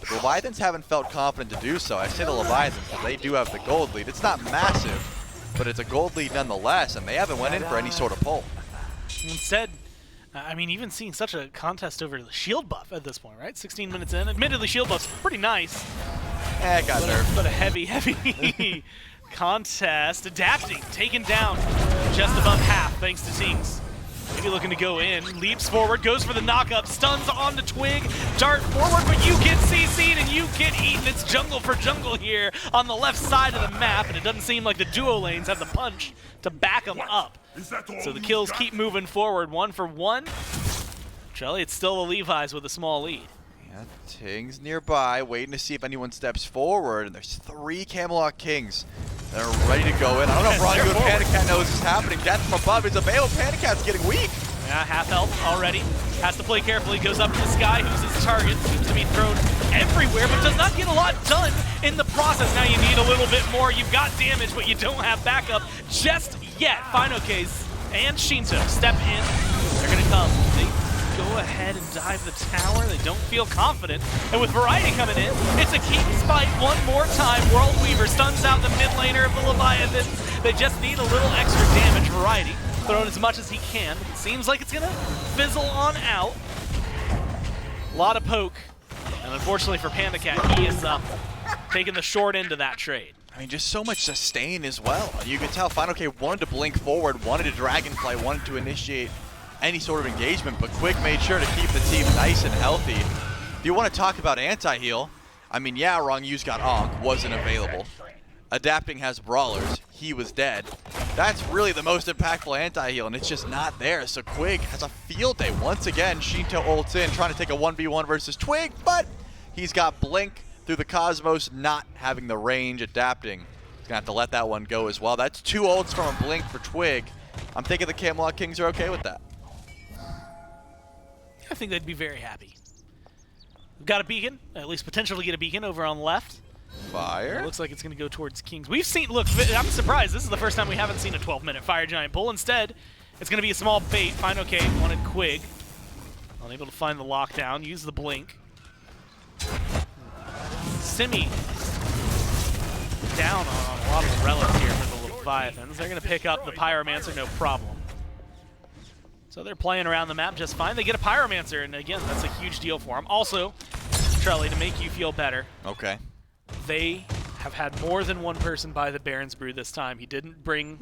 The Leviathans haven't felt confident to do so. I say the Leviathans because they do have the gold lead. It's not massive, but it's a gold lead nonetheless, and they haven't went in for any sort of pull. Instead, I mean, even seeing such a contest over the shield buff at this point, right? 16 minutes in. Admittedly, shield buff's pretty nice. It got nerfed. But a heavy contest. Adapting, taken down just above half thanks to Tings. Maybe looking to go in, leaps forward, goes for the knock-up, stuns on the Twig, dart forward, but you get CC'd and you get eaten. It's jungle for jungle here on the left side of the map, and it doesn't seem like the duo lanes have the punch to back them up. So the kills keep moving forward, 1 for 1. Trelly, it's still the Levi's with a small lead. Yeah, Tings nearby, waiting to see if anyone steps forward, and there's 3 Camelot Kings that are ready to go in. I don't know if Ronnie and Panda Cat knows this is happening. Death from above is available. Panda Cat's getting weak. Yeah, half health already. Has to play carefully, goes up to the sky, who's his target. Seems to be thrown everywhere, but does not get a lot done in the process. Now you need a little bit more. You've got damage, but you don't have backup just yet. Final Case and Shinto step in. They're going to come. They go ahead and dive the tower. They don't feel confident. And with Variety coming in, it's a King's fight one more time. World Weaver stuns out the mid laner of the Leviathans. They just need a little extra damage. Variety throwing as much as he can. It seems like it's going to fizzle on out. A lot of poke. And unfortunately for Panda Cat, he is taking the short end of that trade. I mean, just so much sustain as well. You can tell Final K wanted to blink forward, wanted to Dragonfly, wanted to initiate any sort of engagement, but Quick made sure to keep the team nice and healthy. If you want to talk about anti-heal, I mean, yeah, Wrong You's got Onk, wasn't available. Adapting has Brawlers, he was dead. That's really the most impactful anti-heal, and it's just not there. So Quig has a field day. Once again, Shinto ults in, trying to take a 1v1 versus Twig, but he's got Blink through the Cosmos, not having the range, adapting. He's gonna have to let that one go as well. That's 2 ults from a Blink for Twig. I'm thinking the Camelot Kings are okay with that. I think they'd be very happy. We've got a beacon, at least potential to get a beacon over on left. Fire. It looks like it's going to go towards Kings. We've seen, look, I'm surprised. This is the first time we haven't seen a 12-minute Fire Giant pull. Instead, it's going to be a small bait. Fine, okay, wanted Quig. Unable to find the lockdown, use the blink. Simi down on a lot of relics here for the Leviathans. They're going to pick up the Pyromancer, no problem. So they're playing around the map just fine. They get a Pyromancer, and again, that's a huge deal for them. Also, Trelly, to make you feel better. Okay. They have had more than one person buy the Baron's Brew this time. He didn't bring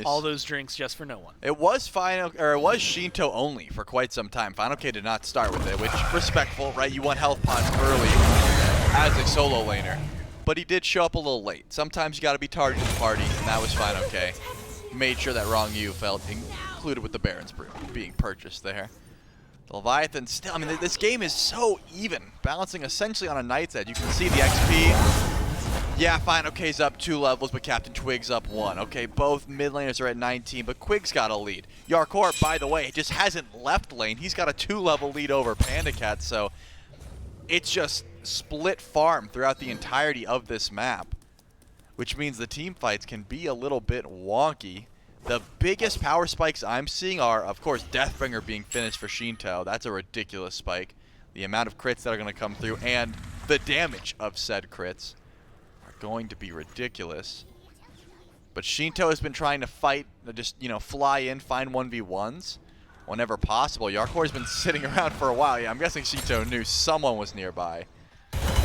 all those drinks just for no one. It was it was Shinto only for quite some time. Final K did not start with it, which is respectful, right? You want health pots early as a solo laner. But he did show up a little late. Sometimes you got to be targeted to the party, and that was Final K. Made sure that Wrong U felt included with the Baron's Brew being purchased there. The Leviathan still, I mean, this game is so even, balancing essentially on a Knight's Edge. You can see the XP. Yeah, fine, okay's up 2 levels, but Captain Twig's up 1. Okay, both mid laners are at 19, but Quig's got a lead. Yarkor, by the way, just hasn't left lane. He's got a 2-level lead over Panda Cat, so it's just split farm throughout the entirety of this map, which means the team fights can be a little bit wonky. The biggest power spikes I'm seeing are, of course, Deathbringer being finished for Shinto. That's a ridiculous spike. The amount of crits that are going to come through and the damage of said crits are going to be ridiculous. But Shinto has been trying to fight, just, you know, fly in, find 1v1s whenever possible. Yarkor's been sitting around for a while. Yeah, I'm guessing Shinto knew someone was nearby.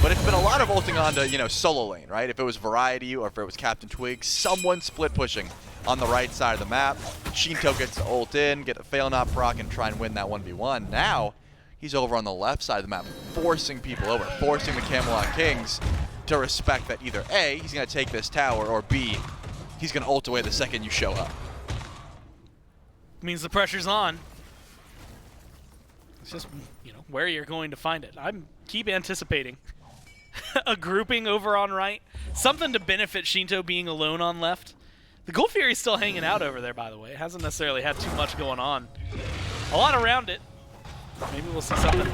But it's been a lot of ulting onto, you know, solo lane, right? If it was Variety or if it was Captain Twig, someone split pushing on the right side of the map. Shinto gets to ult in, get a fail not proc, and try and win that 1v1. Now, he's over on the left side of the map, forcing people over, forcing the Camelot Kings to respect that either A, he's going to take this tower, or B, he's going to ult away the second you show up. Means the pressure's on. It's just, you know, where you're going to find it. I keep anticipating a grouping over on right. Something to benefit Shinto being alone on left. The Gold Fury's still hanging out over there, by the way. It hasn't necessarily had too much going on. A lot around it. Maybe we'll see something.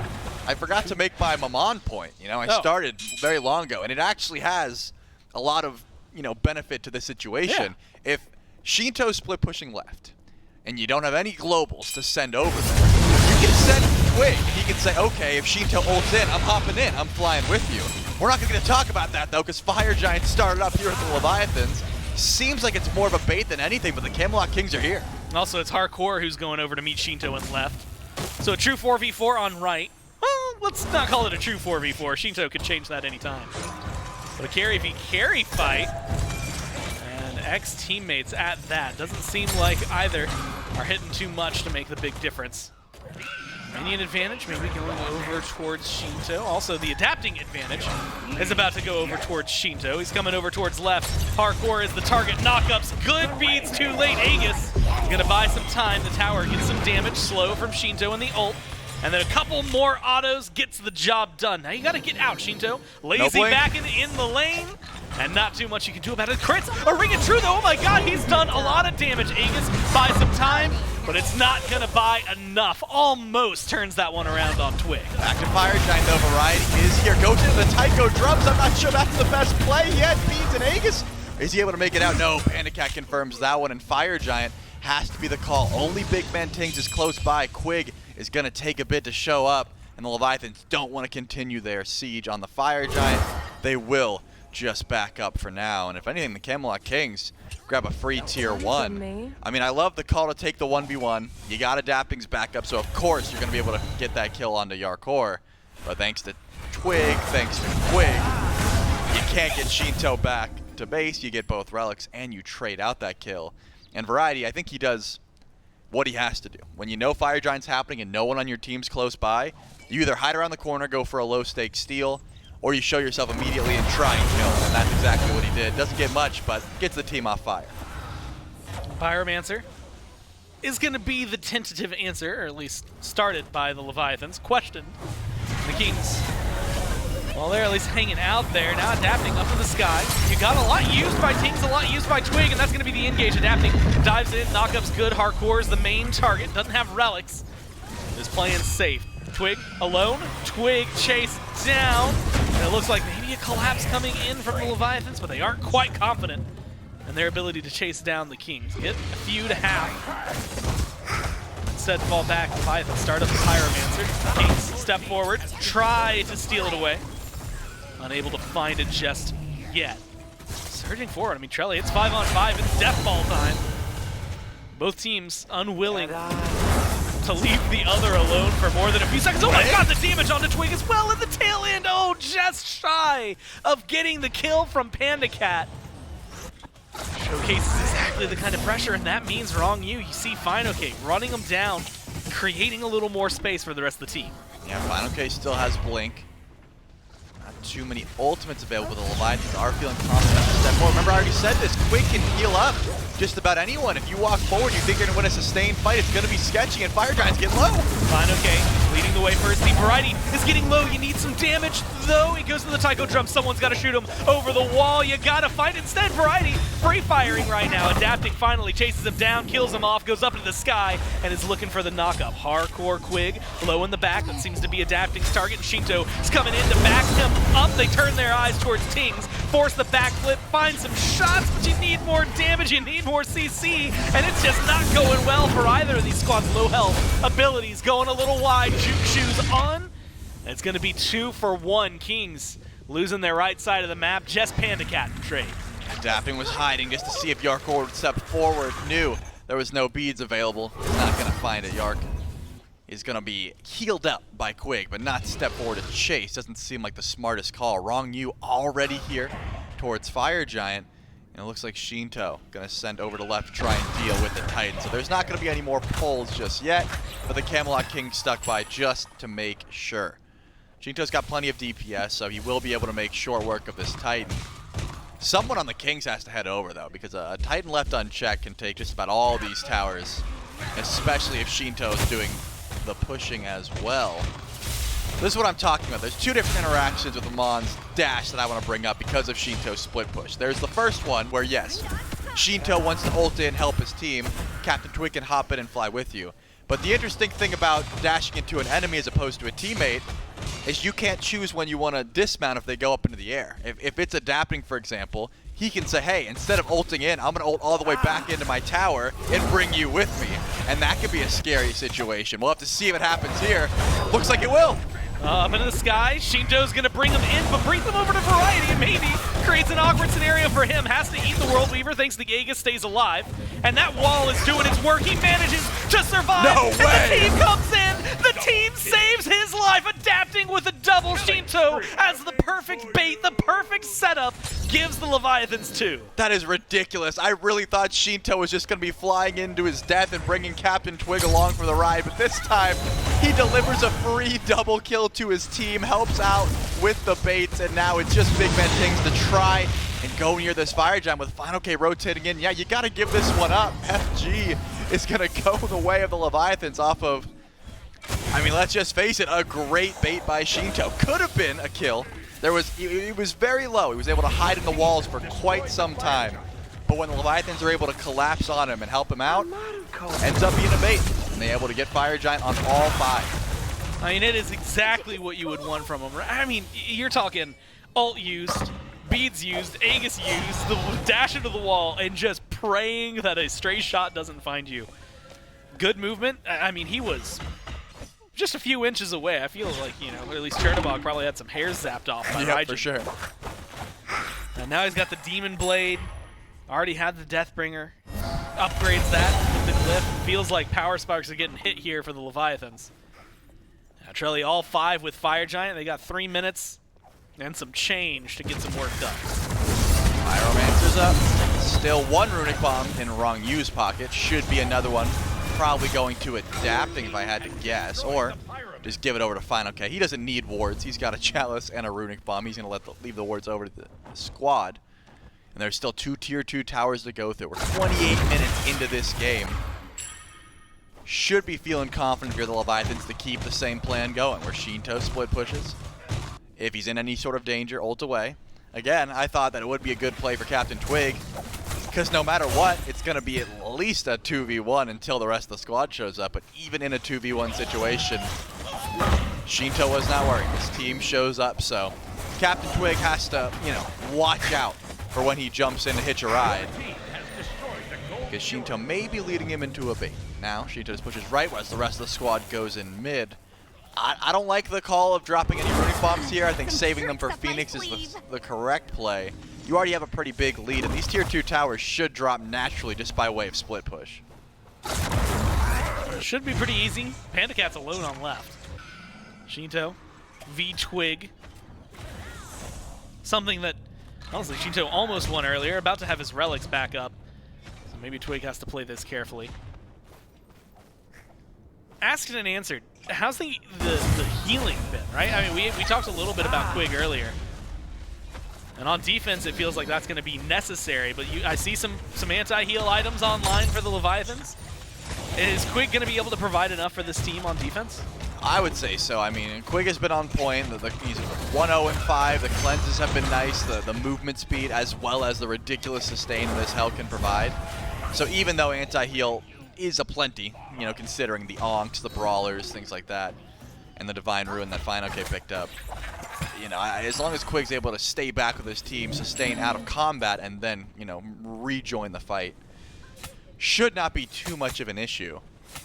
I forgot to make my Mammon point. You know, I started very long ago, and it actually has a lot of, you know, benefit to the situation. Yeah. If Shinto's split pushing left, and you don't have any globals to send over there, you can send Twig. He can say, okay, if Shinto ults in, I'm hopping in. I'm flying with you. We're not going to talk about that, though, because Fire Giant started up here with the Leviathans. Seems like it's more of a bait than anything, but the Camelot Kings are here. Also, it's Hardcore who's going over to meet Shinto in left. So a true 4v4 on right. Well, let's not call it a true 4v4. Shinto could change that anytime. But a carry v carry fight. And ex-teammates at that. Doesn't seem like either are hitting too much to make the big difference. Minion advantage, maybe going over towards Shinto. Also, the adapting advantage is about to go over towards Shinto. He's coming over towards left. Hardcore is the target. Knockups. Good beats too late. Aegis is going to buy some time. The tower gets some damage. Slow from Shinto in the ult. And then a couple more autos gets the job done. Now you got to get out, Shinto. Lazy back in the lane. And not too much you can do about it. Crits. A Ring of Truth. Oh my god, he's done a lot of damage. Aegis buys some time, but it's not going to buy enough. Almost turns that one around on Twig. Back to Fire Giant, though. Variety is here. Goes into the Tycho drums. I'm not sure that's the best play yet. Beats an Aegis. Is he able to make it out? No. Panda Cat confirms that one, and Fire Giant has to be the call. Only Big Man Tings is close by. Quig is going to take a bit to show up, and the Leviathans don't want to continue their siege on the Fire Giant. They will just back up for now, and if anything, the Camelot Kings grab a free tier 1. I mean, I love the call to take the 1v1. You got Adapting's backup, so of course you're going to be able to get that kill onto Yarkor. But thanks to Twig, thanks to Quig, you can't get Shinto back to base. You get both relics, and you trade out that kill. And Variety, I think he does what he has to do. When you know Fire Giant's happening and no one on your team's close by, you either hide around the corner, go for a low-stakes steal, or you show yourself immediately and try and kill, and that's exactly what he did. Doesn't get much, but gets the team off fire. Pyromancer is going to be the tentative answer, or at least started by the Leviathans. Questioned. The Kings, well, they're at least hanging out there, now adapting up in the sky. You got a lot used by Tings, a lot used by Twig, and that's going to be the engage. Adapting, dives in, knockup's good. Hardcore is the main target, doesn't have relics. Is playing safe. Twig alone, Twig chase down, and it looks like maybe a collapse coming in from the Leviathans, but they aren't quite confident in their ability to chase down the Kings. Get a few to half. Instead, fall back. Leviathans start up the Pyromancer. Kings step forward, try to steal it away. Unable to find it just yet. Surging forward. I mean, Trelly, it's 5-on-5. It's death ball time. Both teams unwilling to leave the other alone for more than a few seconds. Oh my god, the damage onto Twig as well in the tail end. Oh, just shy of getting the kill from Panda Cat. Showcases exactly the kind of pressure, and that means wrong you. You see Final K running them down, creating a little more space for the rest of the team. Yeah, Final K still has Blink. Not too many ultimates available. The Leviathans are feeling confident enough to step forward. Remember, I already said this. Quick can heal up just about anyone. If you walk forward, you think you're going to win a sustained fight, it's going to be sketchy, and Fire Giants get low. Final K leading the way for his team. Variety is getting low. You need some damage, though. He goes to the Taiko drum. Someone's got to shoot him over the wall. You got to fight instead. Variety free firing right now. Adapting finally chases him down, kills him off, goes up into the sky, and is looking for the knockup. Hardcore Quig low in the back. That seems to be Adapting's target. Shinto is coming in to back him up. They turn their eyes towards Tings, force the backflip, find some shots, but you need more damage, you need more CC, and it's just not going well for either of these squads. Low health abilities going a little wide. Juke shoes on. And it's going to be 2 for 1. Kings losing their right side of the map. Just Panda Cat in trade. Adapting was hiding just to see if Yarkor would step forward. Knew there was no beads available. He's not going to find it. Yark is going to be healed up by Quig, but not step forward to chase. Doesn't seem like the smartest call. Wrong you already here towards Fire Giant. And it looks like Shinto going to send over to left to try and deal with the Titan. So there's not going to be any more pulls just yet, but the Camelot King stuck by just to make sure. Shinto's got plenty of DPS, so he will be able to make short work of this Titan. Someone on the Kings has to head over, though, because a Titan left unchecked can take just about all these towers, especially if Shinto's doing the pushing as well. This is what I'm talking about. There's two different interactions with Amon's dash that I want to bring up because of Shinto's split push. There's the first one where, yes, Shinto wants to ult in, help his team. Captain Twig can hop in and fly with you. But the interesting thing about dashing into an enemy as opposed to a teammate is you can't choose when you want to dismount if they go up into the air. If it's Adapting, for example, he can say, hey, instead of ulting in, I'm going to ult all the way back into my tower and bring you with me. And that could be a scary situation. We'll have to see if it happens here. Looks like it will. Up into the sky, Shinto's gonna bring him in, but brings him over to Variety, and maybe creates an awkward scenario for him. Has to eat the World Weaver, thanks to Aegis stays alive. And that wall is doing its work. He manages to survive. No and way! the team comes in. The team saves his life, Adapting with a double. Shinto as the perfect bait, the perfect setup, gives the Leviathans 2. That is ridiculous. I really thought Shinto was just going to be flying into his death and bringing Captain Twig along for the ride, but this time he delivers a free double kill to his team, helps out with the baits, and now it's just Big Man Tings to try and go near this Fire Giant with Final K rotating in. Yeah, you got to give this one up. FG is going to go the way of the Leviathans off of, I mean, let's just face it, a great bait by Shinto. Could have been a kill. He was very low. He was able to hide in the walls for quite some time. But when the Leviathans are able to collapse on him and help him out, ends up being a bait. And they're able to get Fire Giant on all 5. I mean, it is exactly what you would want from him. I mean, you're talking ult used, beads used, Aegis used, the dash into the wall, and just praying that a stray shot doesn't find you. Good movement. I mean, he was just a few inches away. I feel like, you know, or at least Chernobog probably had some hairs zapped off by Raijin. For sure. And now he's got the Demon Blade. Already had the Deathbringer. Upgrades that with the glyph. Feels like power sparks are getting hit here for the Leviathans. Now Trelly all 5 with Fire Giant. They got 3 minutes and some change to get some work done. Pyromancer's up. Still 1 Runic Bomb in Wrong Yu's pocket. Should be another one. Probably going to Adapting if I had to guess, or just give it over to Final K. He doesn't need wards. He's got a Chalice and a Runic Bomb. He's going to leave the wards over to the squad. and there's still 2 tier 2 towers to go through. We're 28 minutes into this game. Should be feeling confident if you're the Leviathans to keep the same plan going, where Shinto split pushes. If he's in any sort of danger, ult away. Again, I thought that it would be a good play for Captain Twig, because no matter what, it's going to be at least a 2v1 until the rest of the squad shows up. But even in a 2v1 situation, Shinto was not worried. His team shows up, so Captain Twig has to, watch out for when he jumps in to hitch a ride, because Shinto may be leading him into a bait. Now, Shinto just pushes right, whereas the rest of the squad goes in mid. I don't like the call of dropping any runic bombs here. I think saving them for Phoenix is the correct play. You already have a pretty big lead, and these tier 2 towers should drop naturally just by way of split push. Should be pretty easy. Panda Cat's alone on left. Shinto, V Twig. Something that, honestly, Shinto almost won earlier. About to have his relics back up. So maybe Twig has to play this carefully. Asked and answered. How's the healing been, right? I mean, we talked a little bit about Quig earlier. And on defense, it feels like that's going to be necessary. But I see some anti-heal items online for the Leviathans. Is Quig going to be able to provide enough for this team on defense? I would say so. I mean, Quig has been on point. He's 1-0-5. The cleanses have been nice. The movement speed, as well as the ridiculous sustain this hell can provide. So even though anti-heal is aplenty, considering the onks, the brawlers, things like that, and the Divine Ruin that Final K picked up. As long as Quig's able to stay back with his team, sustain out of combat, and then, rejoin the fight, should not be too much of an issue.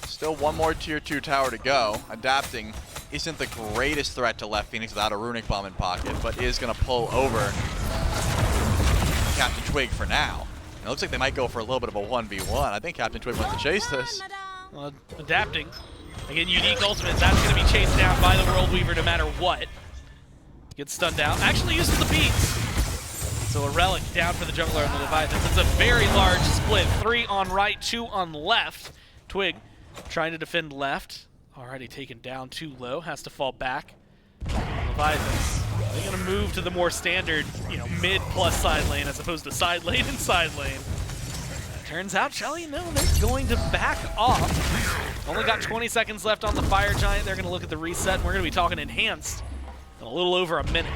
Still one more tier 2 tower to go. Adapting isn't the greatest threat to left Phoenix without a runic bomb in pocket, but is going to pull over Captain Twig for now. It looks like they might go for a little bit of a 1v1. I think Captain Twig wants to chase this. Well, adapting. Again, unique ultimates. That's going to be chased down by the World Weaver no matter what. Gets stunned out. Actually uses the beats. So a relic down for the jungler on the Leviathans. It's a very large split. 3 on right, 2 on left. Twig trying to defend left. Already taken down too low. Has to fall back. Leviathans. They're going to move to the more standard, mid plus side lane as opposed to side lane and side lane. Turns out, Shelly, no, they're going to back off. Only got 20 seconds left on the Fire Giant. They're going to look at the reset, and we're going to be talking enhanced in a little over a minute.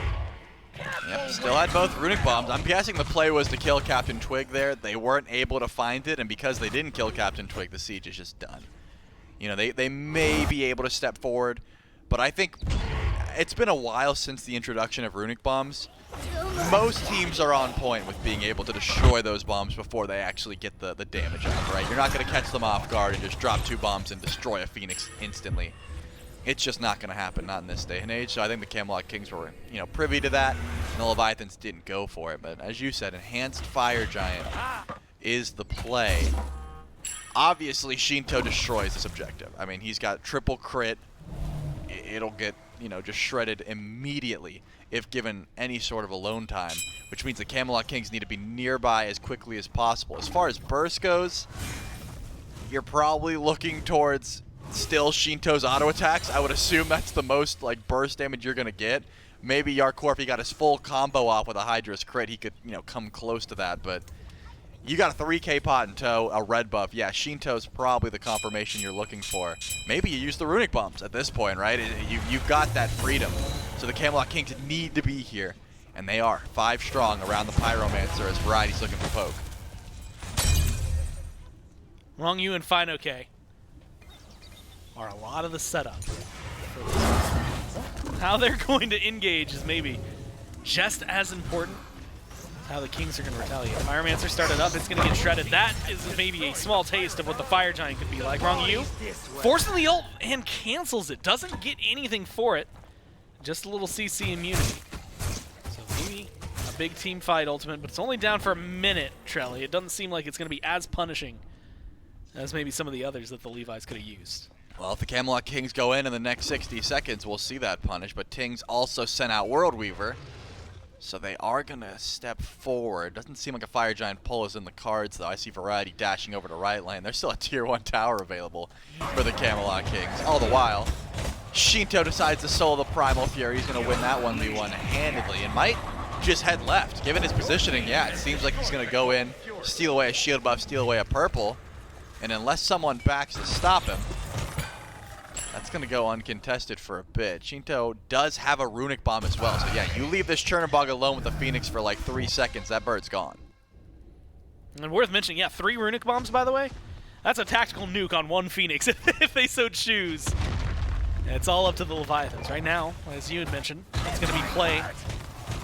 Yep, still had both runic bombs. I'm guessing the play was to kill Captain Twig there. They weren't able to find it, and because they didn't kill Captain Twig, the siege is just done. They may be able to step forward, but I think it's been a while since the introduction of runic bombs. Most teams are on point with being able to destroy those bombs before they actually get the damage out, right? You're not going to catch them off guard and just drop 2 bombs and destroy a Phoenix instantly. It's just not going to happen, not in this day and age. So I think the Camelot Kings were, privy to that, and the Leviathans didn't go for it. But as you said, Enhanced Fire Giant is the play. Obviously, Shinto destroys this objective. I mean, he's got triple crit. It'll get, just shredded immediately if given any sort of alone time, which means the Camelot Kings need to be nearby as quickly as possible. As far as burst goes, you're probably looking towards still Shinto's auto attacks. I would assume that's the most burst damage you're gonna get. Maybe Yarkor, if he got his full combo off with a Hydra's crit, he could come close to that. But you got a 3k pot in tow, a red buff. Yeah, Shinto's probably the confirmation you're looking for. Maybe you use the runic bombs at this point, right? You've got that freedom. So the Camelot Kings need to be here, and they are 5 strong around the Pyromancer as Variety's looking for poke. Wrong you and Fine OK are a lot of the setup. How they're going to engage is maybe just as important as how the Kings are going to retaliate. Pyromancer started up, it's going to get shredded. That is maybe a small taste of what the Fire Giant could be like. Wrong you, forcing the ult and cancels it. Doesn't get anything for it. Just a little CC immunity. So maybe a big team fight ultimate, but it's only down for a minute, Trelly. It doesn't seem like it's going to be as punishing as maybe some of the others that the Levi's could have used. Well, if the Camelot Kings go in the next 60 seconds, we'll see that punish. But Tings also sent out World Weaver, so they are going to step forward. Doesn't seem like a Fire Giant pull is in the cards, though. I see Variety dashing over to right lane. There's still a Tier 1 tower available for the Camelot Kings. All the while, Shinto decides to solo the Primal Fury. He's going to win that 1v1 handedly, and might just head left. Given his positioning, yeah, it seems like he's going to go in, steal away a shield buff, steal away a purple, and unless someone backs to stop him, that's going to go uncontested for a bit. Shinto does have a runic bomb as well, so yeah, you leave this Chernobog alone with the Phoenix for like 3 seconds, that bird's gone. And worth mentioning, yeah, 3 runic bombs, by the way. That's a tactical nuke on 1 Phoenix if they so choose. And it's all up to the Leviathans. Right now, as you had mentioned, it's going to be play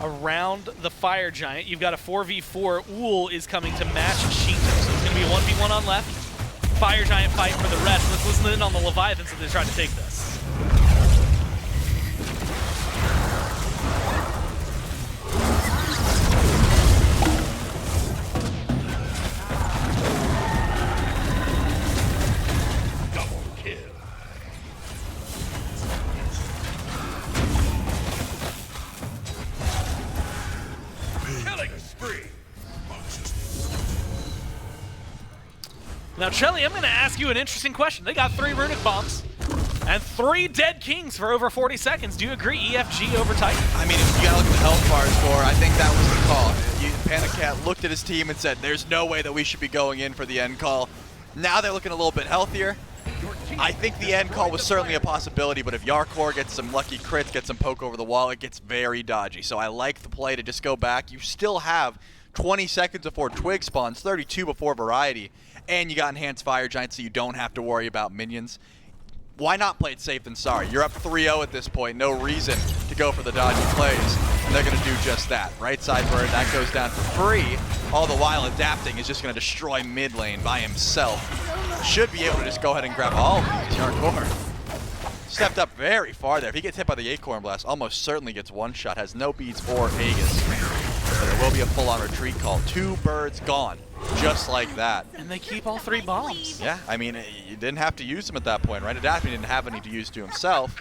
around the Fire Giant. You've got a 4v4. Uhl is coming to match Shinto, so it's going to be a 1v1 on left. Fire Giant fight for the rest. Let's listen in on the Leviathans as they try to take this. Now, Chelly, I'm going to ask you an interesting question. They got 3 runic bombs and 3 dead kings for over 40 seconds. Do you agree EFG over Titan? I mean, if you gotta look at the health bar score, I think that was the call. Panic Cat looked at his team and said, there's no way that we should be going in for the end call. Now they're looking a little bit healthier. I think the end call was certainly a possibility, but if Yarkor gets some lucky crits, gets some poke over the wall, it gets very dodgy. So I like the play to just go back. You still have 20 seconds before Twig spawns, 32 before Variety, and you got Enhanced Fire Giant, so you don't have to worry about minions. Why not play it safe than sorry? You're up 3-0 at this point. No reason to go for the dodgy plays. And they're going to do just that. Right side bird, that goes down for free. All the while adapting is just going to destroy mid lane by himself. Should be able to just go ahead and grab all of these. Yarkor stepped up very far there. If he gets hit by the Acorn Blast, almost certainly gets one shot. Has no beads or Aegis. So there will be a full-on retreat call. 2 birds gone. Just like that. And they keep all 3 bombs. Yeah, I mean, you didn't have to use them at that point, right? Adapting didn't have any to use to himself,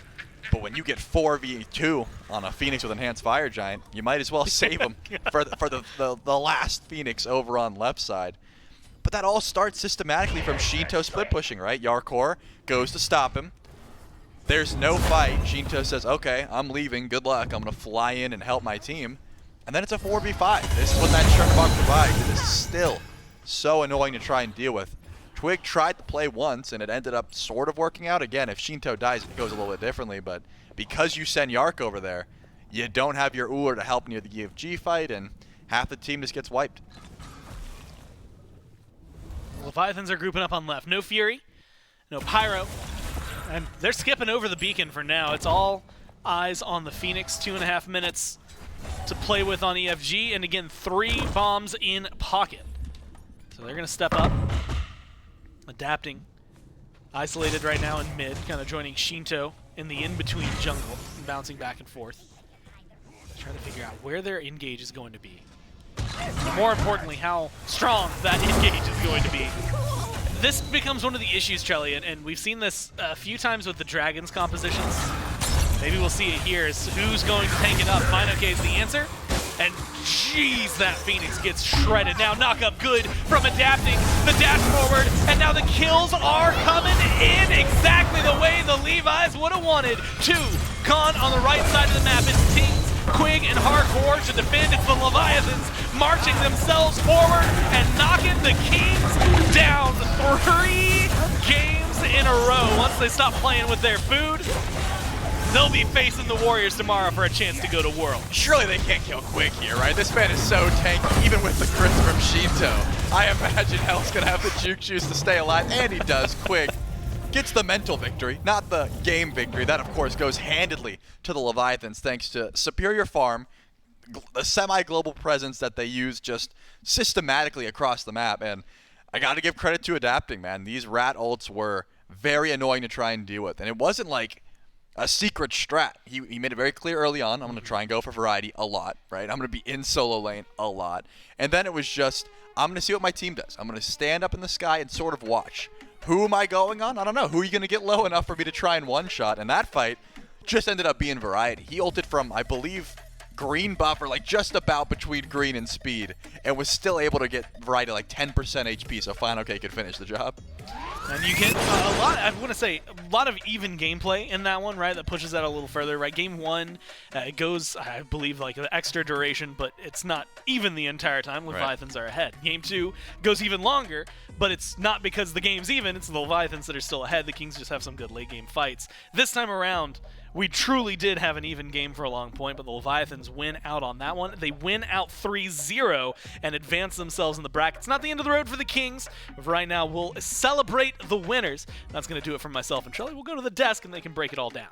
but when you get 4v2 on a Phoenix with Enhanced Fire Giant, you might as well save him for the last Phoenix over on left side. But that all starts systematically from Shinto split pushing, right? Yarkor goes to stop him. There's no fight. Shinto says, okay, I'm leaving. Good luck. I'm going to fly in and help my team. And then it's a 4v5. This is what that Chernobog provides. It is still so annoying to try and deal with. Twig tried to play once, and it ended up sort of working out. Again, if Shinto dies, it goes a little bit differently, but because you send Yark over there, you don't have your Uhr to help near the EFG fight, and half the team just gets wiped. Leviathans are grouping up on left. No Fury, no Pyro, and they're skipping over the beacon for now. It's all eyes on the Phoenix. 2.5 minutes to play with on EFG, and again, 3 bombs in pocket. So they're going to step up, adapting. Isolated right now in mid, kind of joining Shinto in the in-between jungle, and bouncing back and forth. Trying to figure out where their engage is going to be. And more importantly, how strong that engage is going to be. This becomes one of the issues, Chelly, and we've seen this a few times with the Dragons compositions. Maybe we'll see it here, is who's going to tank it up. Minoke is the answer. And jeez, that Phoenix gets shredded. Now knock up good from adapting the dash forward, and now the kills are coming in exactly the way the Levi's would have wanted. 2 Khan on the right side of the map. It's Tings, Quig, and Hardcore to defend. It's the Leviathans marching themselves forward and knocking the Kings down 3 games in a row. Once they stop playing with their food, they'll be facing the Warriors tomorrow for a chance to go to World. Surely they can't kill Quig here, right? This man is so tanky, even with the crits from Shinto. I imagine Hell's going to have the juke juice to stay alive, and he does. Quig gets the mental victory, not the game victory. That, of course, goes handedly to the Leviathans thanks to superior farm, the semi-global presence that they use just systematically across the map. And I got to give credit to adapting, man. These rat ults were very annoying to try and deal with. And it wasn't like a secret strat. He made it very clear early on, I'm going to try and go for Variety a lot, right? I'm going to be in solo lane a lot. And then it was just, I'm going to see what my team does. I'm going to stand up in the sky and sort of watch. Who am I going on? I don't know. Who are you going to get low enough for me to try and one-shot? And that fight just ended up being Variety. He ulted from, I believe, green buffer, like just about between green and speed, and was still able to get right at like 10% HP, so Final K could finish the job. And you get a lot, I want to say, a lot of even gameplay in that one, right, that pushes that a little further, right? Game 1, it goes, I believe, like the extra duration, but it's not even the entire time. Leviathans are ahead. Game 2 goes even longer, but it's not because the game's even, it's the Leviathans that are still ahead. The Kings just have some good late game fights. This time around, we truly did have an even game for a long point, but the Leviathans win out on that one. They win out 3-0 and advance themselves in the bracket. It's not the end of the road for the Kings. But right now, we'll celebrate the winners. That's going to do it for myself and Charlie. We'll go to the desk and they can break it all down.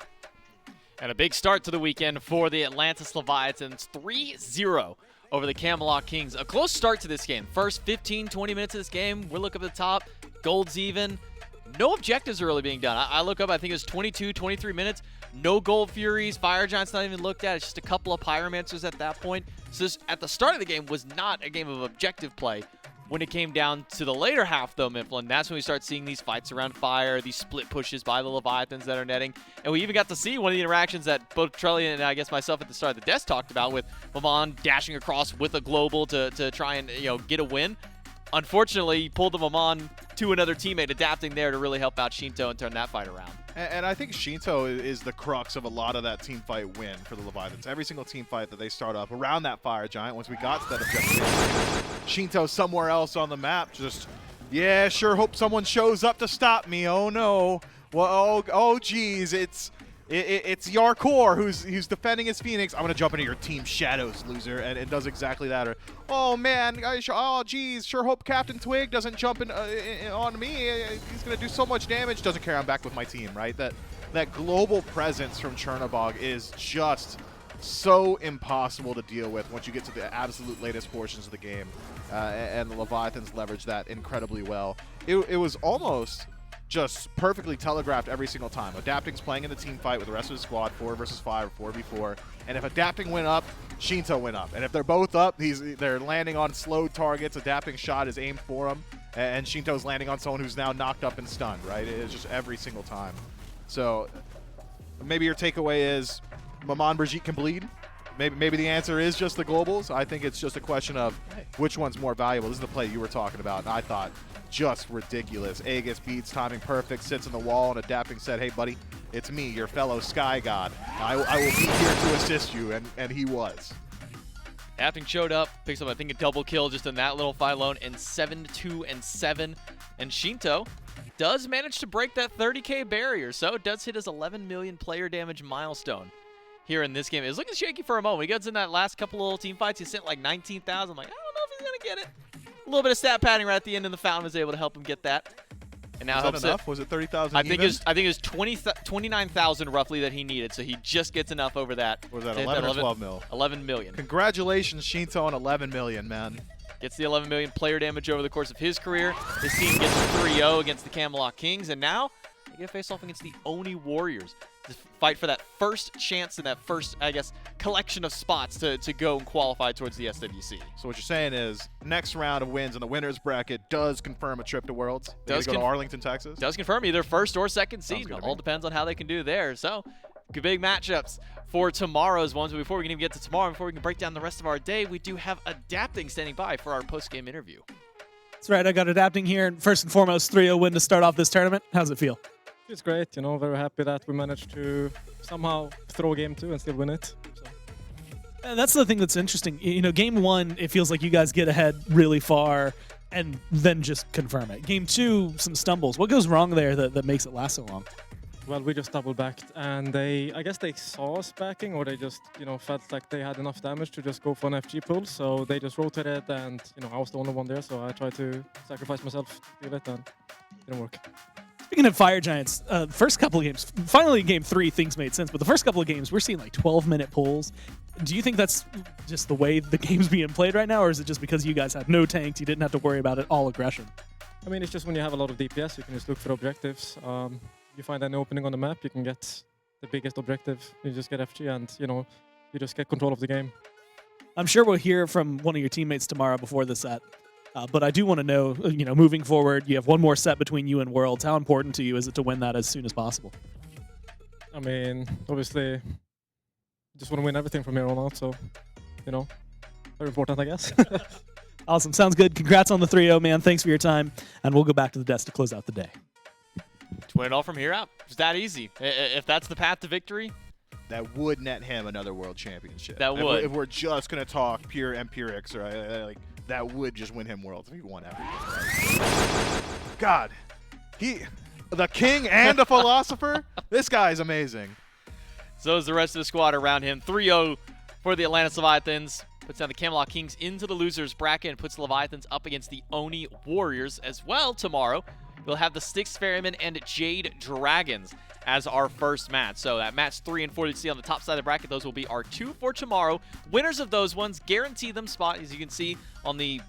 And a big start to the weekend for the Atlantis Leviathans, 3-0 over the Camelot Kings. A close start to this game. First 15, 20 minutes of this game, we're looking up at the top, gold's even. No objectives are really being done. I look up, I think it was 22, 23 minutes. No Gold Furies, Fire Giants not even looked at. It's just a couple of Pyromancers at that point. So this, at the start of the game, was not a game of objective play. When it came down to the later half, though, Mifflin, that's when we start seeing these fights around fire, these split pushes by the Leviathans that are netting. And we even got to see one of the interactions that both Trelly and I guess myself at the start of the desk talked about, with Maman dashing across with a global to try and get a win. Unfortunately, he pulled the Maman to another teammate, adapting there to really help out Shinto and turn that fight around. And I think Shinto is the crux of a lot of that team fight win for the Leviathans. Every single team fight that they start up around that Fire Giant, once we got to that objective, Shinto somewhere else on the map just, yeah, sure hope someone shows up to stop me. Oh no. Well, oh geez, it's Yarkor who's defending his Phoenix. I'm gonna jump into your team shadows, loser, and it does exactly that. Or, oh man, oh geez, sure hope Captain Twig doesn't jump in on me. He's gonna do so much damage. Doesn't care. I'm back with my team, right? That global presence from Chernobog is just so impossible to deal with once you get to the absolute latest portions of the game, and the Leviathans leverage that incredibly well. It was almost just perfectly telegraphed every single time. Adapting's playing in the team fight with the rest of the squad, 4 versus 5 or 4v4. And if Adapting went up, Shinto went up. And if they're both up, they're landing on slow targets. Adapting's shot is aimed for him, and Shinto's landing on someone who's now knocked up and stunned, right? It's just every single time. So maybe your takeaway is Maman Brigitte can bleed. Maybe the answer is just the globals. I think it's just a question of which one's more valuable. This is the play you were talking about, and I thought just ridiculous. Aegis beats, timing perfect, sits in the wall, and Adapting said, hey buddy, it's me, your fellow Sky God. I will be here to assist you, and he was. Adapting showed up, picks up I think a double kill just in that little fight alone, and 7-2-7. And Shinto does manage to break that 30k barrier, so it does hit his 11 million player damage milestone here in this game. It was looking shaky for a moment. He gets in that last couple of little team fights. He sent like 19,000. I'm like, I don't know if he's going to get it. A little bit of stat padding right at the end, and the Fountain was able to help him get that. And now was that enough? Was it 30,000 I think it was 29,000 roughly that he needed, so he just gets enough over that. Or was that 11 or 12 mil? 11 million. Congratulations, Shinto, on 11 million, man. Gets the 11 million player damage over the course of his career. His team gets a 3-0 against the Camelot Kings, and now they get a face-off against the Oni Warriors to fight for that first chance and that first, I guess, collection of spots to go and qualify towards the SWC. So what you're saying is next round of wins in the winner's bracket does confirm a trip to Worlds. Does go to Arlington, Texas? Does confirm either first or second seed. It all depends on how they can do there. So big matchups for tomorrow's ones. But before we can even get to tomorrow, before we can break down the rest of our day, we do have Adapting standing by for our post-game interview. That's right. I got Adapting here. And first and foremost, 3-0 win to start off this tournament. How's it feel? It's great, very happy that we managed to somehow throw game 2 and still win it. So. That's the thing that's interesting. Game 1, it feels like you guys get ahead really far and then just confirm it. Game 2, some stumbles. What goes wrong there that makes it last so long? Well, we just double backed, and I guess they saw us backing, or they just, felt like they had enough damage to just go for an FG pull. So they just rotated, and I was the only one there, so I tried to sacrifice myself to do it, and it didn't work. Speaking of Fire Giants, first couple of games, finally in Game 3 things made sense, but the first couple of games we're seeing like 12-minute pulls. Do you think that's just the way the game's being played right now, or is it just because you guys had no tanks, you didn't have to worry about it, all aggression? I mean, it's just when you have a lot of DPS, you can just look for objectives. You find an opening on the map, you can get the biggest objective, you just get FG, and you just get control of the game. I'm sure we'll hear from one of your teammates tomorrow before the set. But I do want to know, moving forward, you have one more set between you and Worlds. How important to you is it to win that as soon as possible? I mean, obviously, just want to win everything from here on out. So, you know, very important, I guess. Awesome. Sounds good. Congrats on the 3-0, man. Thanks for your time. And we'll go back to the desk to close out the day. To win it all from here out. It's that easy. If that's the path to victory, that would net him another world championship. That would. If we're just going to talk pure empirics, or like that would just win him worlds if he won everything. Right? God, the king and a philosopher. This guy is amazing. So is the rest of the squad around him. 3-0 for the Atlantis Leviathans. Puts down the Camelot Kings into the losers bracket and puts the Leviathans up against the Oni Warriors as well tomorrow. We'll have the Styx Ferrymen and Jade Dragons as our first match. So that match 3 and 4 that you see on the top side of the bracket, those will be our 2 for tomorrow. Winners of those ones guarantee them spot, as you can see on the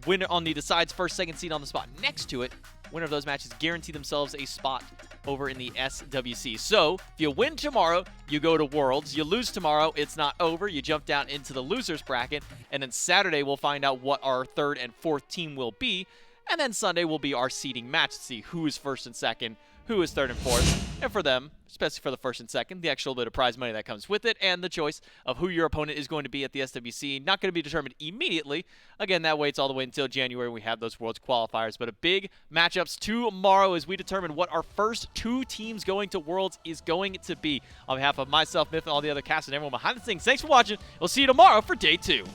winner on the decides first, second seed on the spot next to it. Winner of those matches guarantee themselves a spot over in the SWC. So if you win tomorrow, you go to Worlds. You lose tomorrow, it's not over. You jump down into the losers bracket, and then Saturday we'll find out what our third and fourth team will be. And then Sunday will be our seeding match to see who is first and second, who is third and fourth. And for them, especially for the first and second, the extra bit of prize money that comes with it, and the choice of who your opponent is going to be at the SWC, not going to be determined immediately. Again, that waits all the way until January. We have those Worlds qualifiers. But a big matchups tomorrow as we determine what our first 2 teams going to Worlds is going to be. On behalf of myself, Miff, and all the other cast and everyone behind the scenes, thanks for watching. We'll see you tomorrow for day 2.